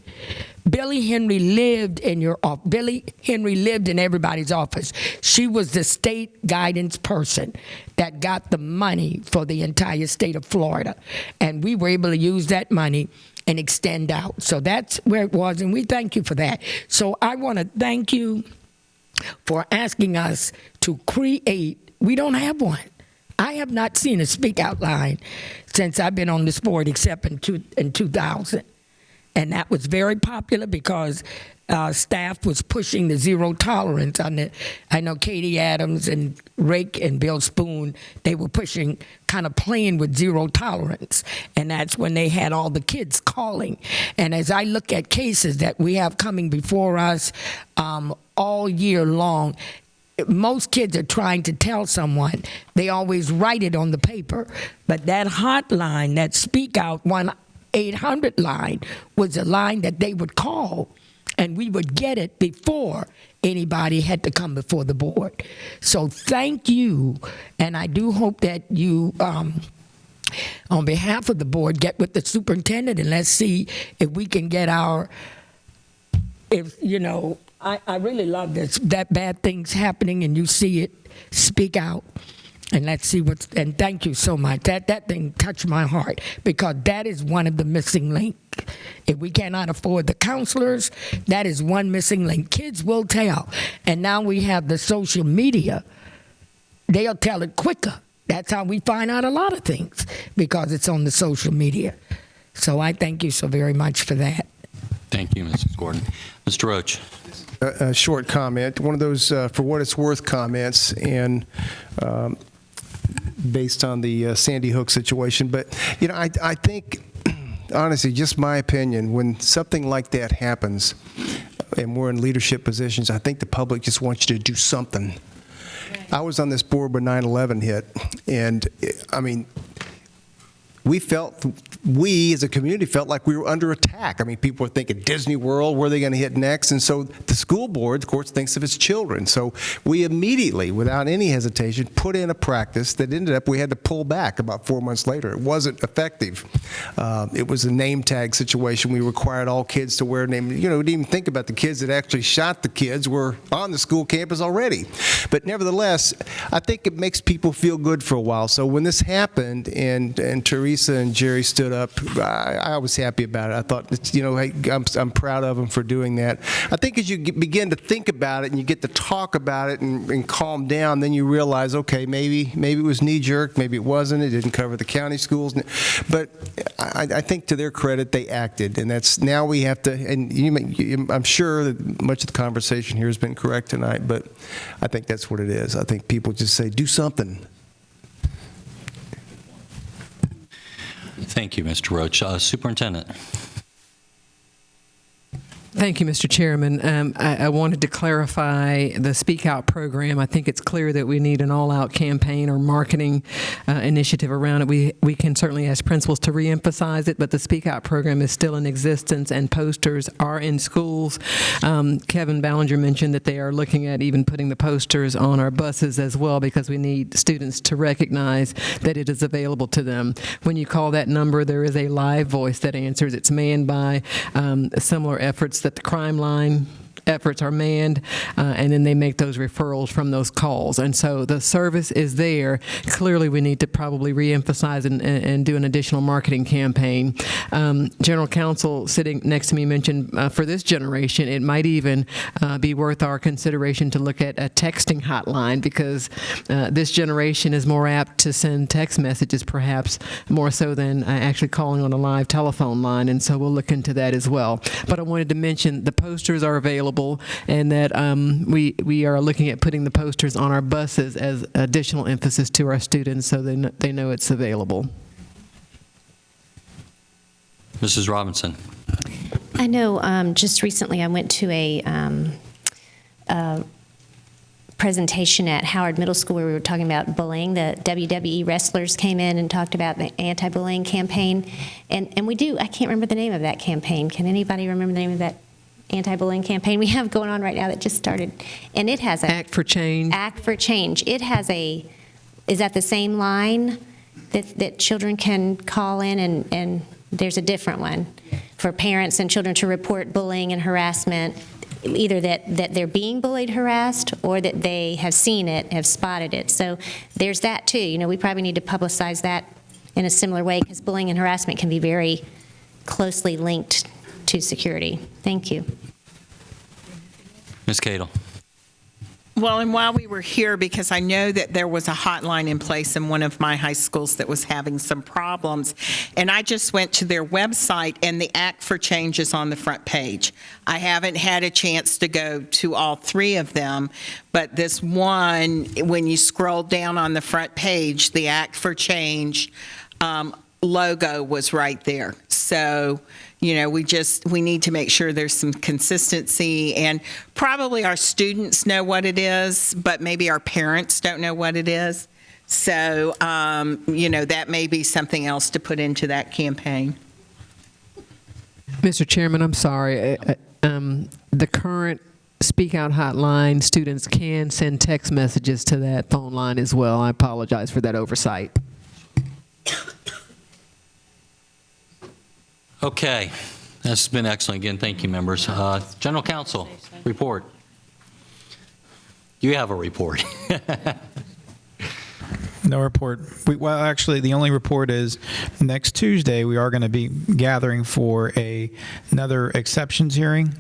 lived in your office. Billy Henry lived in everybody's office. She was the state guidance person that got the money for the entire state of Florida. And we were able to use that money and extend out. So that's where it was, and we thank you for that. So I want to thank you for asking us to create. We don't have one. I have not seen a speak out line since I've been on this board, except in 2000. And that was very popular because staff was pushing the zero tolerance on it. I know Katie Adams and Rick and Bill Spoon, they were pushing, kind of playing with zero tolerance. And that's when they had all the kids calling. And as I look at cases that we have coming before us all year long, most kids are trying to tell someone, they always write it on the paper. But that hotline, that Speak Out 1-800 line, was a line that they would call, and we would get it before anybody had to come before the board. So thank you, and I do hope that you, on behalf of the board, get with the superintendent and let's see if we can get I really love this, that bad things happening and you see it, speak out. And let's see and thank you so much. That thing touched my heart because that is one of the missing links. If we cannot afford the counselors, that is one missing link. Kids will tell. And now we have the social media. They'll tell it quicker. That's how we find out a lot of things, because it's on the social media. So I thank you so very much for that. Thank you, Mrs. Gordon. Mr. Roach. A short comment, one of those for what it's worth comments, and based on the Sandy Hook situation. But, I think, honestly, just my opinion, when something like that happens and we're in leadership positions, I think the public just wants you to do something. I was on this board when 9/11 hit, and we as a community felt like we were under attack. People were thinking Disney World, where are they going to hit next? And so the school board, of course, thinks of its children. So we immediately, without any hesitation, put in a practice that ended up, we had to pull back about 4 months later. It wasn't effective. It was a name tag situation. We required all kids to wear a name. We didn't even think about the kids that actually shot the kids were on the school campus already. But nevertheless, I think it makes people feel good for a while. So when this happened and Teresa and Jerry stood up, I was happy about it. I thought, hey, I'm proud of them for doing that. I think as you begin to think about it and you get to talk about it and calm down, then you realize, okay, maybe it was knee-jerk, maybe it wasn't. It didn't cover the county schools. But I think to their credit, they acted. And that's now we have to, and I'm sure that much of the conversation here has been correct tonight, but I think that's what it is. I think people just say, do something. Thank you, Mr. Roach. Superintendent. Thank you, Mr. Chairman. I wanted to clarify the Speak Out program. I think it's clear that we need an all-out campaign or marketing initiative around it. We can certainly ask principals to reemphasize it, but the Speak Out program is still in existence and posters are in schools. Kevin Ballinger mentioned that they are looking at even putting the posters on our buses as well, because we need students to recognize that it is available to them. When you call that number, there is a live voice that answers. It's manned by similar efforts that the crime line efforts are manned, and then they make those referrals from those calls. And so the service is there. Clearly, we need to probably reemphasize and do an additional marketing campaign. General Counsel sitting next to me mentioned for this generation, it might even be worth our consideration to look at a texting hotline, because this generation is more apt to send text messages, perhaps more so than actually calling on a live telephone line. And so we'll look into that as well. But I wanted to mention the posters are available, and that we are looking at putting the posters on our buses as additional emphasis to our students, so they know it's available. Mrs. Robinson. I know just recently I went to a presentation at Howard Middle School where we were talking about bullying. The WWE wrestlers came in and talked about the anti-bullying campaign. And I can't remember the name of that campaign. Can anybody remember the name of that anti-bullying campaign we have going on right now that just started? And it has a Act for Change. Act for Change. It has is that the same line that children can call in, and there's a different one for parents and children to report bullying and harassment, either that they're being bullied, harassed, or that they have seen it, have spotted it. So there's that too. We probably need to publicize that in a similar way, because bullying and harassment can be very closely linked to security. Thank you. Ms. Cadle. Well, and while we were here, because I know that there was a hotline in place in one of my high schools that was having some problems, and I just went to their website, and the Act for Change is on the front page. I haven't had a chance to go to all three of them, but this one, when you scroll down on the front page, the Act for Change logo was right there. So, we need to make sure there's some consistency, and probably our students know what it is, but maybe our parents don't know what it is. So, that may be something else to put into that campaign. Mr. Chairman, I'm sorry. The current Speak Out hotline, students can send text messages to that phone line as well. I apologize for that oversight. Okay. This has been excellent. Again, thank you, members. General Counsel, report. You have a report. No report. Well, actually, the only report is next Tuesday we are going to be gathering for another exceptions hearing.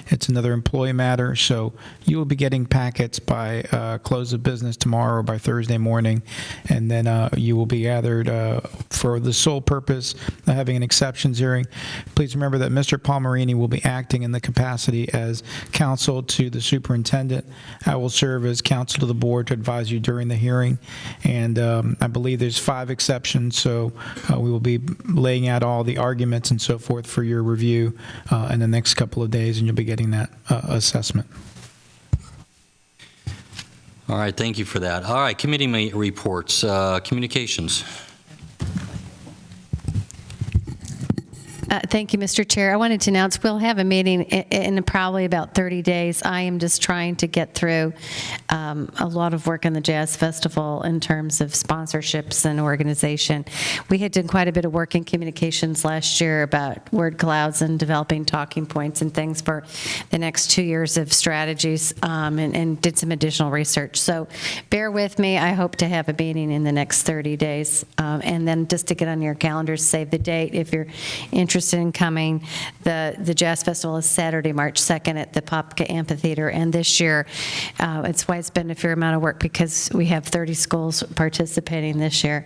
It's another employee matter, so you will be getting packets by close of business tomorrow or by Thursday morning, and then you will be gathered for the sole purpose of having an exceptions hearing. Please remember that Mr. Palmerini will be acting in the capacity as counsel to the superintendent. I will serve as counsel to the board to advise you during the hearing. And I believe there's 5 exceptions, so we will be laying out all the arguments and so forth for your review in the next couple of days, and you'll be getting that assessment. All right, thank you for that. All right, committee reports. Communications. Thank you, Mr. Chair. I wanted to announce we'll have a meeting in probably about 30 days. I am just trying to get through a lot of work on the Jazz Festival in terms of sponsorships and organization. We had done quite a bit of work in communications last year about word clouds and developing talking points and things for the next 2 years of strategies, and did some additional research. So bear with me. I hope to have a meeting in the next 30 days. And then just to get on your calendars, save the date if you're interested in coming. The Jazz Festival is Saturday, March 2nd at the Popka Amphitheater, and this year it's why it's been a fair amount of work because we have 30 schools participating this year.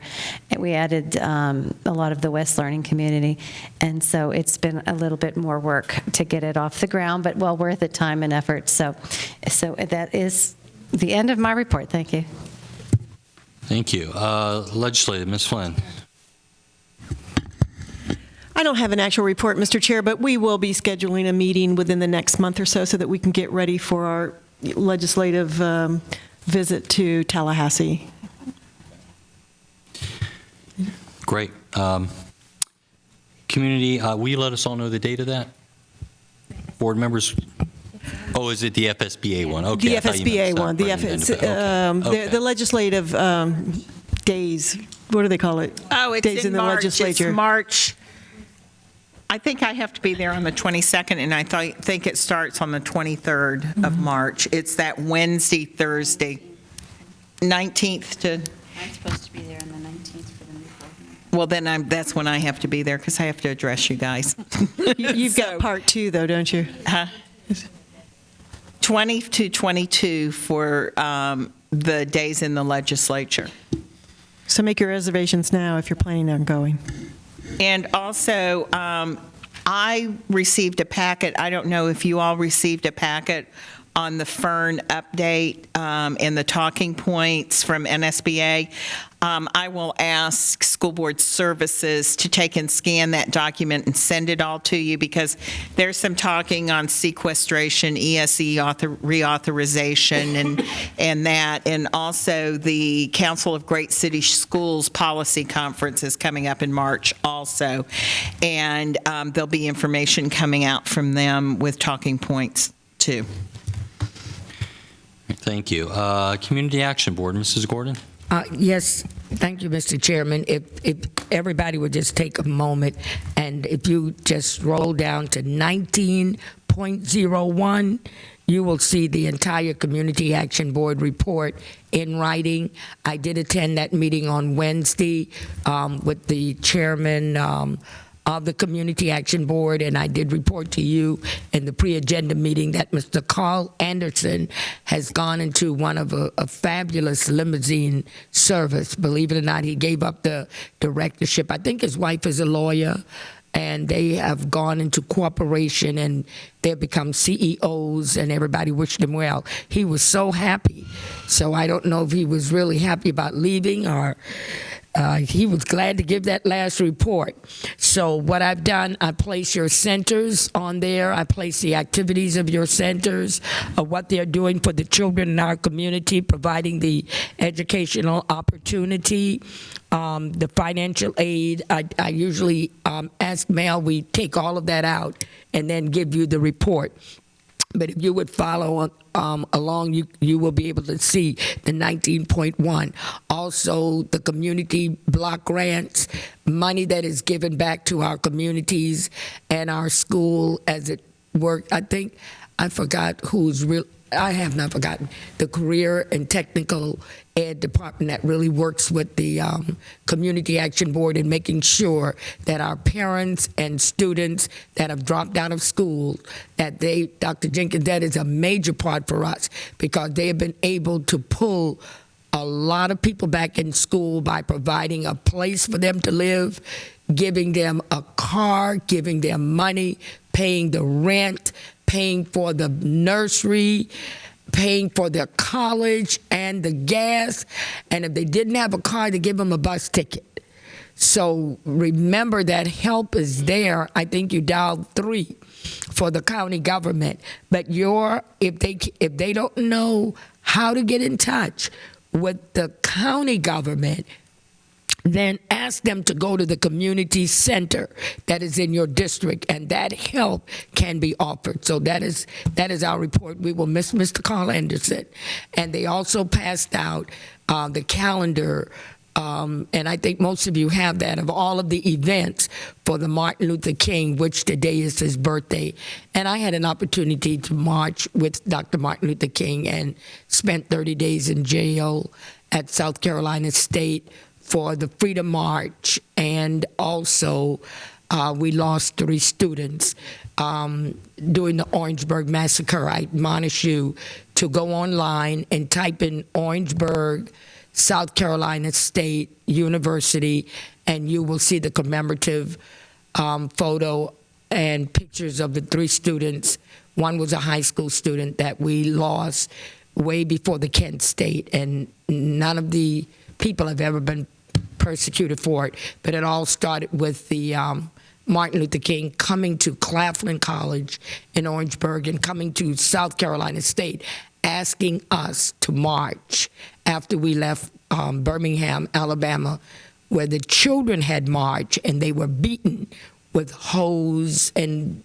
And we added a lot of the West Learning community, and so it's been a little bit more work to get it off the ground, but well worth the time and effort. So that is the end of my report. Thank you. Thank you. Legislative, Ms. Flynn. I don't have an actual report, Mr. Chair, but we will be scheduling a meeting within the next month or so that we can get ready for our legislative visit to Tallahassee. Great. Community, will you let us all know the date of that? Board members? Oh, is it the FSBA one? Okay. The FSBA one. The legislative days. What do they call it? Oh, it's days in the March. legislature. It's March. I think I have to be there on the 22nd, and I think it starts on the 23rd of March. It's that Wednesday, Thursday, 19th to... I'm supposed to be there on the 19th for the new board meeting. Well, then that's when I have to be there because I have to address you guys. You've got part 2, though, don't you? 20 to 22 for the days in the legislature. So make your reservations now if you're planning on going. And also, I received a packet. I don't know if you all received a packet on the Fern update and the talking points from NSBA. I will ask School Board Services to take and scan that document and send it all to you because there's some talking on sequestration, ESE reauthorization, and that. And also the Council of Great City Schools Policy Conference is coming up in March also. And there'll be information coming out from them with talking points too. Thank you. Community Action Board, Mrs. Gordon. Yes, thank you, Mr. Chairman. If everybody would just take a moment, and if you just roll down to 19.01, you will see the entire Community Action Board report in writing. I did attend that meeting on Wednesday with the chairman of the Community Action Board, and I did report to you in the pre-agenda meeting that Mr. Carl Anderson has gone into one of a fabulous limousine service. Believe it or not, he gave up the directorship. I think his wife is a lawyer, and they have gone into cooperation, and they've become CEOs, and everybody wished him well. He was so happy. So I don't know if he was really happy about leaving or he was glad to give that last report. So what I've done, I place your centers on there. I place the activities of your centers, what they're doing for the children in our community, providing the educational opportunity, the financial aid. I usually ask Mel, we take all of that out and then give you the report. But if you would follow along, you will be able to see the 19.1. Also, the community block grants, money that is given back to our communities and our school as it worked. I forgot who's real. I have not forgotten the career and technical ed department that really works with the Community Action Board in making sure that our parents and students that have dropped out of school, that Dr. Jenkins, that is a major part for us because they have been able to pull a lot of people back in school by providing a place for them to live, giving them a car, giving them money, paying the rent, paying for the nursery, paying for their college and the gas. And if they didn't have a car, they give them a bus ticket. So remember that help is there. I think you dialed 3 for the county government. But if they don't know how to get in touch with the county government, then ask them to go to the community center that is in your district, and that help can be offered. So that is our report. We will miss Mr. Carl Anderson. And they also passed out the calendar, and I think most of you have that, of all of the events for the Martin Luther King, which today is his birthday. And I had an opportunity to march with Dr. Martin Luther King and spent 30 days in jail at South Carolina State for the Freedom March, and also we lost 3 students during the Orangeburg Massacre. I admonish you to go online and type in Orangeburg, South Carolina State University, and you will see the commemorative photo and pictures of the 3 students. One was a high school student that we lost way before the Kent State, and none of the people have ever been persecuted for it, but it all started with the Martin Luther King coming to Claflin College in Orangeburg and coming to South Carolina State, asking us to march after we left Birmingham, Alabama, where the children had marched and they were beaten with hose and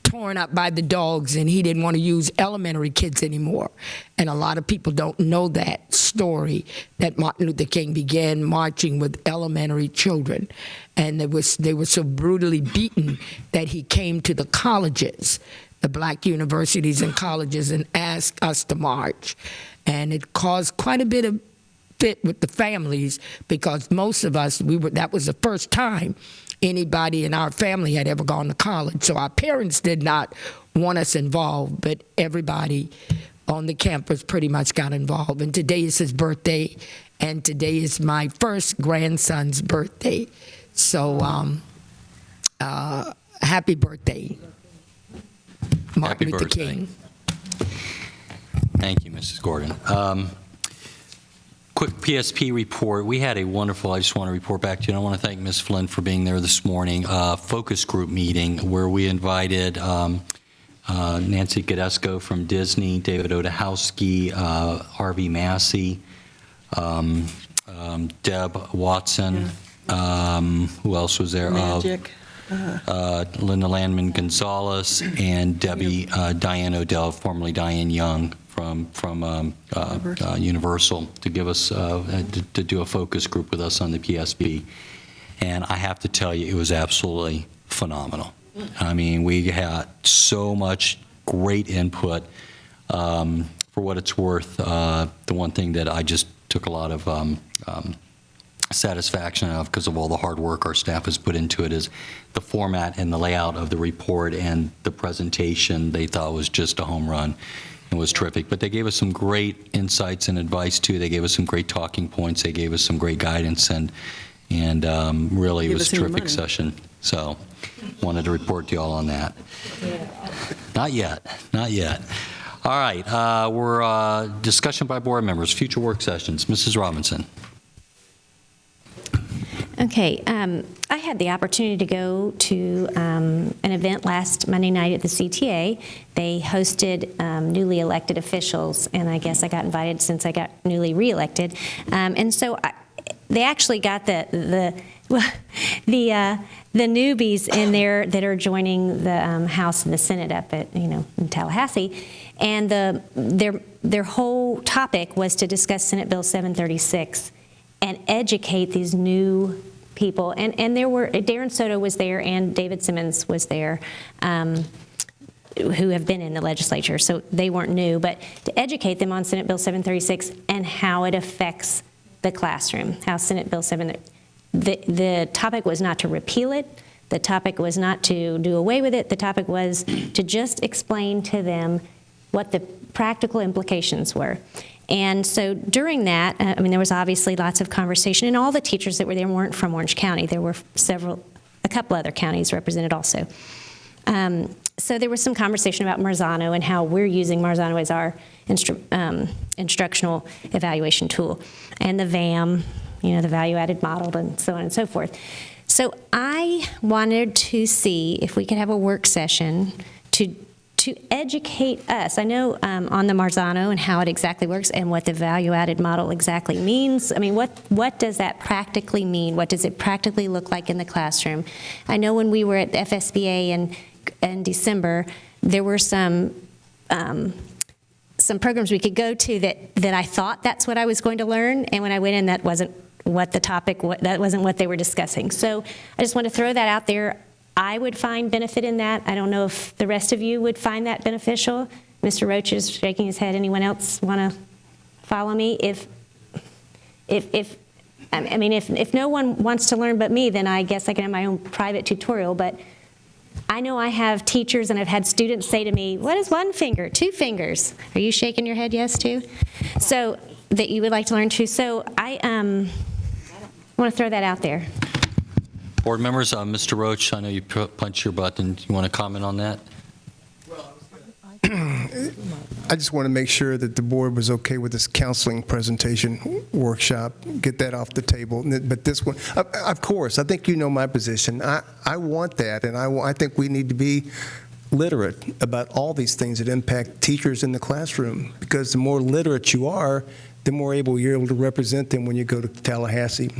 torn up by the dogs, and he didn't want to use elementary kids anymore. And a lot of people don't know that story, that Martin Luther King began marching with elementary children. And they were so brutally beaten that he came to the colleges, the black universities and colleges, and asked us to march. And it caused quite a bit of fit with the families, because most of us, that was the first time anybody in our family had ever gone to college. So our parents did not want us involved, but everybody on the campus pretty much got involved. And today is his birthday, and today is my first grandson's birthday. So happy birthday, Martin Luther King. Thank you, Mrs. Gordon. Quick PSP report. We had a wonderful, I just want to report back to you, and I want to thank Ms. Flynn for being there this morning, focus group meeting where we invited Nancy Gadesco from Disney, David Odahowski, Harvey Massey, Deb Watson, who else was there? Magic. Linda Landman Gonzalez, and Debbie Diane Odell, formerly Diane Young, from Universal, to give us to do a focus group with us on the PSB. And I have to tell you, it was absolutely phenomenal. I mean, we had so much great input. For what it's worth, the one thing that I just took a lot of satisfaction of, because of all the hard work our staff has put into it, is the format and the layout of the report and the presentation. They thought was just a home run. It was terrific. But they gave us some great insights and advice too. They gave us some great talking points. They gave us some great guidance, and really it was a terrific session. So wanted to report to you all on that. Not yet. All right, we're discussion by board members, future work sessions. Mrs. Robinson. Okay, I had the opportunity to go to an event last Monday night at the CTA. They hosted newly elected officials, and I guess I got invited since I got newly reelected. And so they actually got the newbies in there that are joining the House and the Senate up at in Tallahassee, and their whole topic was to discuss Senate Bill 736 and educate these new people. And there were, Darren Soto was there and David Simmons was there, who have been in the legislature, so they weren't new, but to educate them on Senate Bill 736 and how it affects the classroom, how Senate Bill 7, the topic was not to repeal it, the topic was not to do away with it, the topic was to just explain to them what the practical implications were. And so during that, there was obviously lots of conversation, and all the teachers that were there weren't from Orange County. There were a couple other counties represented also. So there was some conversation about Marzano and how we're using Marzano as our instructional evaluation tool, and the VAM, the value-added model, and so on and so forth. So I wanted to see if we could have a work session to educate us. I know on the Marzano and how it exactly works and what the value-added model exactly means. What does that practically mean? What does it practically look like in the classroom? I know when we were at the FSBA in December, there were some programs we could go to that I thought that's what I was going to learn, and when I went in, that wasn't what the topic, that wasn't what they were discussing. So I just want to throw that out there. I would find benefit in that. I don't know if the rest of you would find that beneficial. Mr. Roach is shaking his head. Anyone else want to follow me? If no one wants to learn but me, then I guess I can have my own private tutorial. But I know I have teachers and I've had students say to me, "What is one finger? 2 fingers?" Are you shaking your head yes too? So that you would like to learn too. So I want to throw that out there. Board members, Mr. Roach, I know you punched your button. You want to comment on that? I just want to make sure that the board was okay with this counseling presentation workshop, get that off the table. But this one, of course, I think you know my position. I want that, and I think we need to be literate about all these things that impact teachers in the classroom, because the more literate you are, the more you're able to represent them when you go to Tallahassee.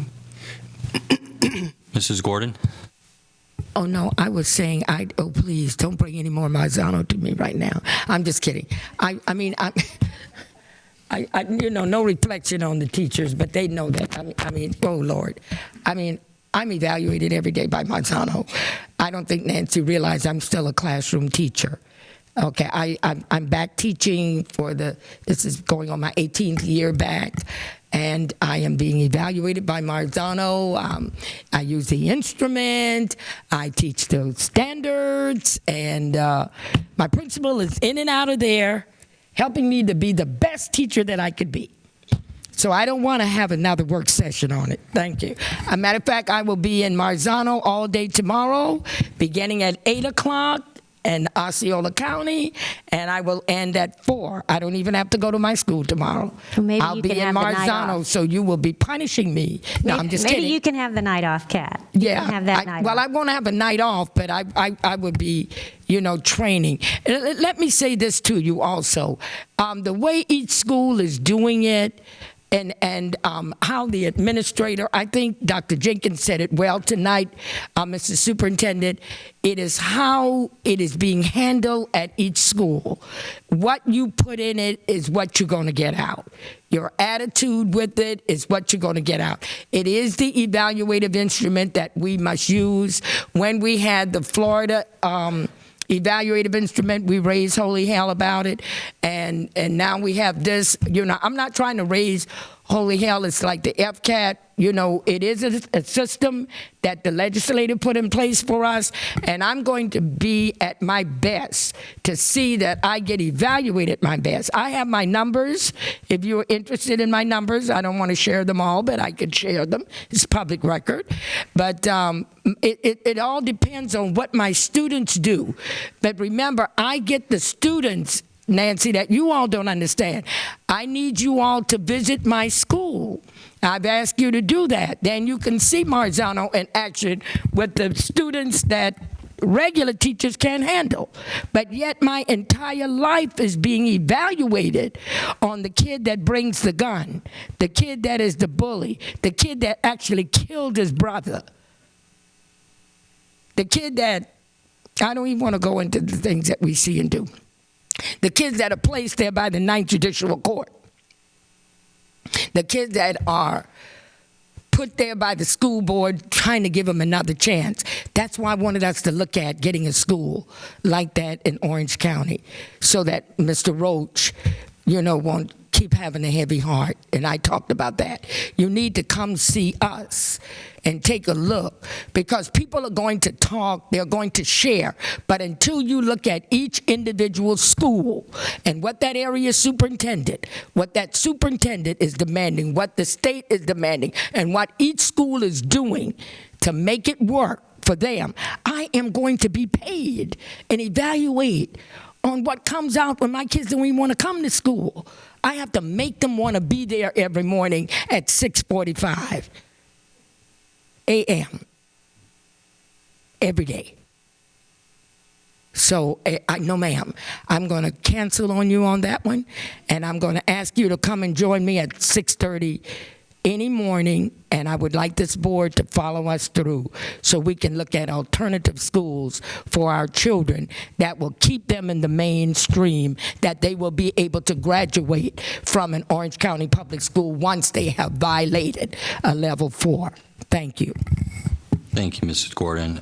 Mrs. Gordon? Oh, no, I was saying, please, don't bring any more Marzano to me right now. I'm just kidding. No reflection on the teachers, but they know that. Oh, Lord. I'm evaluated every day by Marzano. I don't think Nancy realized I'm still a classroom teacher. Okay, I'm back teaching this is going on my 18th year back, and I am being evaluated by Marzano. I use the instrument, I teach those standards, and my principal is in and out of there, helping me to be the best teacher that I could be. So I don't want to have another work session on it. Thank you. As a matter of fact, I will be in Marzano all day tomorrow, beginning at 8 o'clock. In Osceola County, and I will end at 4. I don't even have to go to my school tomorrow. Well, maybe I'll be in Marzano, so you will be punishing me. No, I'm just kidding. Maybe you can have the night off, Kat. Yeah, have that night well, off. I won't have a night off, but I would be, training. Let me say this to you also. The way each school is doing it, and how the administrator, I think Dr. Jenkins said it well tonight, Mr. Superintendent, it is how it is being handled at each school. What you put in it is what you're going to get out. Your attitude with it is what you're going to get out. It is the evaluative instrument that we must use. When we had the Florida evaluative instrument, we raised holy hell about it, and now we have this. I'm not trying to raise holy hell. It's like the FCAT. It is a system that the legislature put in place for us, and I'm going to be at my best to see that I get evaluated my best. I have my numbers. If you're interested in my numbers, I don't want to share them all, but I could share them. It's public record. But it all depends on what my students do. But remember, I get the students Nancy, that you all don't understand. I need you all to visit my school. I've asked you to do that. Then you can see Marzano in action with the students that regular teachers can't handle. But yet my entire life is being evaluated on the kid that brings the gun, the kid that is the bully, the kid that actually killed his brother, the kid that, I don't even want to go into the things that we see and do, the kids that are placed there by the Ninth Judicial Court, the kids that are put there by the school board trying to give them another chance. That's why I wanted us to look at getting a school like that in Orange County so that Mr. Roach, won't keep having a heavy heart. And I talked about that. You need to come see us and take a look, because people are going to talk, they're going to share, but until you look at each individual school and what that area superintendent, what that superintendent is demanding, what the state is demanding, and what each school is doing to make it work for them, I am going to be paid and evaluate on what comes out when my kids don't even want to come to school. I have to make them want to be there every morning at 6:45 a.m. every day. So, no ma'am, I'm going to cancel on you on that one, and I'm going to ask you to come and join me at 6:30 any morning, and I would like this board to follow us through so we can look at alternative schools for our children that will keep them in the mainstream, that they will be able to graduate from an Orange County public school once they have violated a level 4. Thank you. Thank you, Mrs. Gordon.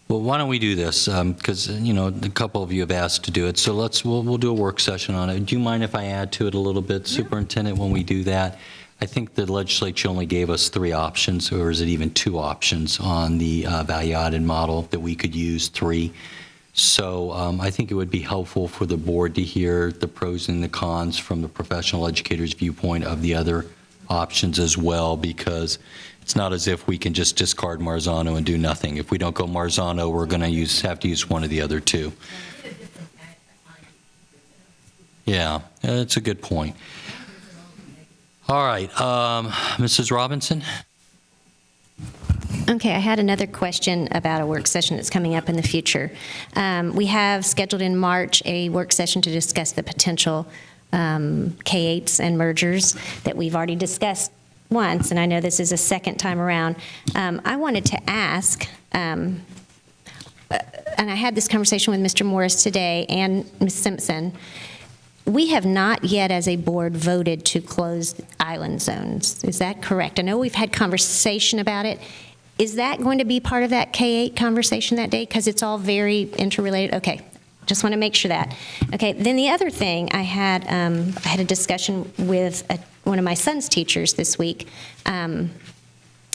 Well, why don't we do this? Because a couple of you have asked to do it, so we'll do a work session on it. Do you mind if I add to it a little bit, Superintendent, when we do that? I think the legislature only gave us 3 options, or is it even 2 options on the value-added model that we could use, 3. So I think it would be helpful for the board to hear the pros and the cons from the professional educator's viewpoint of the other options as well, because it's not as if we can just discard Marzano and do nothing. If we don't go Marzano, we're going to have to use one of the other 2. Yeah, that's a good point. All right, Mrs. Robinson? Okay, I had another question about a work session that's coming up in the future. We have scheduled in March a work session to discuss the potential K-8s and mergers that we've already discussed once, and I know this is a second time around. I wanted to ask, and I had this conversation with Mr. Morris today and Ms. Simpson. We have not yet, as a board, voted to close island zones. Is that correct? I know we've had conversation about it. Is that going to be part of that K-8 conversation that day? Because it's all very interrelated. Okay, just want to make sure that. Okay, then the other thing, I had a discussion with one of my son's teachers this week, and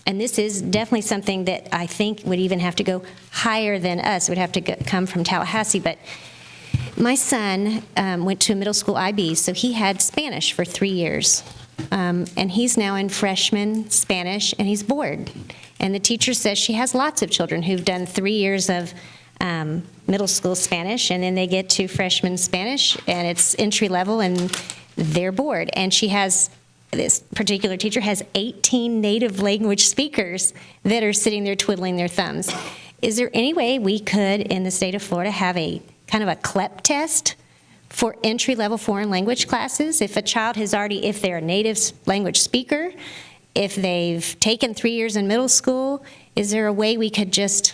this is definitely something that I think would even have to go higher than us. It would have to come from Tallahassee, but my son went to a middle school IB, so he had Spanish for 3 years. And he's now in freshman Spanish, and he's bored. And the teacher says she has lots of children who've done 3 years of middle school Spanish, and then they get to freshman Spanish, and it's entry level, and they're bored. And she has, this particular teacher has 18 native language speakers that are sitting there twiddling their thumbs. Is there any way we could, in the state of Florida, have a kind of a CLEP test for entry-level foreign language classes? If a child has already, if they're a native language speaker, if they've taken 3 years in middle school, is there a way we could just,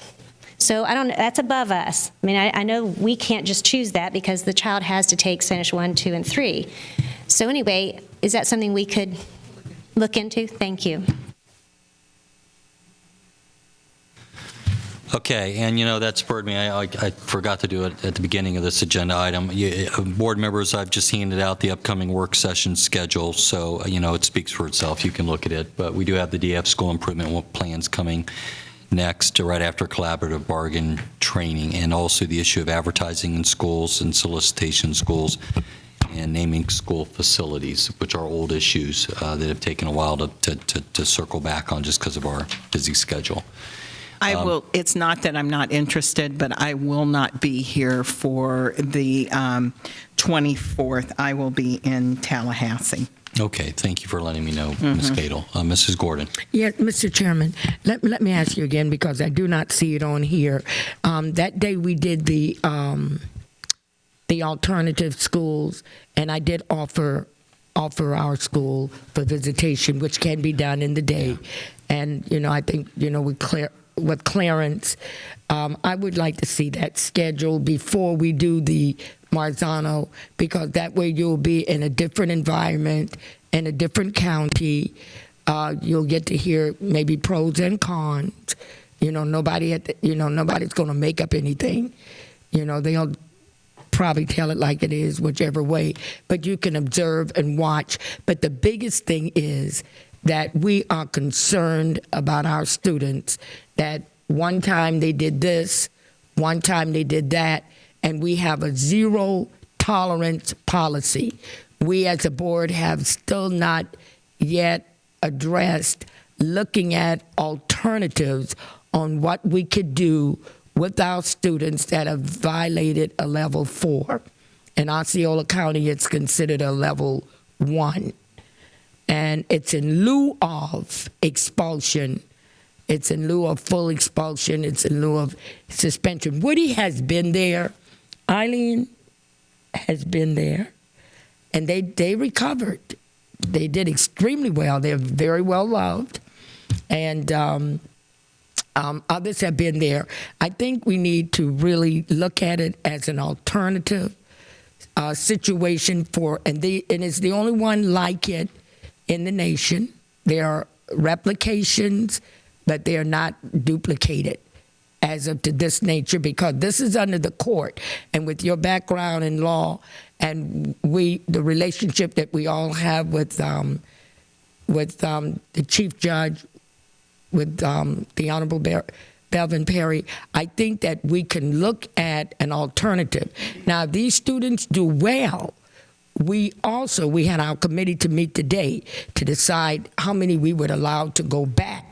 so I don't know, that's above us. I mean, I know we can't just choose that because the child has to take Spanish 1, 2, and 3. So anyway, is that something we could look into? Thank you. Okay, and that spurred me. I forgot to do it at the beginning of this agenda item. Board members, I've just handed out the upcoming work session schedule, so it speaks for itself. You can look at it. But we do have the DF school improvement plans coming next, right after collaborative bargain training, and also the issue of advertising in schools and solicitation in schools and naming school facilities, which are old issues that have taken a while to circle back on just because of our busy schedule. I will. It's not that I'm not interested, but I will not be here for the 24th. I will be in Tallahassee. Okay, thank you for letting me know, Ms. Cadle. Mrs. Gordon. Yeah, Mr. Chairman, let me ask you again because I do not see it on here. That day we did the alternative schools, and I did offer our school for visitation, which can be done in the day. And I think with Clarence, I would like to see that schedule before we do the Marzano, because that way you'll be in a different environment, in a different county. You'll get to hear maybe pros and cons. Nobody's going to make up anything. They'll probably tell it like it is, whichever way. But you can observe and watch. But the biggest thing is that we are concerned about our students, that one time they did this, one time they did that, and we have a zero tolerance policy. We as a board have still not yet addressed looking at alternatives on what we could do with our students that have violated a level 4. In Osceola County, it's considered a level 1. And it's in lieu of expulsion. It's in lieu of full expulsion. It's in lieu of suspension. Woody has been there. Eileen has been there. And they recovered. They did extremely well. They're very well loved. And others have been there. I think we need to really look at it as an alternative situation and it's the only one like it in the nation. There are replications, but they are not duplicated as of to this nature, because this is under the court. And with your background in law and the relationship that we all have with the Chief Judge, with the Honorable Belvin Perry, I think that we can look at an alternative. Now, if these students do well, we had our committee to meet today to decide how many we would allow to go back.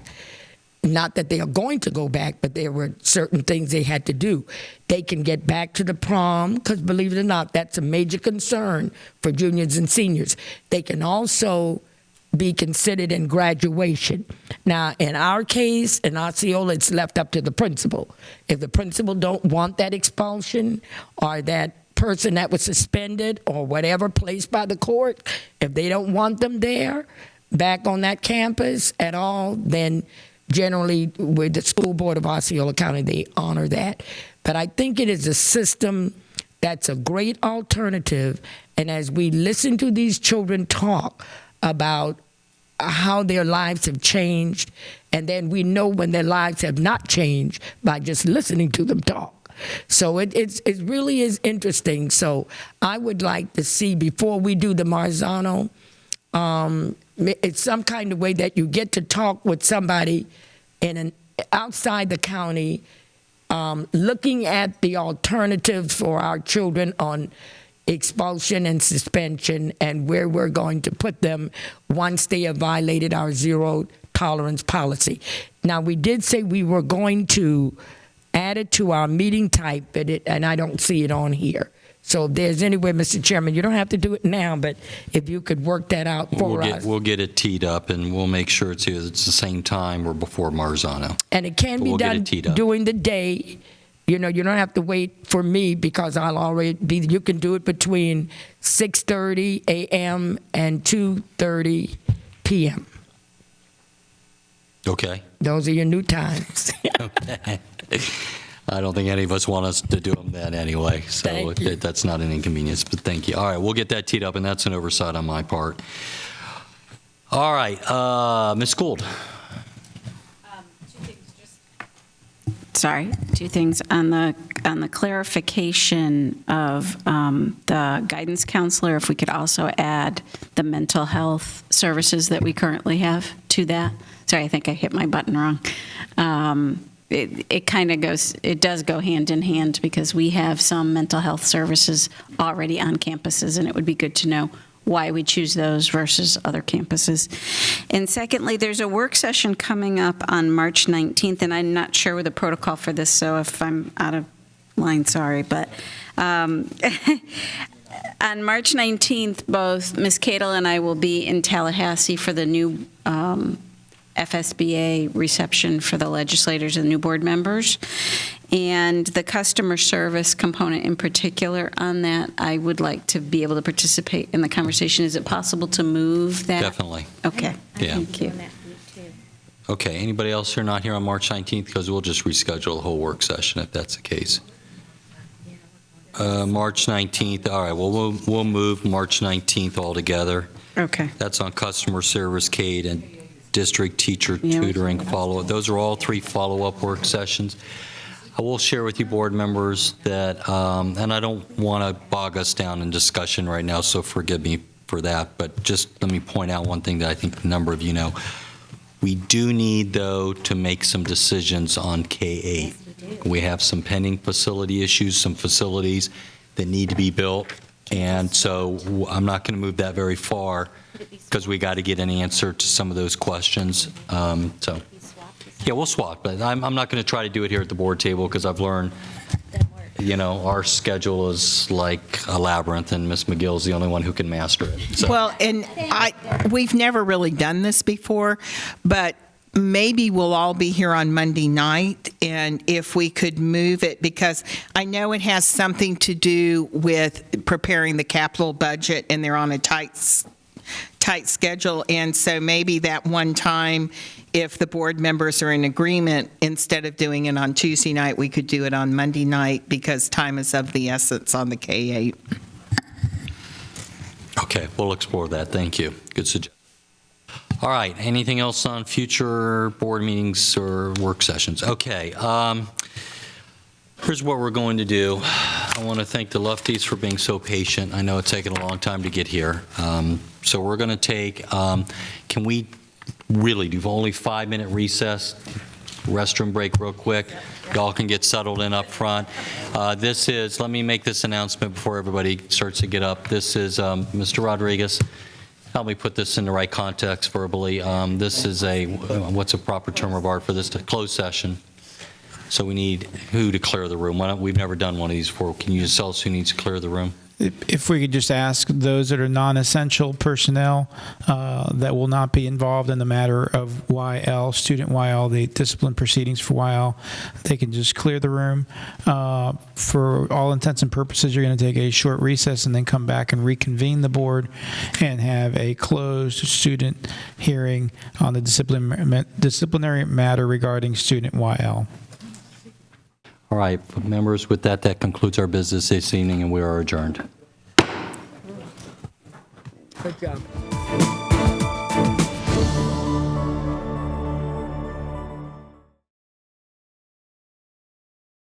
Not that they are going to go back, but there were certain things they had to do. They can get back to the prom, because believe it or not, that's a major concern for juniors and seniors. They can also be considered in graduation. Now, in our case, in Osceola, it's left up to the principal. If the principal don't want that expulsion, or that person that was suspended or whatever placed by the court, if they don't want them there, back on that campus at all, then generally with the school board of Osceola County, they honor that. But I think it is a system that's a great alternative. And as we listen to these children talk about how their lives have changed, and then we know when their lives have not changed by just listening to them talk. So it really is interesting. So I would like to see, before we do the Marzano, it's some kind of way that you get to talk with somebody outside the county, looking at the alternatives for our children on expulsion and suspension, and where we're going to put them once they have violated our zero tolerance policy. Now, we did say we were going to add it to our meeting type, and I don't see it on here. So if there's any way, Mr. Chairman, you don't have to do it now, but if you could work that out for us. We'll get it teed up, and we'll make sure it's the same time or before Marzano. And it can be done during the day. You don't have to wait for me, because I'll already be. You can do it between 6:30 a.m. and 2:30 p.m. Okay. Those are your new times. Okay. I don't think any of us want us to do them then anyway, so that's not an inconvenience, but thank you. All right, we'll get that teed up, and that's an oversight on my part. All right, Ms. Gould. Two things on the clarification of the guidance counselor. If we could also add the mental health services that we currently have to that. Sorry, I think I hit my button wrong. It does go hand in hand, because we have some mental health services already on campuses, and it would be good to know why we choose those versus other campuses. And secondly, there's a work session coming up on March 19th, and I'm not sure with the protocol for this, so if I'm out of line, sorry, but on March 19th, both Ms. Cadle and I will be in Tallahassee for the new FSBA reception for the legislators and new board members. And the customer service component in particular on that, I would like to be able to participate in the conversation. Is it possible to move that? Definitely. Okay. Yeah. Thank you. Okay, anybody else who are not here on March 19th? Because we'll just reschedule the whole work session if that's the case. March 19th, all right, well, we'll move March 19th altogether. Okay. That's on customer service, Kate, and district teacher tutoring follow-up. Those are all 3 follow-up work sessions. I will share with you, board members, that, and I don't want to bog us down in discussion right now, so forgive me for that, but just let me point out one thing that I think a number of you know. We do need, though, to make some decisions on K-8. We have some pending facility issues, some facilities that need to be built, and so I'm not going to move that very far because we got to get an answer to some of those questions. So, yeah, we'll swap, but I'm not going to try to do it here at the board table because I've learned, our schedule is like a labyrinth, and Ms. McGill's the only one who can master it. So. Well, and we've never really done this before, but maybe we'll all be here on Monday night, and if we could move it, because I know it has something to do with preparing the capital budget, and they're on a tight schedule, and so maybe that one time, if the board members are in agreement, instead of doing it on Tuesday night, we could do it on Monday night, because time is of the essence on the K-8. Okay, we'll explore that. Thank you. Good suggestion. All right, anything else on future board meetings or work sessions? Okay, here's what we're going to do. I want to thank the Lufties for being so patient. I know it's taken a long time to get here. So we're going to take, can we really do only 5-minute recess, restroom break real quick? Y'all can get settled in up front. This is, let me make this announcement before everybody starts to get up. This is Mr. Rodriguez. Help me put this in the right context verbally. This is what's a proper term of art for this? Closed session. So we need who to clear the room. We've never done one of these before. Can you just tell us who needs to clear the room? If we could just ask those that are non-essential personnel that will not be involved in the matter of YL, student YL, the discipline proceedings for YL, they can just clear the room. For all intents and purposes, you're going to take a short recess and then come back and reconvene the board and have a closed student hearing on the disciplinary matter regarding student YL. All right, members, with that concludes our business this evening, and we are adjourned. Good job.